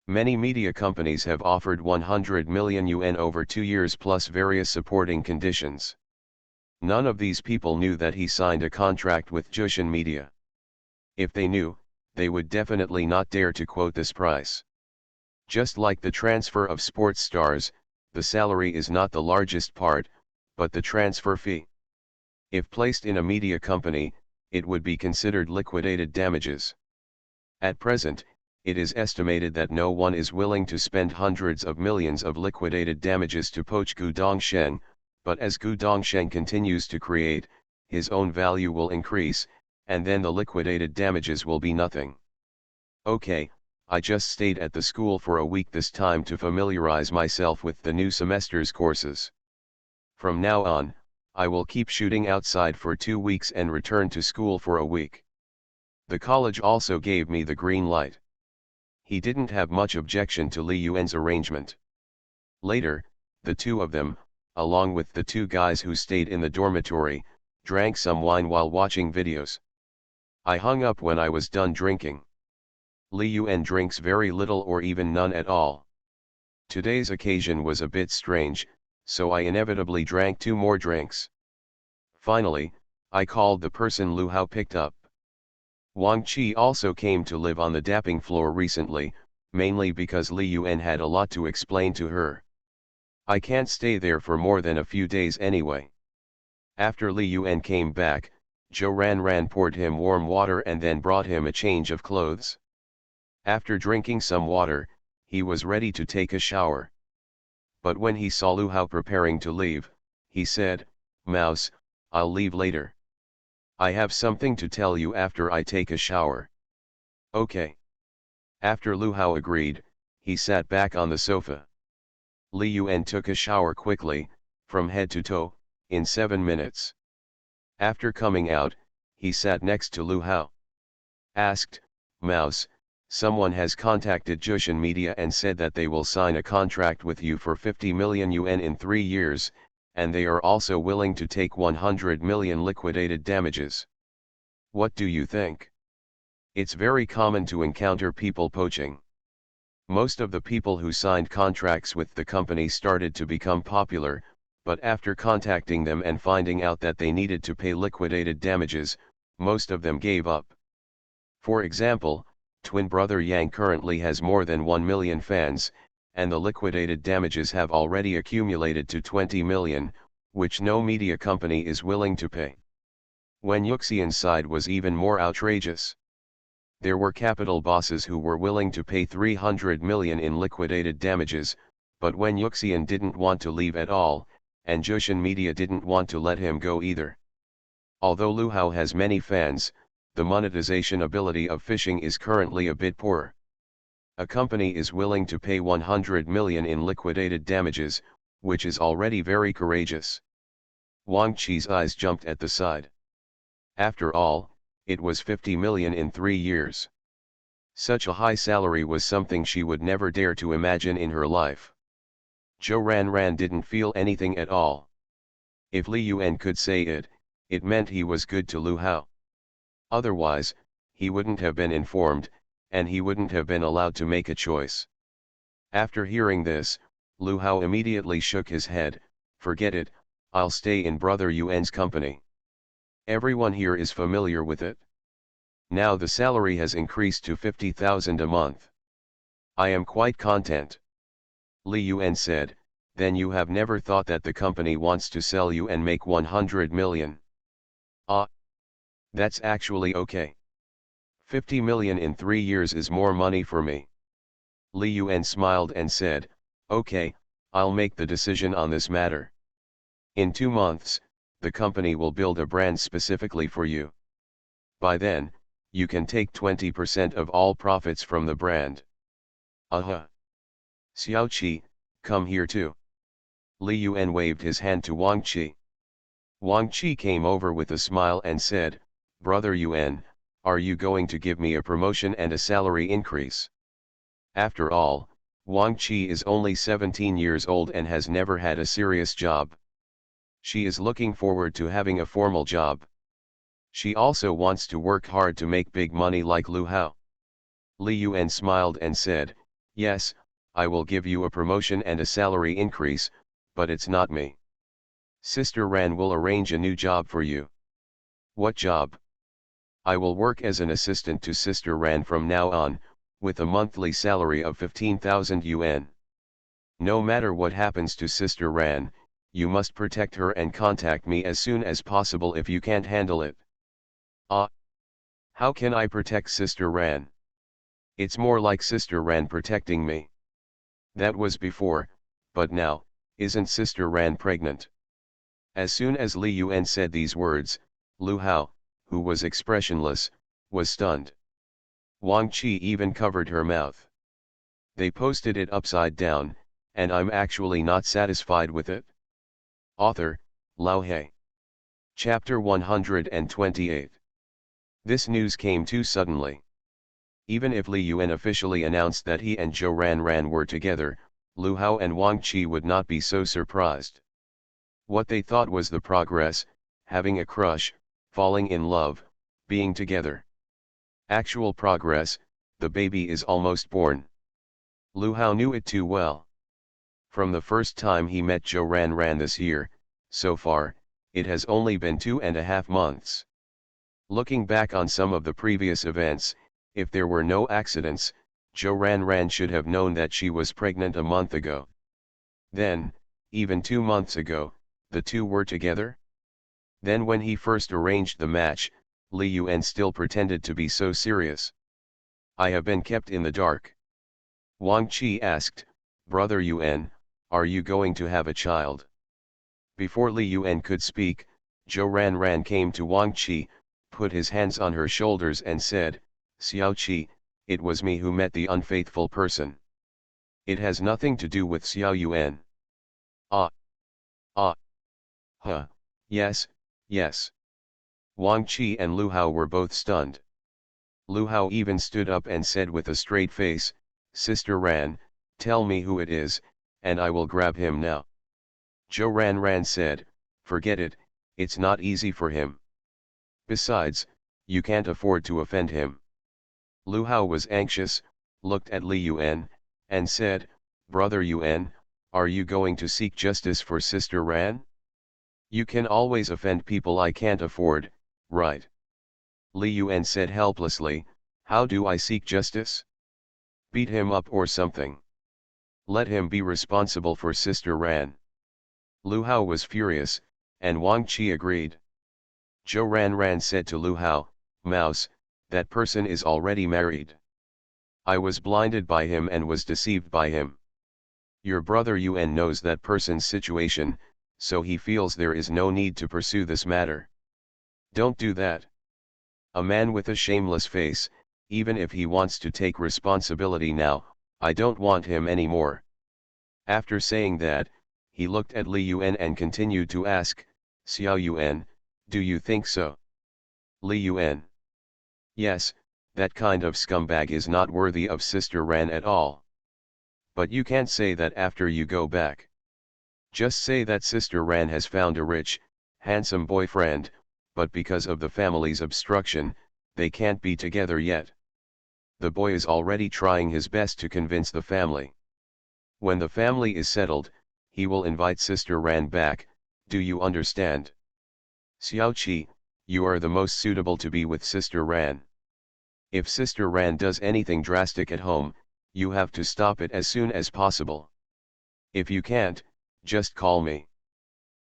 Many media companies have offered 100 million yuan over 2 years plus various supporting conditions. None of these people knew that he signed a contract with Jushin Media. If they knew, they would definitely not dare to quote this price. Just like the transfer of sports stars, the salary is not the largest part, but the transfer fee. If placed in a media company, it would be considered liquidated damages. At present, it is estimated that no one is willing to spend hundreds of millions of liquidated damages to poach Gu Dongshen, but as Gu Dongshen continues to create, his own value will increase, and then the liquidated damages will be nothing. Okay, I just stayed at the school for a week this time to familiarize myself with the new semester's courses. From now on, I will keep shooting outside for 2 weeks and return to school for a week. The college also gave me the green light. He didn't have much objection to Li Yuan's arrangement. Later, the two of them, along with the 2 guys who stayed in the dormitory, drank some wine while watching videos. I hung up when I was done drinking. Li Yuan drinks very little or even none at all. Today's occasion was a bit strange, so I inevitably drank 2 more drinks. Finally, I called the person Lu Hao picked up. Wang Qi also came to live on the dapping floor recently, mainly because Li Yuan had a lot to explain to her. I can't stay there for more than a few days anyway. After Li Yuan came back, Zhou Ranran poured him warm water and then brought him a change of clothes. After drinking some water, he was ready to take a shower. But when he saw Lu Hao preparing to leave, he said, "Mouse, I'll leave later. I have something to tell you after I take a shower." Okay. After Lu Hao agreed, he sat back on the sofa. Li Yuan took a shower quickly, from head to toe, in 7 minutes. After coming out, he sat next to Lu Hao. Asked, "Mouse, someone has contacted Jushin Media and said that they will sign a contract with you for 50 million yuan in 3 years, and they are also willing to take 100 million liquidated damages. What do you think?" It's very common to encounter people poaching. Most of the people who signed contracts with the company started to become popular, but after contacting them and finding out that they needed to pay liquidated damages, most of them gave up. For example, twin brother Yang currently has more than 1 million fans, and the liquidated damages have already accumulated to 20 million, which no media company is willing to pay. Wen Yuxian's side was even more outrageous. There were capital bosses who were willing to pay 300 million in liquidated damages, but Wen Yuxian didn't want to leave at all, and Jushin Media didn't want to let him go either. Although Lu Hao has many fans, the monetization ability of fishing is currently a bit poor. A company is willing to pay 100 million in liquidated damages, which is already very courageous. Wang Qi's eyes jumped at the side. After all, it was 50 million in 3 years. Such a high salary was something she would never dare to imagine in her life. Zhou Ranran didn't feel anything at all. If Li Yuan could say it, it meant he was good to Lu Hao. Otherwise, he wouldn't have been informed, and he wouldn't have been allowed to make a choice. After hearing this, Lu Hao immediately shook his head. "Forget it, I'll stay in Brother Yuan's company. Everyone here is familiar with it. Now the salary has increased to 50,000 a month. I am quite content." Li Yuan said, "Then you have never thought that the company wants to sell you and make 100 million? Ah, that's actually okay. 50 million in 3 years is more money for me." Li Yuan smiled and said, "Okay, I'll make the decision on this matter. In 2 months, the company will build a brand specifically for you. By then, you can take 20% of all profits from the brand." "Uh-huh. Xiao Qi, come here too." Li Yuan waved his hand to Wang Qi. Wang Qi came over with a smile and said, "Brother Yuan, are you going to give me a promotion and a salary increase?" After all, Wang Qi is only 17 years old and has never had a serious job. She is looking forward to having a formal job. She also wants to work hard to make big money like Lu Hao. Li Yuan smiled and said, "Yes, I will give you a promotion and a salary increase, but it's not me. Sister Ran will arrange a new job for you." "What job?" "I will work as an assistant to Sister Ran from now on, with a monthly salary of 15,000 yuan. No matter what happens to Sister Ran, you must protect her and contact me as soon as possible if you can't handle it." "Ah, how can I protect Sister Ran? It's more like Sister Ran protecting me. That was before, but now, isn't Sister Ran pregnant?" As soon as Li Yuan said these words, Lu Hao, who was expressionless, was stunned. Wang Qi even covered her mouth. They posted it upside down, and I'm actually not satisfied with it. Author, Lao He. Chapter 128. This news came too suddenly. Even if Li Yuan officially announced that he and Zhou Ranran were together, Lu Hao and Wang Qi would not be so surprised. What they thought was the progress, having a crush, falling in love, being together. Actual progress, the baby is almost born. Lu Hao knew it too well. From the first time he met Zhou Ranran this year, so far, it has only been 2.5 months. Looking back on some of the previous events, if there were no accidents, Zhou Ranran should have known that she was pregnant a month ago. Then, even 2 months ago, the two were together? Then when he first arranged the match, Li Yuan still pretended to be so serious. I have been kept in the dark. Wang Qi asked, Brother Yuan, are you going to have a child? Before Li Yuan could speak, Zhou Ranran came to Wang Qi, put his hands on her shoulders and said, Xiao Qi, it was me who met the unfaithful person. It has nothing to do with Xiao Yuan. Ah. Ah. Huh, yes, yes. Wang Qi and Lu Hao were both stunned. Lu Hao even stood up and said with a straight face, Sister Ran, tell me who it is, and I will grab him now. Zhou Ranran said, forget it, it's not easy for him. Besides, you can't afford to offend him. Lu Hao was anxious, looked at Li Yuan, and said, Brother Yuan, are you going to seek justice for Sister Ran? You can always offend people I can't afford, right? Li Yuan said helplessly, how do I seek justice? Beat him up or something. Let him be responsible for Sister Ran. Lu Hao was furious, and Wang Qi agreed. Zhou Ranran said to Lu Hao, Mouse, that person is already married. I was blinded by him and was deceived by him. Your brother Yuan knows that person's situation, so he feels there is no need to pursue this matter. Don't do that. A man with a shameless face, even if he wants to take responsibility now, I don't want him anymore. After saying that, he looked at Li Yuan and continued to ask, Xiao Yuan, do you think so? Li Yuan. Yes, that kind of scumbag is not worthy of Sister Ran at all. But you can't say that after you go back. Just say that Sister Ran has found a rich, handsome boyfriend, but because of the family's obstruction, they can't be together yet. The boy is already trying his best to convince the family. When the family is settled, he will invite Sister Ran back, do you understand? Xiao Qi, you are the most suitable to be with Sister Ran. If Sister Ran does anything drastic at home, you have to stop it as soon as possible. If you can't, just call me.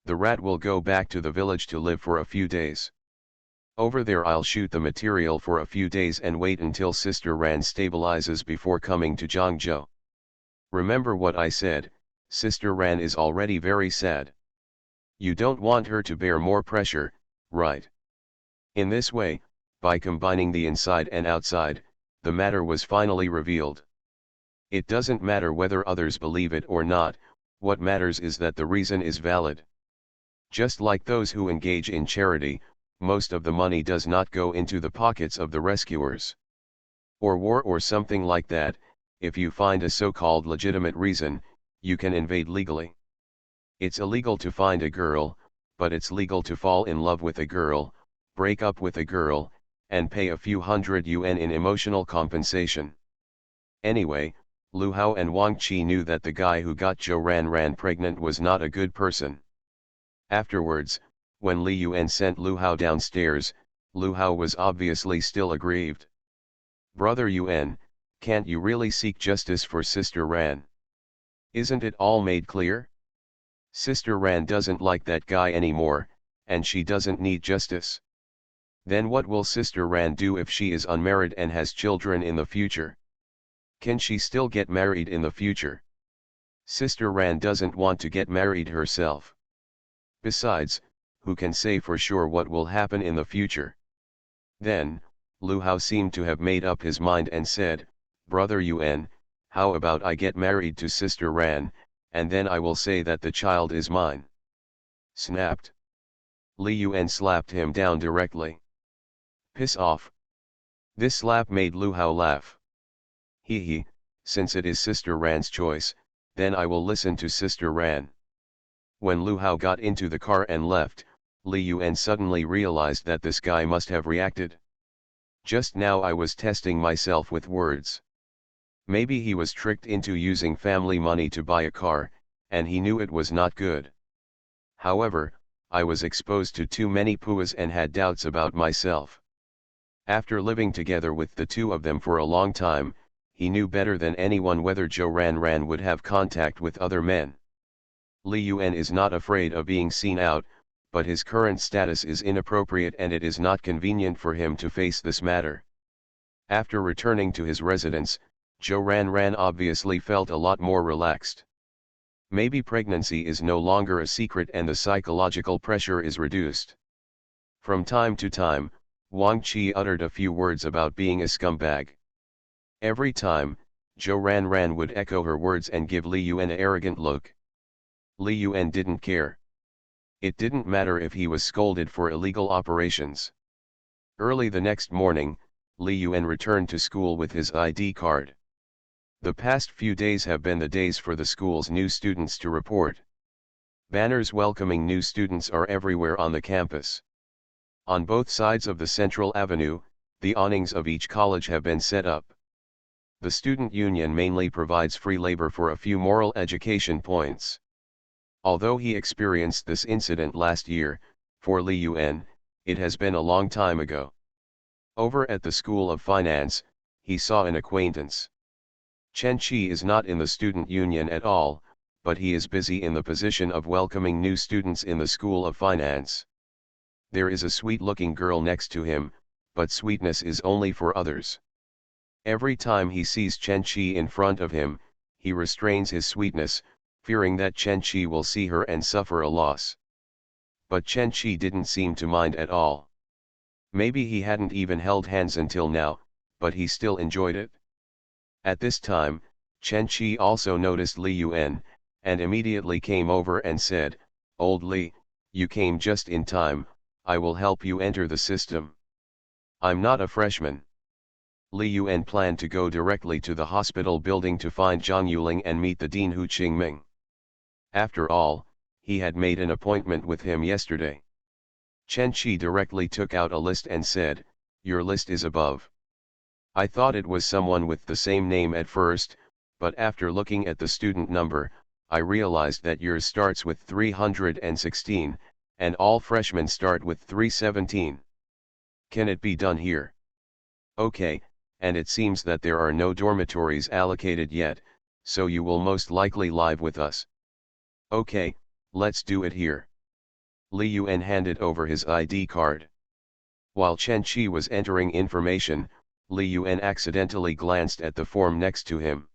The rat will go back to the village to live for a few days. Over there I'll shoot the material for a few days and wait until Sister Ran stabilizes before coming to Zhangzhou. Remember what I said, Sister Ran is already very sad. You don't want her to bear more pressure, right? In this way, by combining the inside and outside, the matter was finally revealed. It doesn't matter whether others believe it or not, what matters is that the reason is valid. Just like those who engage in charity, most of the money does not go into the pockets of the rescuers. Or war or something like that, if you find a so-called legitimate reason, you can invade legally. It's illegal to find a girl, but it's legal to fall in love with a girl, break up with a girl, and pay a few hundred yuan in emotional compensation. Anyway, Lu Hao and Wang Qi knew that the guy who got Zhou Ranran pregnant was not a good person. Afterwards, when Li Yuan sent Lu Hao downstairs, Lu Hao was obviously still aggrieved. Brother Yuan, can't you really seek justice for Sister Ran? Isn't it all made clear? Sister Ran doesn't like that guy anymore, and she doesn't need justice. Then what will Sister Ran do if she is unmarried and has children in the future? Can she still get married in the future? Sister Ran doesn't want to get married herself. Besides, who can say for sure what will happen in the future? Then, Lu Hao seemed to have made up his mind and said, Brother Yuan, how about I get married to Sister Ran, and then I will say that the child is mine. Snapped. Li Yuan slapped him down directly. Piss off. This slap made Lu Hao laugh. He, since it is Sister Ran's choice, then I will listen to Sister Ran. When Lu Hao got into the car and left, Li Yuan suddenly realized that this guy must have reacted. Just now I was testing myself with words. Maybe he was tricked into using family money to buy a car, and he knew it was not good. However, I was exposed to too many puas and had doubts about myself. After living together with the two of them for a long time, he knew better than anyone whether Zhou Ran would have contact with other men. Li Yuan is not afraid of being seen out, but his current status is inappropriate and it is not convenient for him to face this matter. After returning to his residence, Zhou Ran obviously felt a lot more relaxed. Maybe pregnancy is no longer a secret and the psychological pressure is reduced. From time to time, Wang Qi uttered a few words about being a scumbag. Every time, Zhou Ran would echo her words and give Li Yuan an arrogant look. Li Yuan didn't care. It didn't matter if he was scolded for illegal operations. Early the next morning, Li Yuan returned to school with his ID card. The past few days have been the days for the school's new students to report. Banners welcoming new students are everywhere on the campus. On both sides of the central avenue, the awnings of each college have been set up. The student union mainly provides free labor for a few moral education points. Although he experienced this incident last year, for Li Yuan, it has been a long time ago. Over at the School of Finance, he saw an acquaintance. Chen Qi is not in the student union at all, but he is busy in the position of welcoming new students in the School of Finance. There is a sweet-looking girl next to him, but sweetness is only for others. Every time he sees Chen Qi in front of him, he restrains his sweetness, fearing that Chen Qi will see her and suffer a loss. But Chen Qi didn't seem to mind at all. Maybe he hadn't even held hands until now, but he still enjoyed it. At this time, Chen Qi also noticed Li Yuan, and immediately came over and said, Old Li, you came just in time, I will help you enter the system. I'm not a freshman. Li Yuan planned to go directly to the hospital building to find Zhang Yuling and meet the Dean Hu Qingming. After all, he had made an appointment with him yesterday. Chen Qi directly took out a list and said, Your list is above. I thought it was someone with the same name at first, but after looking at the student number, I realized that yours starts with 316, and all freshmen start with 317. Can it be done here? Okay, and it seems that there are no dormitories allocated yet, so you will most likely live with us. Okay, let's do it here. Li Yuan handed over his ID card. While Chen Qi was entering information, Li Yuan accidentally glanced at the form next to him.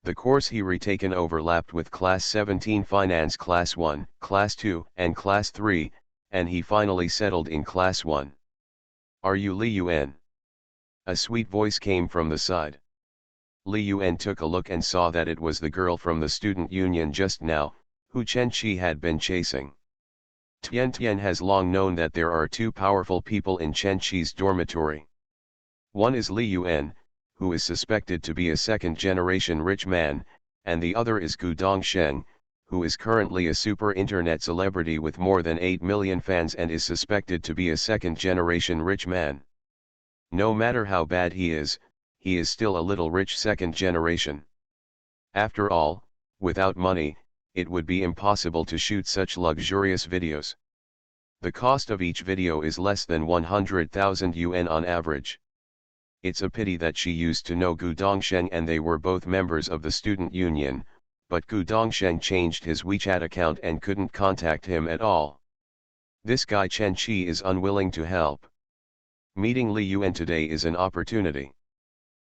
The course he retaken overlapped with Class 17 Finance Class 1, Class 2, and Class 3, and he finally settled in Class 1. Are you Li Yuan? A sweet voice came from the side. Li Yuan took a look and saw that it was the girl from the student union just now, who Chen Qi had been chasing. Tian has long known that there are two powerful people in Chen Qi's dormitory. One is Li Yuan, who is suspected to be a second-generation rich man, and the other is Gu Dongsheng, who is currently a super internet celebrity with more than 8 million fans and is suspected to be a second-generation rich man. No matter how bad he is still a little rich second generation. After all, without money, it would be impossible to shoot such luxurious videos. The cost of each video is less than 100,000 yuan on average. It's a pity that she used to know Gu Dongsheng and they were both members of the student union, but Gu Dongsheng changed his WeChat account and couldn't contact him at all. This guy Chen Qi is unwilling to help. Meeting Li Yuan today is an opportunity.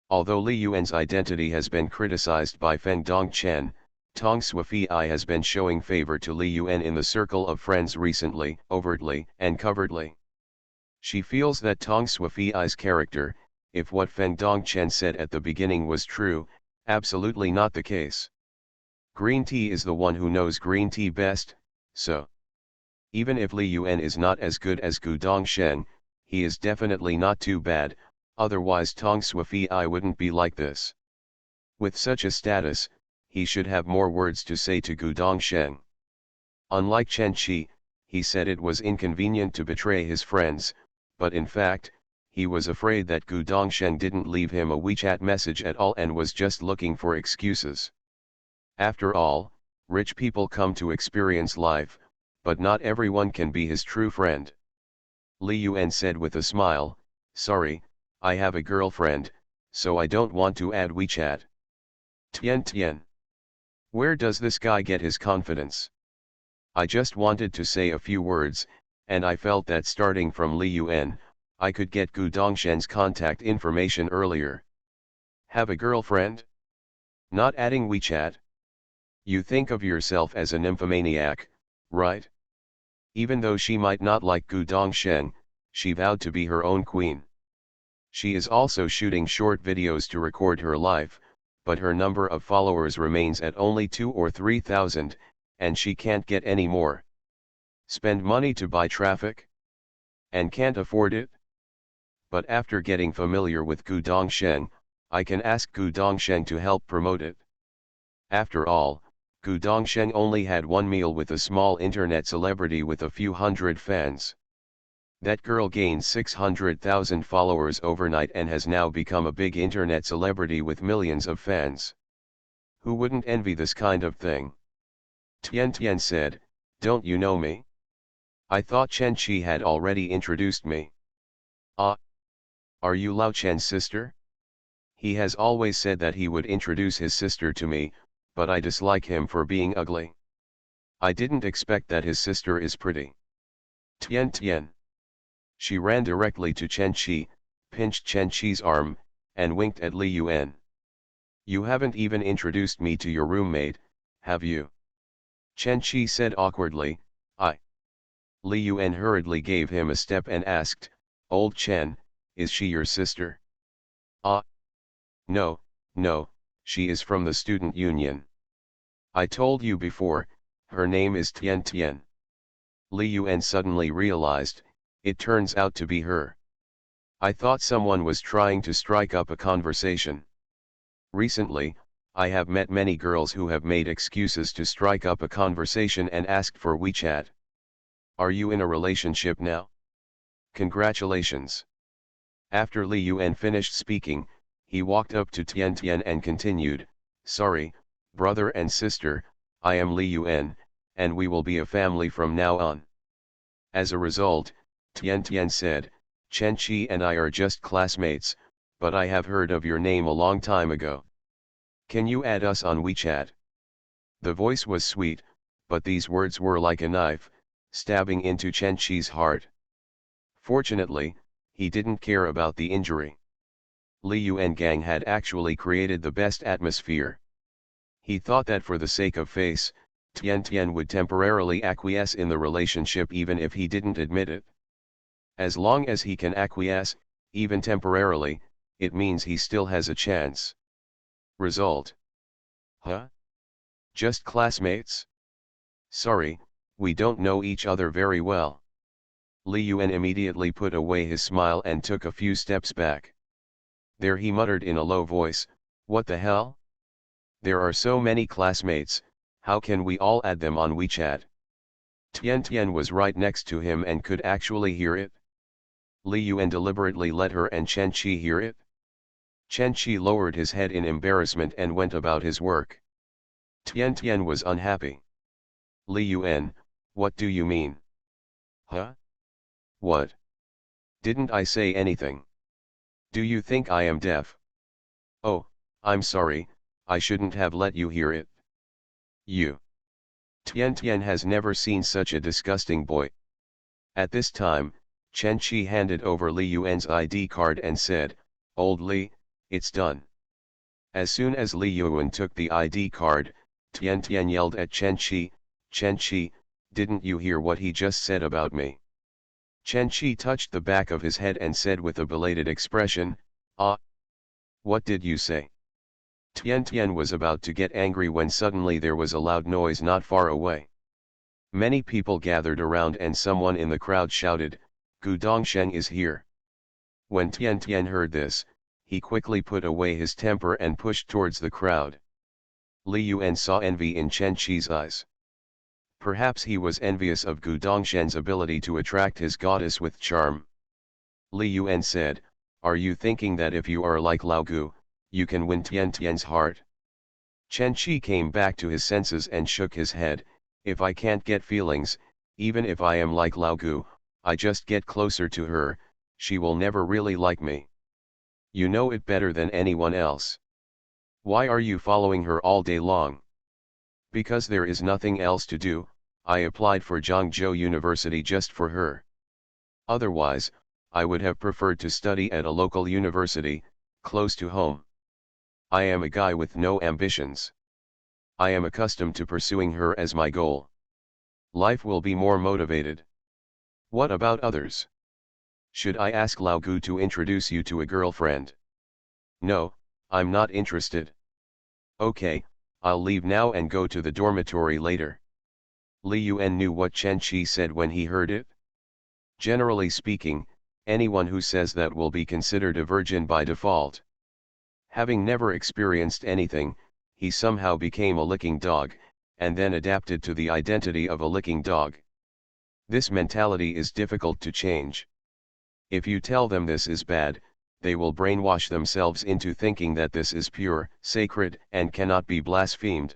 Although Li Yuan's identity has been criticized by Feng Dongchen, Tong Sui has been showing favor to Li Yuan in the circle of friends recently, overtly and covertly. She feels that Tong Sui's character, if what Feng Dongchen said at the beginning was true, absolutely not the case. Green tea is the one who knows green tea best, so. Even if Li Yuan is not as good as Gu Dongsheng, he is definitely not too bad, otherwise Tong Sui wouldn't be like this. With such a status, he should have more words to say to Gu Dongsheng. Unlike Chen Qi, he said it was inconvenient to betray his friends, but in fact, he was afraid that Gu Dongsheng didn't leave him a WeChat message at all and was just looking for excuses. After all, rich people come to experience life, but not everyone can be his true friend. Li Yuan said with a smile, "Sorry, I have a girlfriend, so I don't want to add WeChat." Tian. Where does this guy get his confidence? I just wanted to say a few words, and I felt that starting from Li Yuan, I could get Gu Dongsheng's contact information earlier. Have a girlfriend? Not adding WeChat? You think of yourself as a nymphomaniac, right? Even though she might not like Gu Dongsheng, she vowed to be her own queen. She is also shooting short videos to record her life, but her number of followers remains at only 2,000 or 3,000, and she can't get any more. Spend money to buy traffic? And can't afford it? But after getting familiar with Gu Dongsheng, I can ask Gu Dongsheng to help promote it. After all, Gu Dongsheng only had one meal with a small internet celebrity with a few hundred fans. That girl gained 600,000 followers overnight and has now become a big internet celebrity with millions of fans. Who wouldn't envy this kind of thing? Tian said, "Don't you know me? I thought Chen Qi had already introduced me." "Ah, are you Lao Chen's sister?" "He has always said that he would introduce his sister to me, but I dislike him for being ugly. I didn't expect that his sister is pretty." Tian. She ran directly to Chen Qi, pinched Chen Qi's arm, and winked at Li Yuan. "You haven't even introduced me to your roommate, have you?" Chen Qi said awkwardly, "I." Li Yuan hurriedly gave him a step and asked, "Old Chen, is she your sister?" "Ah. No, she is from the student union. I told you before, her name is Tian." Li Yuan suddenly realized, it turns out to be her. I thought someone was trying to strike up a conversation. Recently, I have met many girls who have made excuses to strike up a conversation and asked for WeChat. Are you in a relationship now? Congratulations. After Li Yuan finished speaking, he walked up to Tian and continued, "Sorry, brother and sister, I am Li Yuan, and we will be a family from now on." As a result, Tian said, "Chen Qi and I are just classmates, but I have heard of your name a long time ago. Can you add us on WeChat?" The voice was sweet, but these words were like a knife, stabbing into Chen Qi's heart. Fortunately, he didn't care about the injury. Li Yuan gang had actually created the best atmosphere. He thought that for the sake of face, Tian would temporarily acquiesce in the relationship even if he didn't admit it. As long as he can acquiesce, even temporarily, it means he still has a chance. Result. Huh? Just classmates? Sorry, we don't know each other very well. Li Yuan immediately put away his smile and took a few steps back. There he muttered in a low voice, "What the hell? There are so many classmates, how can we all add them on WeChat?" Tian was right next to him and could actually hear it. Li Yuan deliberately let her and Chen Qi hear it. Chen Qi lowered his head in embarrassment and went about his work. Tian was unhappy. "Li Yuan, what do you mean?" "Huh? What? Didn't I say anything? Do you think I am deaf?" "Oh, I'm sorry, I shouldn't have let you hear it." "You." Tian has never seen such a disgusting boy. At this time, Chen Qi handed over Li Yuan's ID card and said, "Old Li, it's done." As soon as Li Yuan took the ID card, Tian Tian yelled at Chen Qi, "Chen Qi, didn't you hear what he just said about me?" Chen Qi touched the back of his head and said with a belated expression, "Ah, what did you say?" Tian Tian was about to get angry when suddenly there was a loud noise not far away. Many people gathered around and someone in the crowd shouted, "Gu Dongsheng is here." When Tian Tian heard this, he quickly put away his temper and pushed towards the crowd. Li Yuan saw envy in Chen Qi's eyes. Perhaps he was envious of Gu Dongshen's ability to attract his goddess with charm. Li Yuan said, "Are you thinking that if you are like Lao Gu, you can win Tian Tian's heart?" Chen Qi came back to his senses and shook his head, "If I can't get feelings, even if I am like Lao Gu, I just get closer to her, she will never really like me. You know it better than anyone else. Why are you following her all day long?" "Because there is nothing else to do, I applied for Zhangzhou University just for her. Otherwise, I would have preferred to study at a local university, close to home. I am a guy with no ambitions. I am accustomed to pursuing her as my goal. Life will be more motivated. What about others? Should I ask Lao Gu to introduce you to a girlfriend?" "No, I'm not interested." "Okay, I'll leave now and go to the dormitory later." Li Yuan knew what Chen Qi said when he heard it. Generally speaking, anyone who says that will be considered a virgin by default. Having never experienced anything, he somehow became a licking dog, and then adapted to the identity of a licking dog. This mentality is difficult to change. If you tell them this is bad, they will brainwash themselves into thinking that this is pure, sacred, and cannot be blasphemed.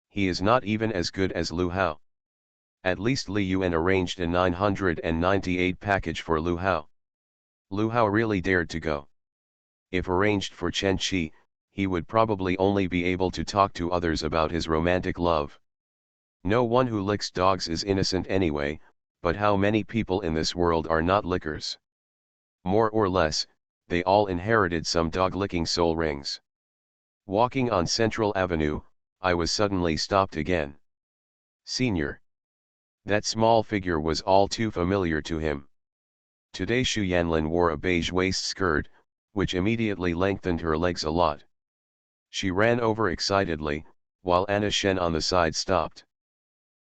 He is not even as good as Lu Hao. At least Li Yuan arranged a 998 package for Lu Hao. Lu Hao really dared to go. If arranged for Chen Qi, he would probably only be able to talk to others about his romantic love. No one who licks dogs is innocent anyway, but how many people in this world are not lickers? More or less, they all inherited some dog-licking soul rings. Walking on Central Avenue, I was suddenly stopped again. "Senior." That small figure was all too familiar to him. Today Xu Yanlin wore a beige waist skirt, which immediately lengthened her legs a lot. She ran over excitedly, while Anna Shen on the side stopped.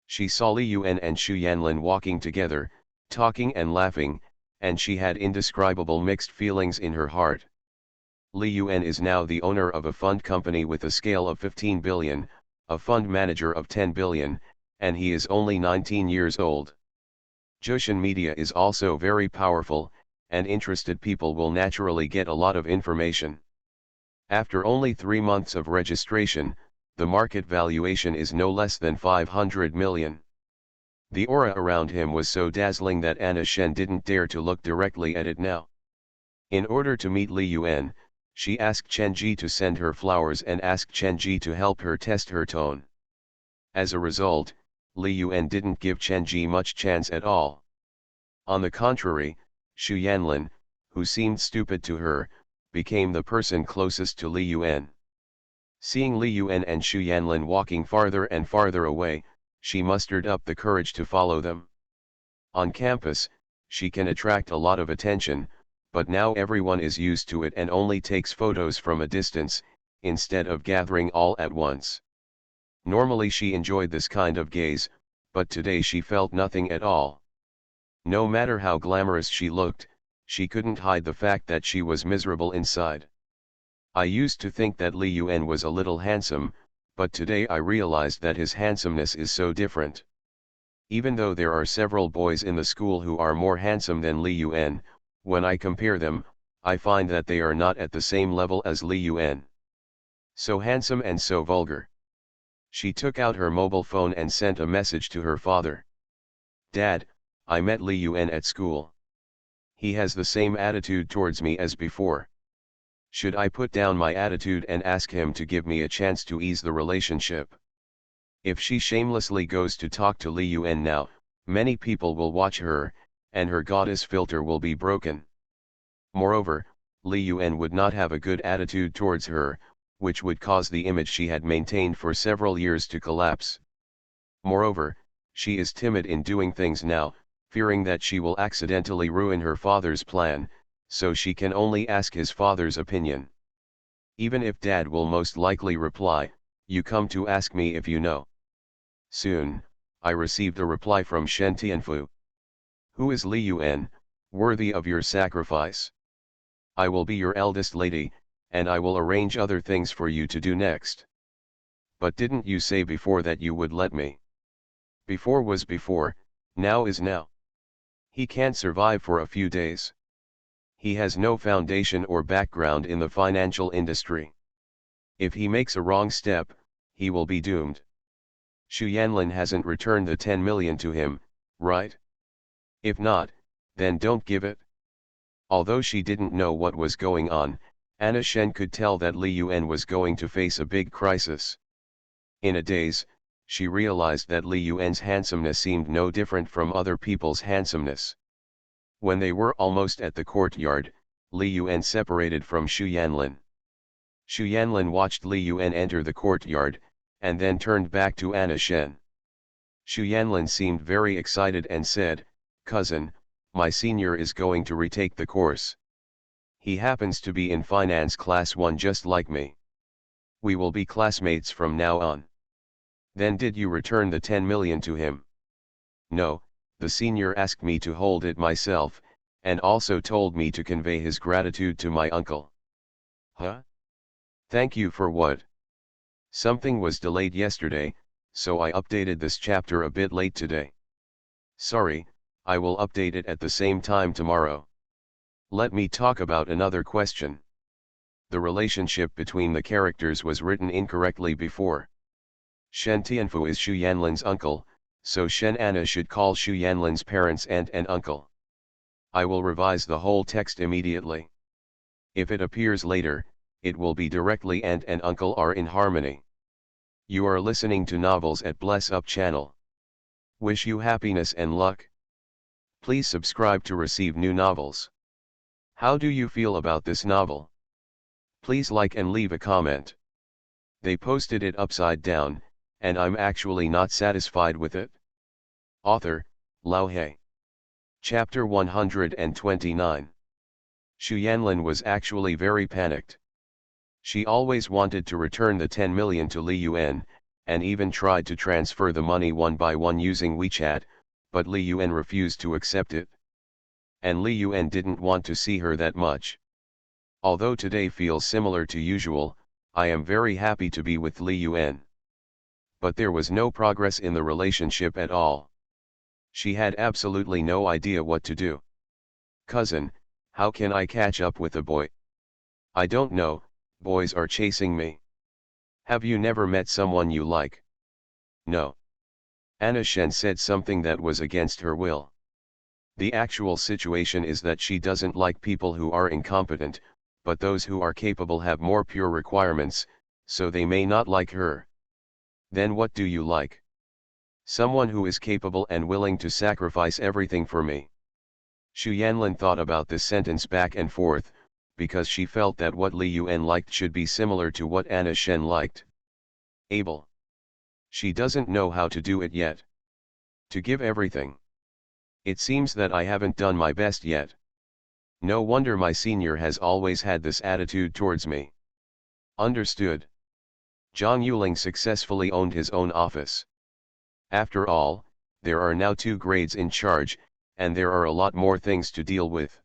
She saw Li Yuan and Xu Yanlin walking together, talking and laughing, and she had indescribable mixed feelings in her heart. Li Yuan is now the owner of a fund company with a scale of 15 billion, a fund manager of 10 billion, and he is only 19 years old. Zhoushan media is also very powerful, and interested people will naturally get a lot of information. After only 3 months of registration, the market valuation is no less than 500 million. The aura around him was so dazzling that Anna Shen didn't dare to look directly at it now. In order to meet Li Yuan, she asked Chen Ji to send her flowers and asked Chen Ji to help her test her tone. As a result, Li Yuan didn't give Chen Ji much chance at all. On the contrary, Xu Yanlin, who seemed stupid to her, became the person closest to Li Yuan. Seeing Li Yuan and Xu Yanlin walking farther and farther away, she mustered up the courage to follow them. On campus, she can attract a lot of attention, but now everyone is used to it and only takes photos from a distance, instead of gathering all at once. Normally she enjoyed this kind of gaze, but today she felt nothing at all. No matter how glamorous she looked, she couldn't hide the fact that she was miserable inside. I used to think that Li Yuan was a little handsome, but today I realized that his handsomeness is so different. Even though there are several boys in the school who are more handsome than Li Yuan, when I compare them, I find that they are not at the same level as Li Yuan. So handsome and so vulgar. She took out her mobile phone and sent a message to her father. "Dad, I met Li Yuan at school. He has the same attitude towards me as before. Should I put down my attitude and ask him to give me a chance to ease the relationship?" If she shamelessly goes to talk to Li Yuan now, many people will watch her, and her goddess filter will be broken. Moreover, Li Yuan would not have a good attitude towards her, which would cause the image she had maintained for several years to collapse. Moreover, she is timid in doing things now, fearing that she will accidentally ruin her father's plan, so she can only ask his father's opinion. Even if Dad will most likely reply, "You come to ask me if you know." Soon, I received a reply from Shen Tianfu. "Who is Li Yuan, worthy of your sacrifice? I will be your eldest lady, and I will arrange other things for you to do next. But didn't you say before that you would let me?" Before was before, now is now. He can't survive for a few days. He has no foundation or background in the financial industry. If he makes a wrong step, he will be doomed. Xu Yanlin hasn't returned the 10 million to him, right? If not, then don't give it. Although she didn't know what was going on, Anna Shen could tell that Li Yuan was going to face a big crisis. In a daze, she realized that Li Yuan's handsomeness seemed no different from other people's handsomeness. When they were almost at the courtyard, Li Yuan separated from Xu Yanlin. Xu Yanlin watched Li Yuan enter the courtyard, and then turned back to Anna Shen. Xu Yanlin seemed very excited and said, "Cousin, my senior is going to retake the course. He happens to be in finance class 1 just like me. We will be classmates from now on." "Then did you return the 10 million to him?" "No, the senior asked me to hold it myself, and also told me to convey his gratitude to my uncle." "Huh? Thank you for what?" "Something was delayed yesterday, so I updated this chapter a bit late today. Sorry, I will update it at the same time tomorrow. Let me talk about another question. The relationship between the characters was written incorrectly before. Shen Tianfu is Xu Yanlin's uncle, so Shen Anna should call Xu Yanlin's parents aunt and uncle. I will revise the whole text immediately. If it appears later, it will be directly aunt and uncle are in harmony. You are listening to Novels at Bless Up channel. Wish you happiness and luck. Please subscribe to receive new novels. How do you feel about this novel? Please like and leave a comment. They posted it upside down, and I'm actually not satisfied with it. Author, Lao He. Chapter 129. Xu Yanlin was actually very panicked. She always wanted to return the 10 million to Li Yuan, and even tried to transfer the money one by one using WeChat, but Li Yuan refused to accept it. And Li Yuan didn't want to see her that much. Although today feels similar to usual, I am very happy to be with Li Yuan. But there was no progress in the relationship at all. She had absolutely no idea what to do. "Cousin, how can I catch up with a boy?" "I don't know, boys are chasing me." "Have you never met someone you like?" "No." Anna Shen said something that was against her will. The actual situation is that she doesn't like people who are incompetent, but those who are capable have more pure requirements, so they may not like her. "Then what do you like?" "Someone who is capable and willing to sacrifice everything for me." Xu Yanlin thought about this sentence back and forth, because she felt that what Li Yuan liked should be similar to what Anna Shen liked. Able. She doesn't know how to do it yet. To give everything. It seems that I haven't done my best yet. No wonder my senior has always had this attitude towards me. Understood. Zhang Yuling successfully owned his own office. After all, there are now 2 grades in charge, and there are a lot more things to deal with.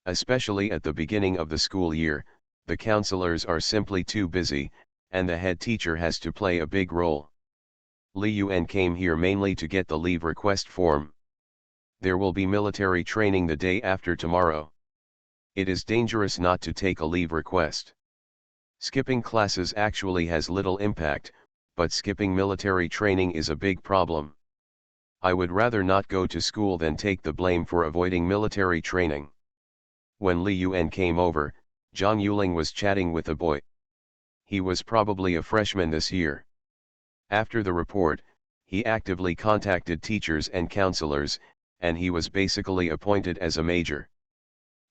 Especially at the beginning of the school year, the counselors are simply too busy, and the head teacher has to play a big role. Li Yuan came here mainly to get the leave request form. There will be military training the day after tomorrow. It is dangerous not to take a leave request. Skipping classes actually has little impact, but skipping military training is a big problem. I would rather not go to school than take the blame for avoiding military training. When Li Yuan came over, Zhang Yuling was chatting with a boy. He was probably a freshman this year. After the report, he actively contacted teachers and counselors, and he was basically appointed as a major.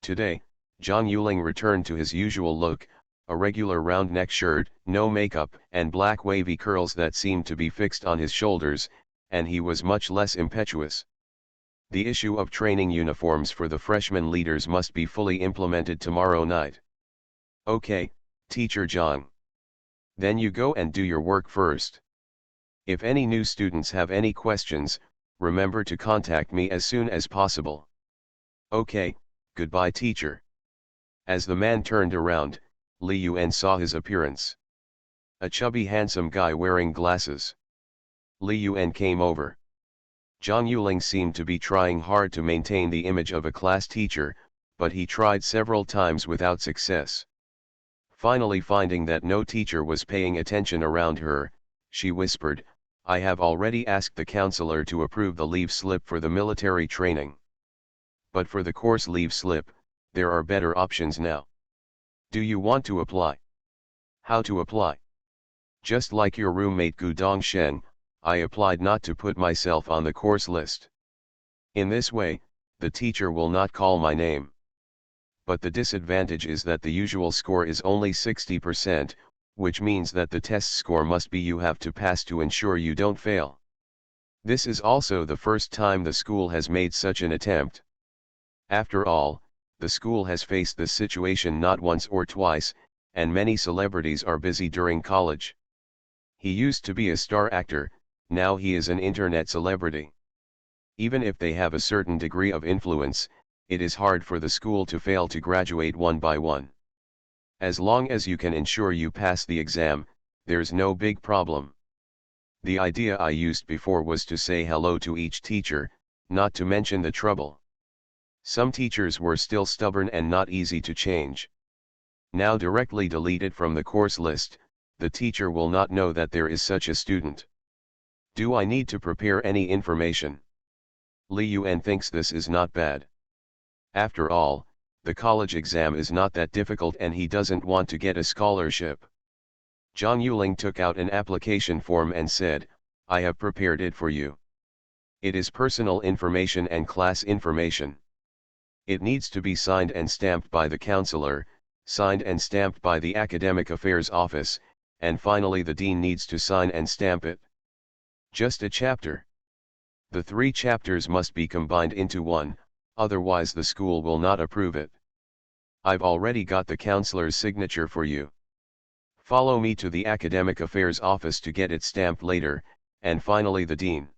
Today, Zhang Yuling returned to his usual look, a regular round neck shirt, no makeup, and black wavy curls that seemed to be fixed on his shoulders, and he was much less impetuous. The issue of training uniforms for the freshman leaders must be fully implemented tomorrow night. Okay, Teacher John. Then you go and do your work first. If any new students have any questions, remember to contact me as soon as possible. Okay, goodbye teacher. As the man turned around, Li Yuan saw his appearance. A chubby handsome guy wearing glasses. Li Yuan came over. Zhang Yuling seemed to be trying hard to maintain the image of a class teacher, but he tried several times without success. Finally finding that no teacher was paying attention around her, she whispered, "I have already asked the counselor to approve the leave slip for the military training. But for the course leave slip, there are better options now. Do you want to apply?" "How to apply?" "Just like your roommate Gu Dongshen, I applied not to put myself on the course list. In this way, the teacher will not call my name. But the disadvantage is that the usual score is only 60%, which means that the test score must be you have to pass to ensure you don't fail. This is also the first time the school has made such an attempt. After all, the school has faced this situation not once or twice, and many celebrities are busy during college. He used to be a star actor, now he is an internet celebrity. Even if they have a certain degree of influence, it is hard for the school to fail to graduate one by one. As long as you can ensure you pass the exam, there's no big problem. The idea I used before was to say hello to each teacher, not to mention the trouble. Some teachers were still stubborn and not easy to change. Now directly delete it from the course list, the teacher will not know that there is such a student. Do I need to prepare any information?" Li Yuan thinks this is not bad. After all, the college exam is not that difficult and he doesn't want to get a scholarship. Zhang Yuling took out an application form and said, "I have prepared it for you. It is personal information and class information. It needs to be signed and stamped by the counselor, signed and stamped by the Academic Affairs Office, and finally the dean needs to sign and stamp it. Just a chapter. The 3 chapters must be combined into one, otherwise the school will not approve it. I've already got the counselor's signature for you. Follow me to the Academic Affairs Office to get it stamped later, and finally the dean.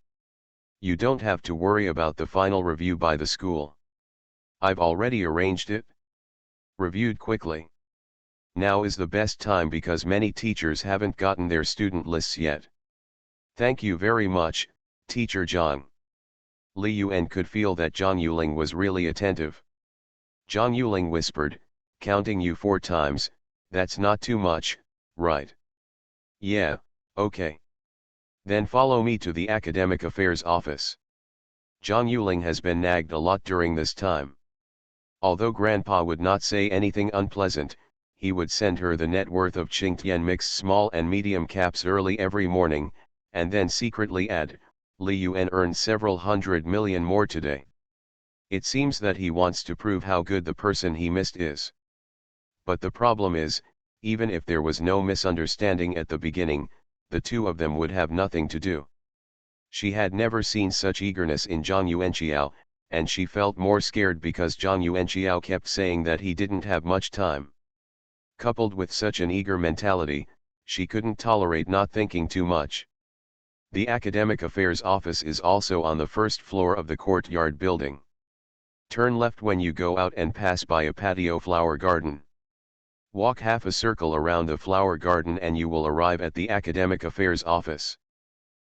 You don't have to worry about the final review by the school. I've already arranged it. Reviewed quickly. Now is the best time because many teachers haven't gotten their student lists yet. Thank you very much, Teacher Zhang." Li Yuan could feel that Zhang Yuling was really attentive. Zhang Yuling whispered, "Counting you 4 times, that's not too much, right?" "Yeah, okay. Then follow me to the Academic Affairs Office." Zhang Yuling has been nagged a lot during this time. Although Grandpa would not say anything unpleasant, he would send her the net worth of Qingtian mixed small and medium caps early every morning, and then secretly add, "Li Yuan earned several hundred million more today." It seems that he wants to prove how good the person he missed is. But the problem is, even if there was no misunderstanding at the beginning, the two of them would have nothing to do. She had never seen such eagerness in Zhang Yuanqiao, and she felt more scared because Zhang Yuanqiao kept saying that he didn't have much time. Coupled with such an eager mentality, she couldn't tolerate not thinking too much. The Academic Affairs Office is also on the first floor of the courtyard building. Turn left when you go out and pass by a patio flower garden. Walk half a circle around the flower garden and you will arrive at the Academic Affairs Office.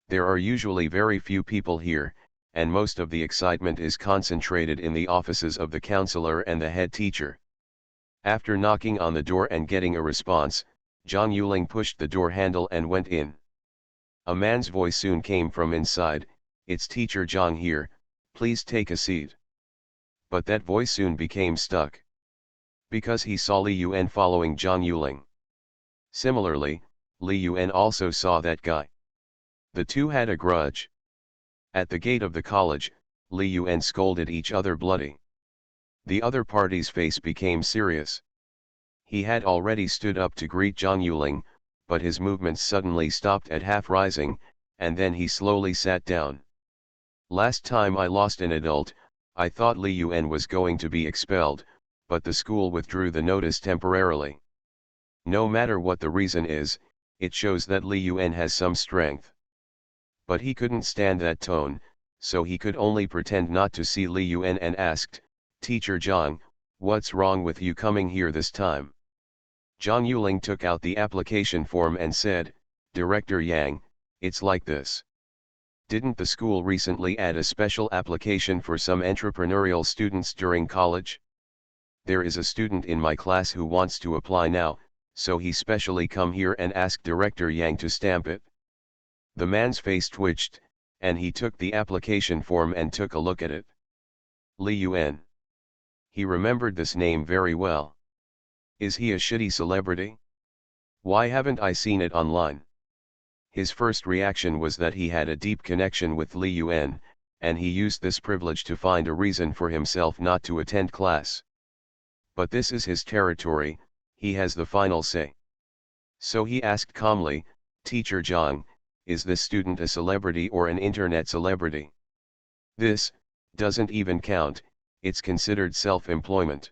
There are usually very few people here, and most of the excitement is concentrated in the offices of the counselor and the head teacher. After knocking on the door and getting a response, Zhang Yuling pushed the door handle and went in. A man's voice soon came from inside, "It's Teacher Zhang here, please take a seat." But that voice soon became stuck. Because he saw Li Yuan following Zhang Yuling. Similarly, Li Yuan also saw that guy. The two had a grudge. At the gate of the college, Li Yuan scolded each other bloody. The other party's face became serious. He had already stood up to greet Zhang Yuling, but his movements suddenly stopped at half rising, and then he slowly sat down. Last time I lost an adult, I thought Li Yuan was going to be expelled, but the school withdrew the notice temporarily. No matter what the reason is, it shows that Li Yuan has some strength. But he couldn't stand that tone, so he could only pretend not to see Li Yuan and asked, "Teacher Zhang, what's wrong with you coming here this time?" Zhang Yuling took out the application form and said, "Director Yang, it's like this. Didn't the school recently add a special application for some entrepreneurial students during college? There is a student in my class who wants to apply now, so he specially come here and asked Director Yang to stamp it." The man's face twitched, and he took the application form and took a look at it. Li Yuan. He remembered this name very well. Is he a shitty celebrity? Why haven't I seen it online? His first reaction was that he had a deep connection with Li Yuan, and he used this privilege to find a reason for himself not to attend class. But this is his territory, he has the final say. So he asked calmly, "Teacher Zhang, is this student a celebrity or an internet celebrity?" This doesn't even count, it's considered self-employment.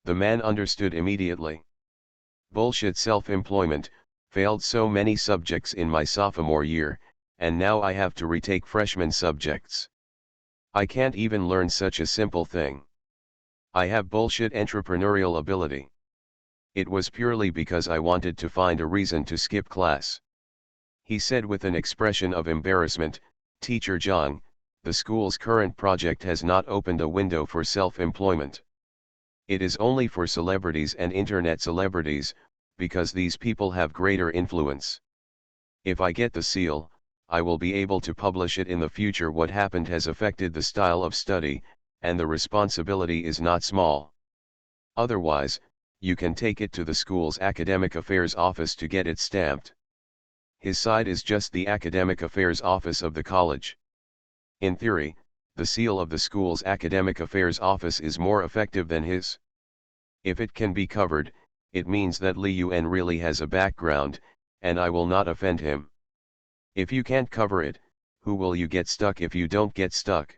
The man understood immediately. Bullshit self-employment, failed so many subjects in my sophomore year, and now I have to retake freshman subjects. I can't even learn such a simple thing. I have bullshit entrepreneurial ability. It was purely because I wanted to find a reason to skip class. He said with an expression of embarrassment, "Teacher Zhang, the school's current project has not opened a window for self-employment. It is only for celebrities and internet celebrities, because these people have greater influence. If I get the seal, I will be able to publish it in the future. What happened has affected the style of study, and the responsibility is not small. Otherwise, you can take it to the school's academic affairs office to get it stamped." His side is just the academic affairs office of the college. In theory, the seal of the school's academic affairs office is more effective than his. If it can be covered, it means that Li Yuan really has a background, and I will not offend him. If you can't cover it, who will you get stuck if you don't get stuck?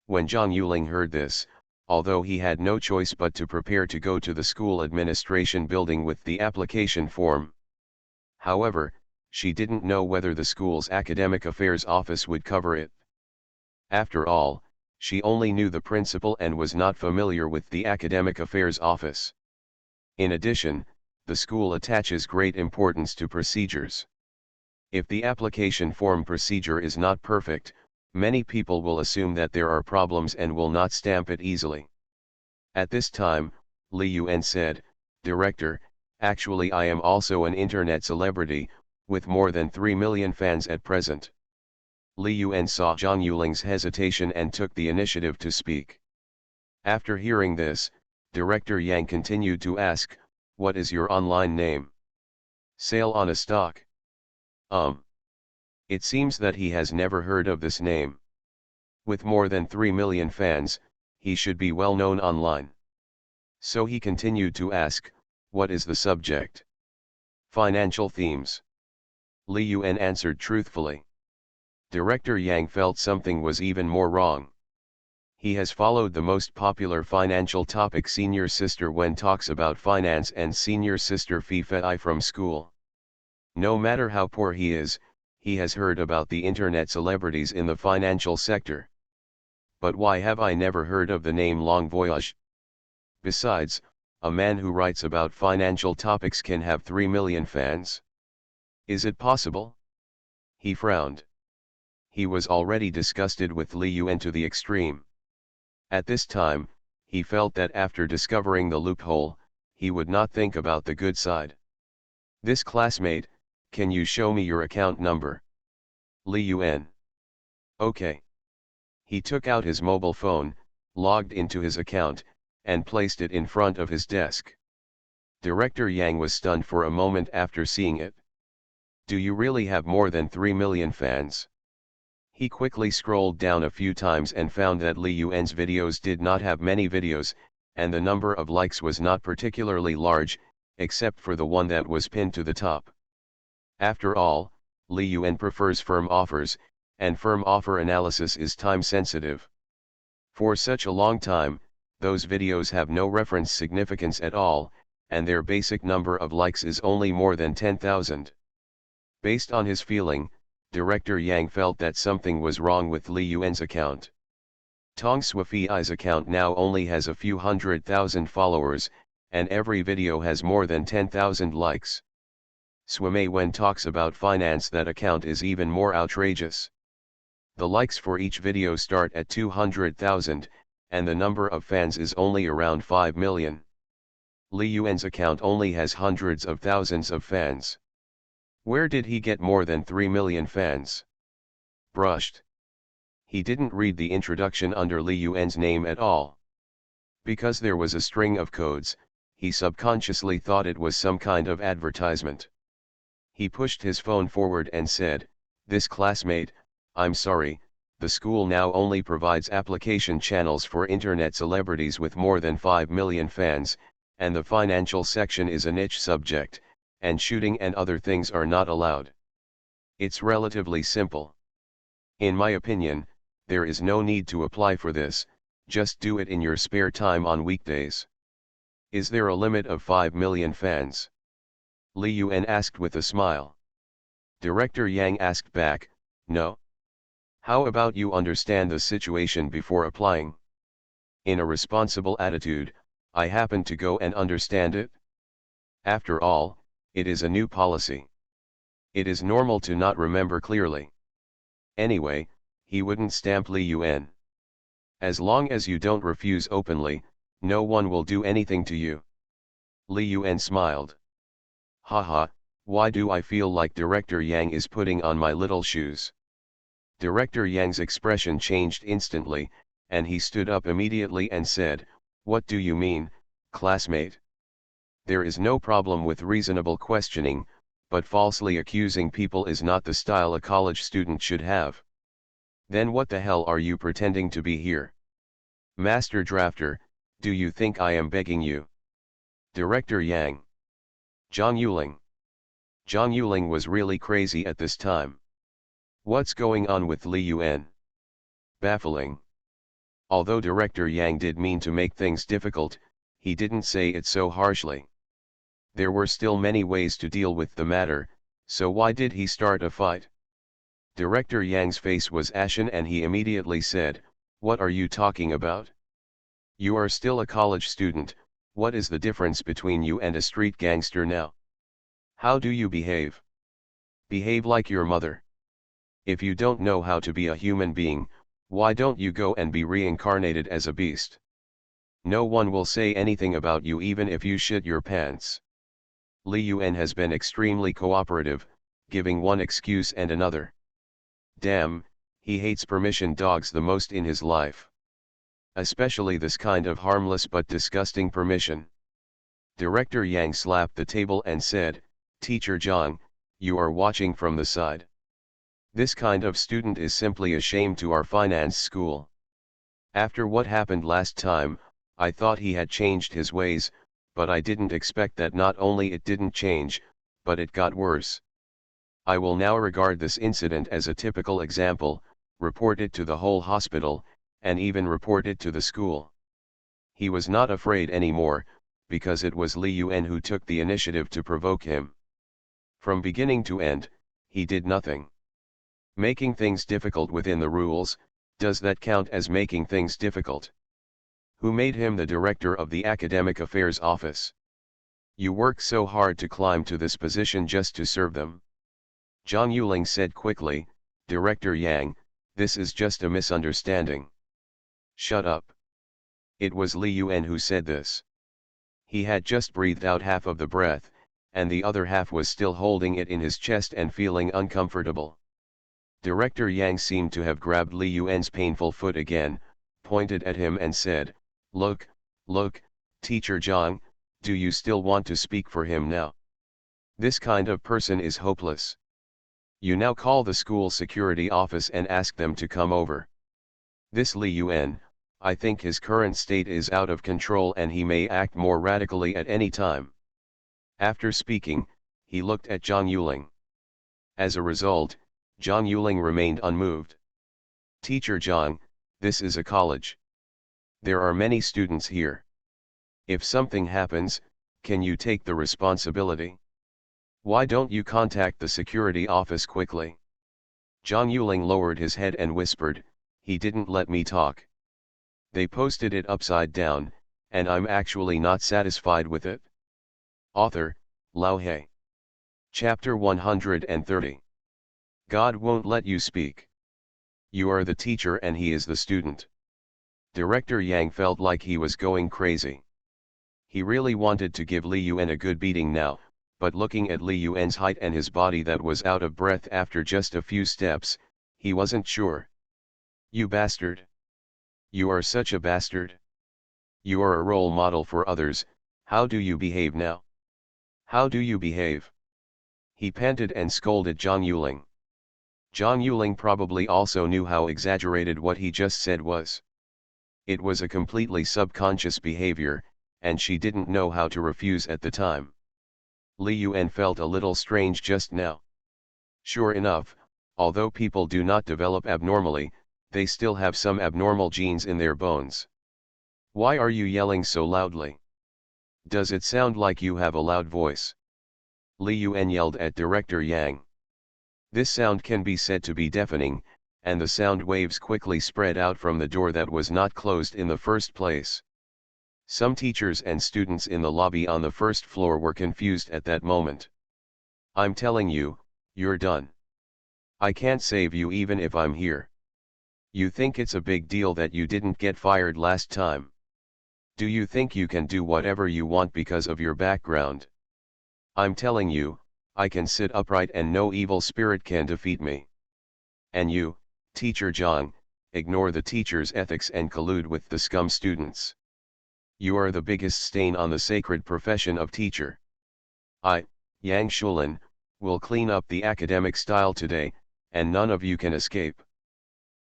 When Zhang Yuling heard this, although he had no choice but to prepare to go to the school administration building with the application form. However, she didn't know whether the school's academic affairs office would cover it. After all, she only knew the principal and was not familiar with the academic affairs office. In addition, the school attaches great importance to procedures. If the application form procedure is not perfect, many people will assume that there are problems and will not stamp it easily. At this time, Li Yuan said, "Director, actually I am also an internet celebrity, with more than 3 million fans at present." Li Yuan saw Zhang Yuling's hesitation and took the initiative to speak. After hearing this, Director Yang continued to ask, "What is your online name? Sale on a stock?" It seems that he has never heard of this name. With more than 3 million fans, he should be well known online. So he continued to ask, "What is the subject?" "Financial themes." Li Yuan answered truthfully. Director Yang felt something was even more wrong. He has followed the most popular financial topic Senior Sister when talks about finance and Senior Sister Fei from school. No matter how poor he is, he has heard about the internet celebrities in the financial sector. But why have I never heard of the name Long Voyage? Besides, a man who writes about financial topics can have 3 million fans. Is it possible? He frowned. He was already disgusted with Li Yuan to the extreme. At this time, he felt that after discovering the loophole, he would not think about the good side. "This classmate, can you show me your account number?" Li Yuan. "Okay." He took out his mobile phone, logged into his account, and placed it in front of his desk. Director Yang was stunned for a moment after seeing it. "Do you really have more than 3 million fans?" He quickly scrolled down a few times and found that Li Yuan's videos did not have many videos, and the number of likes was not particularly large, except for the one that was pinned to the top. After all, Li Yuan prefers firm offers, and firm offer analysis is time sensitive. For such a long time, those videos have no reference significance at all, and their basic number of likes is only more than 10,000. Based on his feeling, Director Yang felt that something was wrong with Li Yuan's account. Tong Sui-Fi's account now only has a few 100,000 followers, and every video has more than 10,000 likes. Sui when talks about finance, that account is even more outrageous. The likes for each video start at 200,000, and the number of fans is only around 5 million. Li Yuan's account only has hundreds of thousands of fans. Where did he get more than 3 million fans? Brushed. He didn't read the introduction under Li Yuan's name at all. Because there was a string of codes, he subconsciously thought it was some kind of advertisement. He pushed his phone forward and said, "This classmate, I'm sorry, the school now only provides application channels for internet celebrities with more than 5 million fans, and the financial section is a niche subject, and shooting and other things are not allowed. It's relatively simple. In my opinion, there is no need to apply for this, just do it in your spare time on weekdays." "Is there a limit of 5 million fans?" Li Yuan asked with a smile. Director Yang asked back, "No. How about you understand the situation before applying?" In a responsible attitude, I happened to go and understand it. After all, it is a new policy. It is normal to not remember clearly. Anyway, he wouldn't stamp Li Yuan. "As long as you don't refuse openly, no one will do anything to you." Li Yuan smiled. "Haha, why do I feel like Director Yang is putting on my little shoes?" Director Yang's expression changed instantly, and he stood up immediately and said, "What do you mean, classmate? There is no problem with reasonable questioning, but falsely accusing people is not the style a college student should have. Then what the hell are you pretending to be here? Master Drafter, do you think I am begging you?" Director Yang. Zhang Yuling. Zhang Yuling was really crazy at this time. What's going on with Li Yuan? Baffling. Although Director Yang did mean to make things difficult, he didn't say it so harshly. There were still many ways to deal with the matter, so why did he start a fight? Director Yang's face was ashen and he immediately said, "What are you talking about? You are still a college student, what is the difference between you and a street gangster now? How do you behave? Behave like your mother. If you don't know how to be a human being, why don't you go and be reincarnated as a beast? No one will say anything about you even if you shit your pants." Li Yuan has been extremely cooperative, giving one excuse and another. Damn, he hates permission dogs the most in his life. Especially this kind of harmless but disgusting permission. Director Yang slapped the table and said, "Teacher Zhang, you are watching from the side. This kind of student is simply a shame to our finance school. After what happened last time, I thought he had changed his ways, but I didn't expect that not only it didn't change, but it got worse. I will now regard this incident as a typical example, report it to the whole hospital, and even report it to the school." He was not afraid anymore, because it was Li Yuan who took the initiative to provoke him. From beginning to end, he did nothing. Making things difficult within the rules, does that count as making things difficult? Who made him the director of the Academic Affairs Office? You work so hard to climb to this position just to serve them? Zhang Yuling said quickly, "Director Yang, this is just a misunderstanding." "Shut up." It was Li Yuan who said this. He had just breathed out half of the breath, and the other half was still holding it in his chest and feeling uncomfortable. Director Yang seemed to have grabbed Li Yuan's painful foot again, pointed at him and said, Look, Teacher Zhang, do you still want to speak for him now? This kind of person is hopeless. You now call the school security office and ask them to come over." This Li Yuan, I think his current state is out of control and he may act more radically at any time. After speaking, he looked at Zhang Yuling. As a result, Zhang Yuling remained unmoved. Teacher Zhang, this is a college. There are many students here. If something happens, can you take the responsibility? Why don't you contact the security office quickly? Zhang Yuling lowered his head and whispered, he didn't let me talk. They posted it upside down, and I'm actually not satisfied with it. Author, Lao He. Chapter 130. God won't let you speak. You are the teacher and he is the student. Director Yang felt like he was going crazy. He really wanted to give Li Yuan a good beating now, but looking at Li Yuan's height and his body that was out of breath after just a few steps, he wasn't sure. You bastard! You are such a bastard! You are a role model for others, how do you behave now? How do you behave? He panted and scolded Zhang Yuling. Zhang Yuling probably also knew how exaggerated what he just said was. It was a completely subconscious behavior, and she didn't know how to refuse at the time. Li Yuan felt a little strange just now. Sure enough, although people do not develop abnormally, they still have some abnormal genes in their bones. Why are you yelling so loudly? Does it sound like you have a loud voice? Li Yuan yelled at Director Yang. This sound can be said to be deafening, and the sound waves quickly spread out from the door that was not closed in the first place. Some teachers and students in the lobby on the first floor were confused at that moment. I'm telling you, you're done. I can't save you even if I'm here. You think it's a big deal that you didn't get fired last time? Do you think you can do whatever you want because of your background? I'm telling you, I can sit upright and no evil spirit can defeat me. And you, Teacher Zhang, ignore the teacher's ethics and collude with the scum students. You are the biggest stain on the sacred profession of teacher. I, Yang Shulin, will clean up the academic style today, and none of you can escape.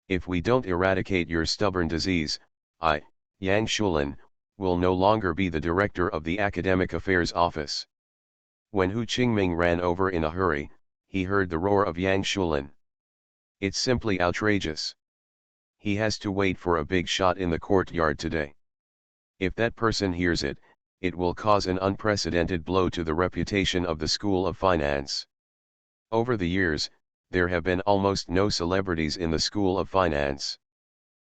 If we don't eradicate your stubborn disease, I, Yang Shulin, will no longer be the director of the Academic Affairs Office. When Hu Qingming ran over in a hurry, he heard the roar of Yang Shulin. It's simply outrageous. He has to wait for a big shot in the courtyard today. If that person hears it, it will cause an unprecedented blow to the reputation of the School of Finance. Over the years, there have been almost no celebrities in the School of Finance.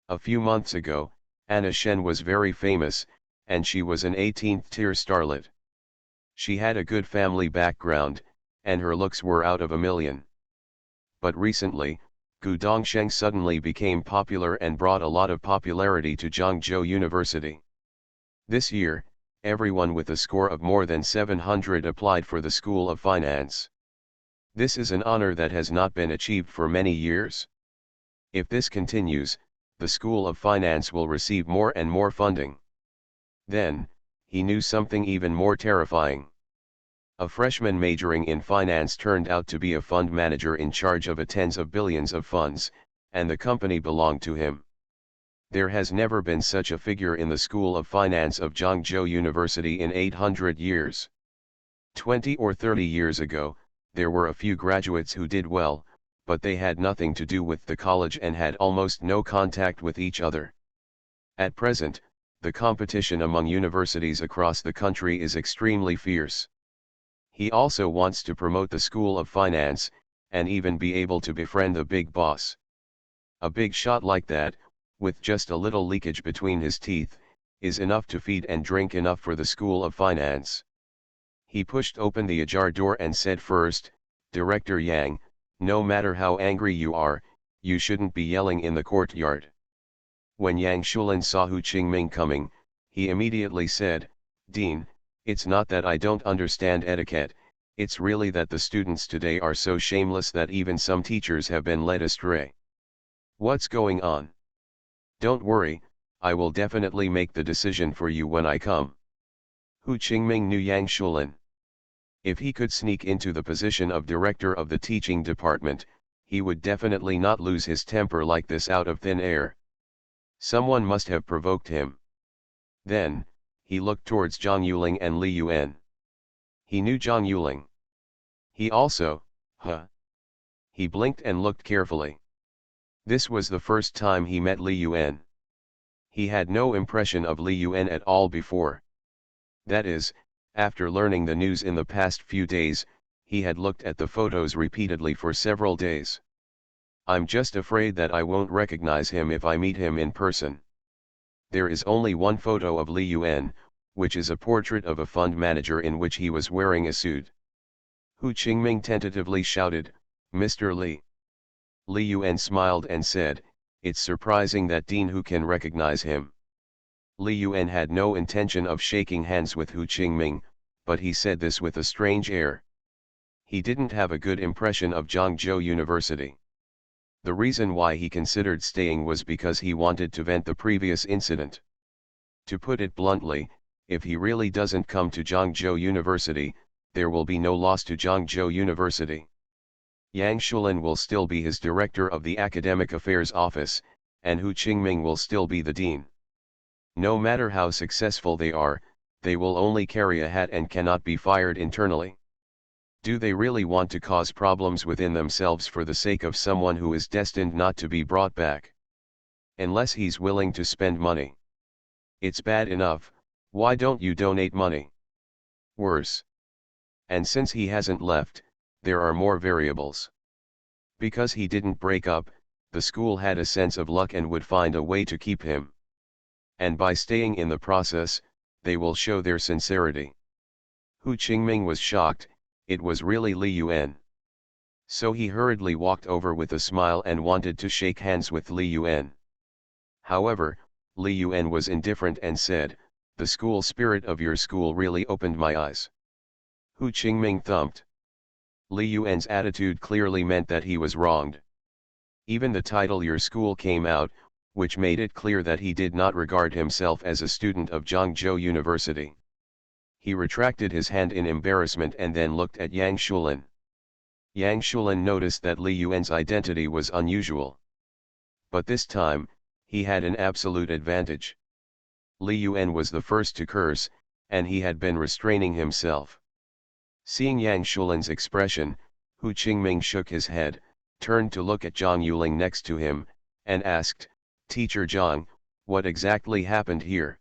A few months ago, Anna Shen was very famous, and she was an 18th-tier starlet. She had a good family background, and her looks were out of a million. But recently, Gu Dongsheng suddenly became popular and brought a lot of popularity to Zhangzhou University. This year, everyone with a score of more than 700 applied for the School of Finance. This is an honor that has not been achieved for many years. If this continues, the School of Finance will receive more and more funding. Then, he knew something even more terrifying. A freshman majoring in finance turned out to be a fund manager in charge of tens of billions of funds, and the company belonged to him. There has never been such a figure in the School of Finance of Zhangzhou University in 800 years. 20 or 30 years ago, there were a few graduates who did well, but they had nothing to do with the college and had almost no contact with each other. At present, the competition among universities across the country is extremely fierce. He also wants to promote the School of Finance, and even be able to befriend the big boss. A big shot like that, with just a little leakage between his teeth, is enough to feed and drink enough for the School of Finance. He pushed open the ajar door and said first, Director Yang, no matter how angry you are, you shouldn't be yelling in the courtyard. When Yang Shulin saw Hu Qingming coming, he immediately said, Dean, it's not that I don't understand etiquette, it's really that the students today are so shameless that even some teachers have been led astray. What's going on? Don't worry, I will definitely make the decision for you when I come. Hu Qingming knew Yang Shulin. If he could sneak into the position of director of the teaching department, he would definitely not lose his temper like this out of thin air. Someone must have provoked him. Then, he looked towards Zhang Yuling and Li Yuan. He knew Zhang Yuling. He also, He blinked and looked carefully. This was the first time he met Li Yuan. He had no impression of Li Yuan at all before. That is, after learning the news in the past few days, he had looked at the photos repeatedly for several days. I'm just afraid that I won't recognize him if I meet him in person. There is only one photo of Li Yuan, which is a portrait of a fund manager in which he was wearing a suit. Hu Qingming tentatively shouted, "Mr. Li." Li Yuan smiled and said, "It's surprising that Dean Hu can recognize him." Li Yuan had no intention of shaking hands with Hu Qingming, but he said this with a strange air. He didn't have a good impression of Zhangzhou University. The reason why he considered staying was because he wanted to vent the previous incident. To put it bluntly, if he really doesn't come to Zhangzhou University, there will be no loss to Zhangzhou University. Yang Shulin will still be his director of the Academic Affairs Office, and Hu Qingming will still be the dean. No matter how successful they are, they will only carry a hat and cannot be fired internally. Do they really want to cause problems within themselves for the sake of someone who is destined not to be brought back? Unless he's willing to spend money. It's bad enough, why don't you donate money? Worse. And since he hasn't left, there are more variables. Because he didn't break up, the school had a sense of luck and would find a way to keep him. And by staying in the process, they will show their sincerity. Hu Qingming was shocked. It was really Li Yuan. So he hurriedly walked over with a smile and wanted to shake hands with Li Yuan. However, Li Yuan was indifferent and said, "The school spirit of your school really opened my eyes." Hu Qingming thumped. Li Yuan's attitude clearly meant that he was wronged. Even the title "your school" came out, which made it clear that he did not regard himself as a student of Zhangzhou University. He retracted his hand in embarrassment and then looked at Yang Shulin. Yang Shulin noticed that Li Yuan's identity was unusual. But this time, he had an absolute advantage. Li Yuan was the first to curse, and he had been restraining himself. Seeing Yang Shulin's expression, Hu Qingming shook his head, turned to look at Zhang Yuling next to him, and asked, "Teacher Zhang, what exactly happened here?"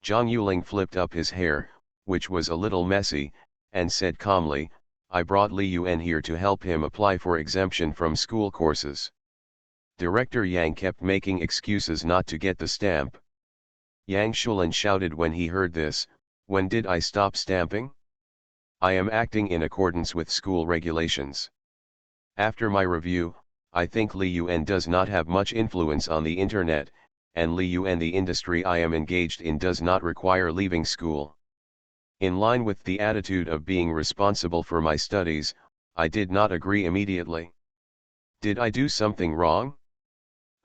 Zhang Yuling flipped up his hair, which was a little messy, and said calmly, "I brought Li Yuan here to help him apply for exemption from school courses." Director Yang kept making excuses not to get the stamp. Yang Shulin shouted when he heard this, "When did I stop stamping? I am acting in accordance with school regulations. After my review, I think Li Yuan does not have much influence on the internet, and Li Yuan, the industry I am engaged in, does not require leaving school. In line with the attitude of being responsible for my studies, I did not agree immediately. Did I do something wrong?"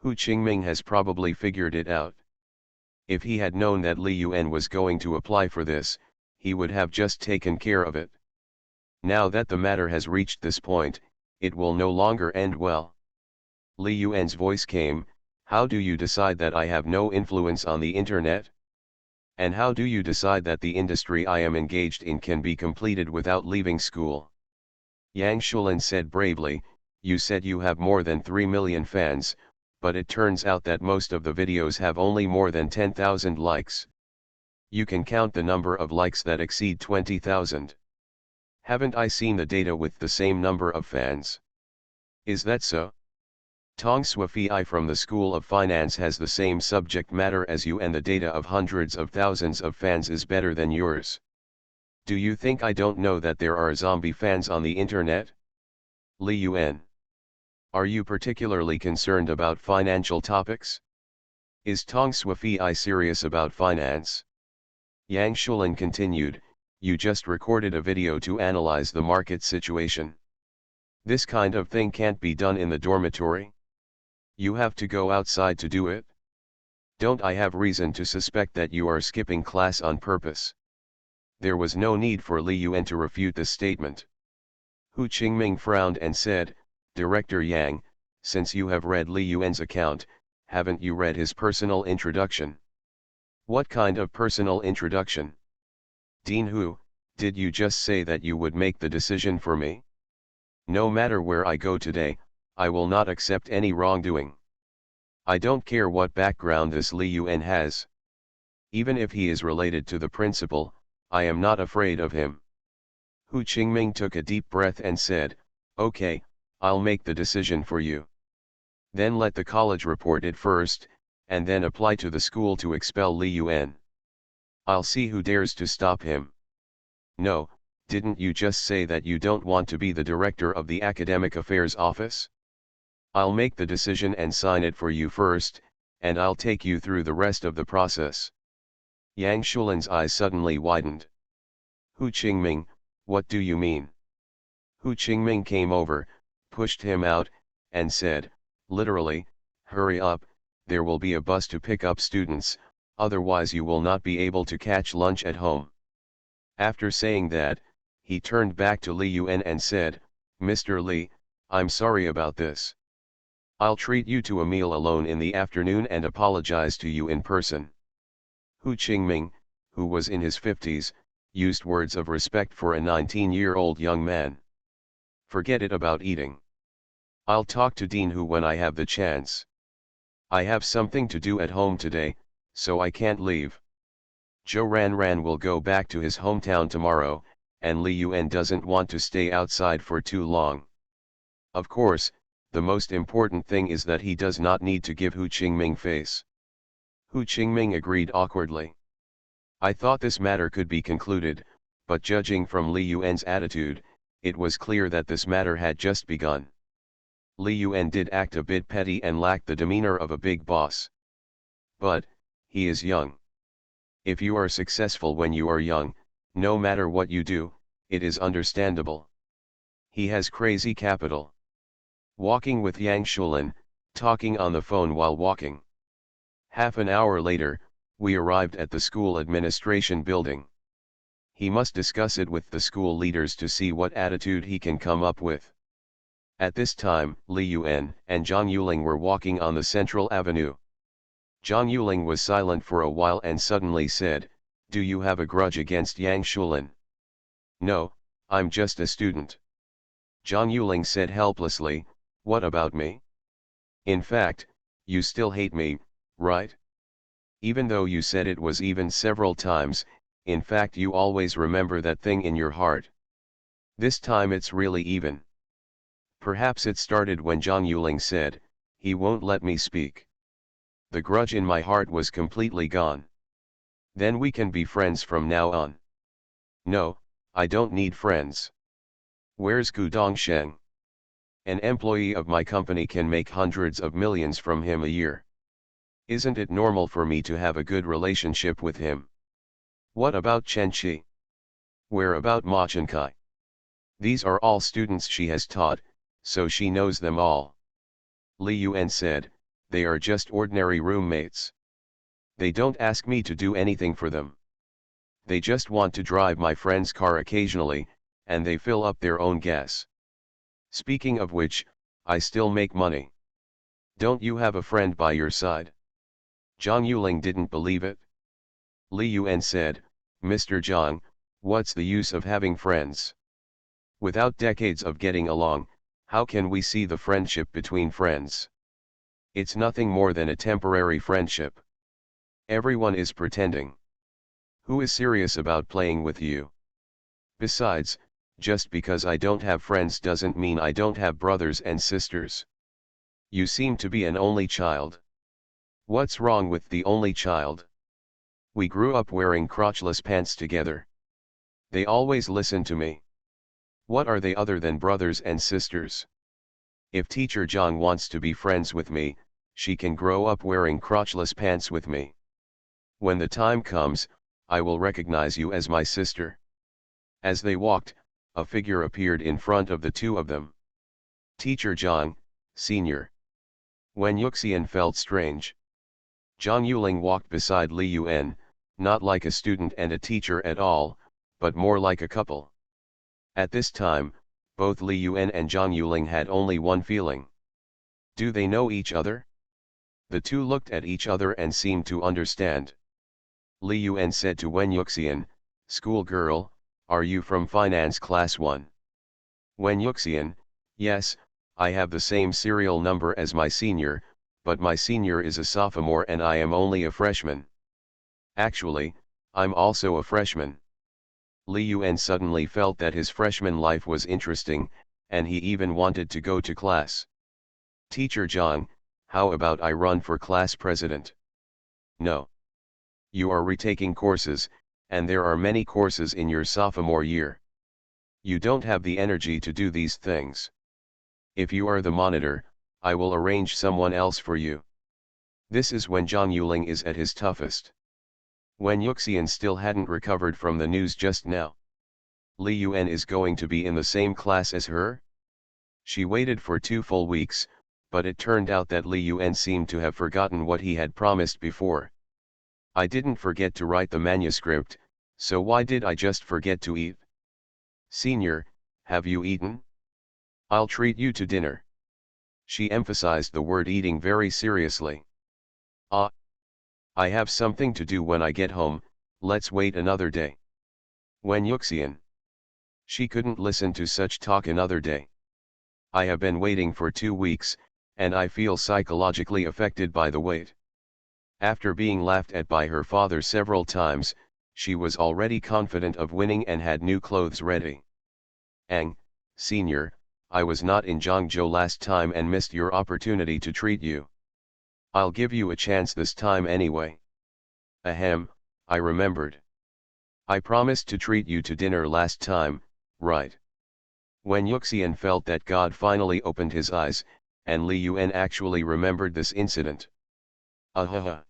Hu Qingming has probably figured it out. If he had known that Li Yuan was going to apply for this, he would have just taken care of it. Now that the matter has reached this point, it will no longer end well. Li Yuan's voice came, "How do you decide that I have no influence on the internet? And how do you decide that the industry I am engaged in can be completed without leaving school?" Yang Shulin said bravely, "You said you have more than 3 million fans, but it turns out that most of the videos have only more than 10,000 likes. You can count the number of likes that exceed 20,000. Haven't I seen the data with the same number of fans? Is that so? Tong Sui from the School of Finance has the same subject matter as you, and the data of hundreds of thousands of fans is better than yours. Do you think I don't know that there are zombie fans on the internet? Li Yuan. Are you particularly concerned about financial topics? Is Tong Sui serious about finance?" Yang Shulin continued, "You just recorded a video to analyze the market situation. This kind of thing can't be done in the dormitory. You have to go outside to do it. Don't I have reason to suspect that you are skipping class on purpose?" There was no need for Li Yuan to refute this statement. Hu Qingming frowned and said, "Director Yang, since you have read Li Yuan's account, haven't you read his personal introduction? What kind of personal introduction? Dean who, did you just say that you would make the decision for me? No matter where I go today, I will not accept any wrongdoing. I don't care what background this Li Yuan has. Even if he is related to the principal, I am not afraid of him. Hu Qingming took a deep breath and said, "Okay, I'll make the decision for you. Then let the college report it first, and then apply to the school to expel Li Yuan. I'll see who dares to stop him." No, didn't you just say that you don't want to be the director of the academic affairs office? I'll make the decision and sign it for you first, and I'll take you through the rest of the process. Yang Shulin's eyes suddenly widened. Hu Qingming, what do you mean? Hu Qingming came over, pushed him out, and said, literally, hurry up, there will be a bus to pick up students, otherwise you will not be able to catch lunch at home. After saying that, he turned back to Li Yuan and said, Mr. Li, I'm sorry about this. I'll treat you to a meal alone in the afternoon and apologize to you in person. Hu Qingming, who was in his 50s, used words of respect for a 19-year-old young man. Forget it about eating. I'll talk to Dean Hu when I have the chance. I have something to do at home today, so I can't leave. Zhou Ranran will go back to his hometown tomorrow, and Li Yuan doesn't want to stay outside for too long. Of course, the most important thing is that he does not need to give Hu Qingming face. Hu Qingming agreed awkwardly. I thought this matter could be concluded, but judging from Li Yuan's attitude, it was clear that this matter had just begun. Li Yuan did act a bit petty and lacked the demeanor of a big boss. But, he is young. If you are successful when you are young, no matter what you do, it is understandable. He has crazy capital. Walking with Yang Shulin, talking on the phone while walking. Half an hour later, we arrived at the school administration building. He must discuss it with the school leaders to see what attitude he can come up with. At this time, Li Yuan and Zhang Yuling were walking on the central avenue. Zhang Yuling was silent for a while and suddenly said, "Do you have a grudge against Yang Shulin?" "No, I'm just a student." Zhang Yuling said helplessly, "What about me? In fact, you still hate me, right? Even though you said it was even several times, in fact you always remember that thing in your heart. This time it's really even." Perhaps it started when Zhang Yuling said, "He won't let me speak. The grudge in my heart was completely gone. Then we can be friends from now on." "No, I don't need friends. Where's Gu Dongsheng? An employee of my company can make hundreds of millions from him a year. Isn't it normal for me to have a good relationship with him? What about Chen Qi? Where about Ma Chenkai? These are all students she has taught, so she knows them all." Li Yuan said, "They are just ordinary roommates. They don't ask me to do anything for them. They just want to drive my friend's car occasionally, and they fill up their own gas. Speaking of which, I still make money. Don't you have a friend by your side?" Zhang Yuling didn't believe it. Li Yuan said, "Mr. Zhang, what's the use of having friends? Without decades of getting along, how can we see the friendship between friends? It's nothing more than a temporary friendship. Everyone is pretending. Who is serious about playing with you? Besides, just because I don't have friends doesn't mean I don't have brothers and sisters. You seem to be an only child. What's wrong with the only child? We grew up wearing crotchless pants together. They always listen to me. What are they other than brothers and sisters? If Teacher Zhang wants to be friends with me, she can grow up wearing crotchless pants with me. When the time comes, I will recognize you as my sister." As they walked, a figure appeared in front of the two of them. Teacher Zhang, Senior. Wen Yuxian felt strange. Zhang Yuling walked beside Li Yuan, not like a student and a teacher at all, but more like a couple. At this time, both Li Yuan and Zhang Yuling had only one feeling. Do they know each other? The two looked at each other and seemed to understand. Li Yuan said to Wen Yuxian, "Schoolgirl, are you from finance class 1? Wen Yuxian, "Yes, I have the same serial number as my senior, but my senior is a sophomore and I am only a freshman." "Actually, I'm also a freshman." Li Yuan suddenly felt that his freshman life was interesting, and he even wanted to go to class. "Teacher Zhang, how about I run for class president?" "No. You are retaking courses, and there are many courses in your sophomore year. You don't have the energy to do these things. If you are the monitor, I will arrange someone else for you." This is when Zhang Yuling is at his toughest. Wen Yuxian still hadn't recovered from the news just now. Li Yuan is going to be in the same class as her? She waited for 2 full weeks, but it turned out that Li Yuan seemed to have forgotten what he had promised before. "I didn't forget to write the manuscript, so why did I just forget to eat?" "Senior, have you eaten? I'll treat you to dinner." She emphasized the word eating very seriously. "Ah, I have something to do when I get home, let's wait another day." Wen Yuxian. She couldn't listen to such talk another day. "I have been waiting for 2 weeks, and I feel psychologically affected by the wait." After being laughed at by her father several times, she was already confident of winning and had new clothes ready. "Ang, senior, I was not in Zhangzhou last time and missed your opportunity to treat you. I'll give you a chance this time anyway." "Ahem, I remembered. I promised to treat you to dinner last time, right?" Wen Yuxian felt that God finally opened his eyes, and Li Yuan actually remembered this incident. "Ahaha."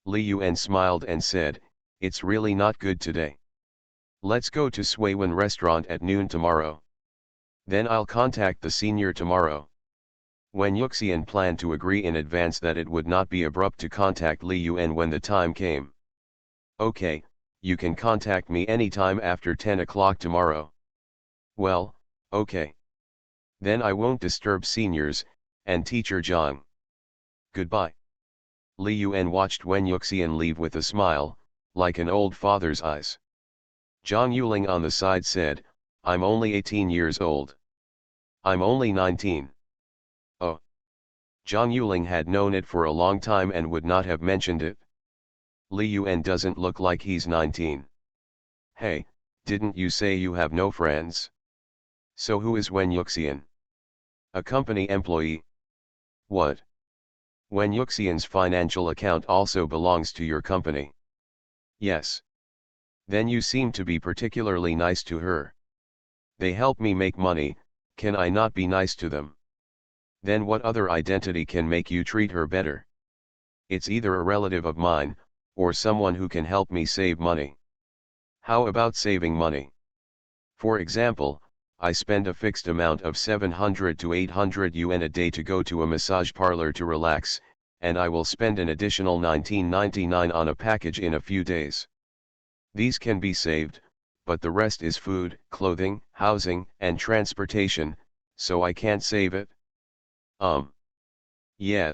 Li Yuan smiled and said, "It's really not good today. Let's go to Suiwen restaurant at noon tomorrow. Then I'll contact the senior tomorrow." Wen Yuxian planned to agree in advance that it would not be abrupt to contact Li Yuan when the time came. "Okay, you can contact me anytime after 10 o'clock tomorrow." "Well, okay. Then I won't disturb seniors, and teacher Zhang. Goodbye." Li Yuan watched Wen Yuxian leave with a smile, like an old father's eyes. Zhang Yuling on the side said, "I'm only 18 years old. I'm only 19. Oh." Zhang Yuling had known it for a long time and would not have mentioned it. "Li Yuan doesn't look like he's 19. Hey, didn't you say you have no friends? So who is Wen Yuxian? A company employee? What? Wen Yuxian's financial account also belongs to your company?" "Yes." "Then you seem to be particularly nice to her. They help me make money, can I not be nice to them? Then what other identity can make you treat her better? It's either a relative of mine, or someone who can help me save money." "How about saving money? For example, I spend a fixed amount of 700 to 800 yuan a day to go to a massage parlor to relax, and I will spend an additional 19.99 on a package in a few days. These can be saved, but the rest is food, clothing, housing, and transportation, so I can't save it." Yeah,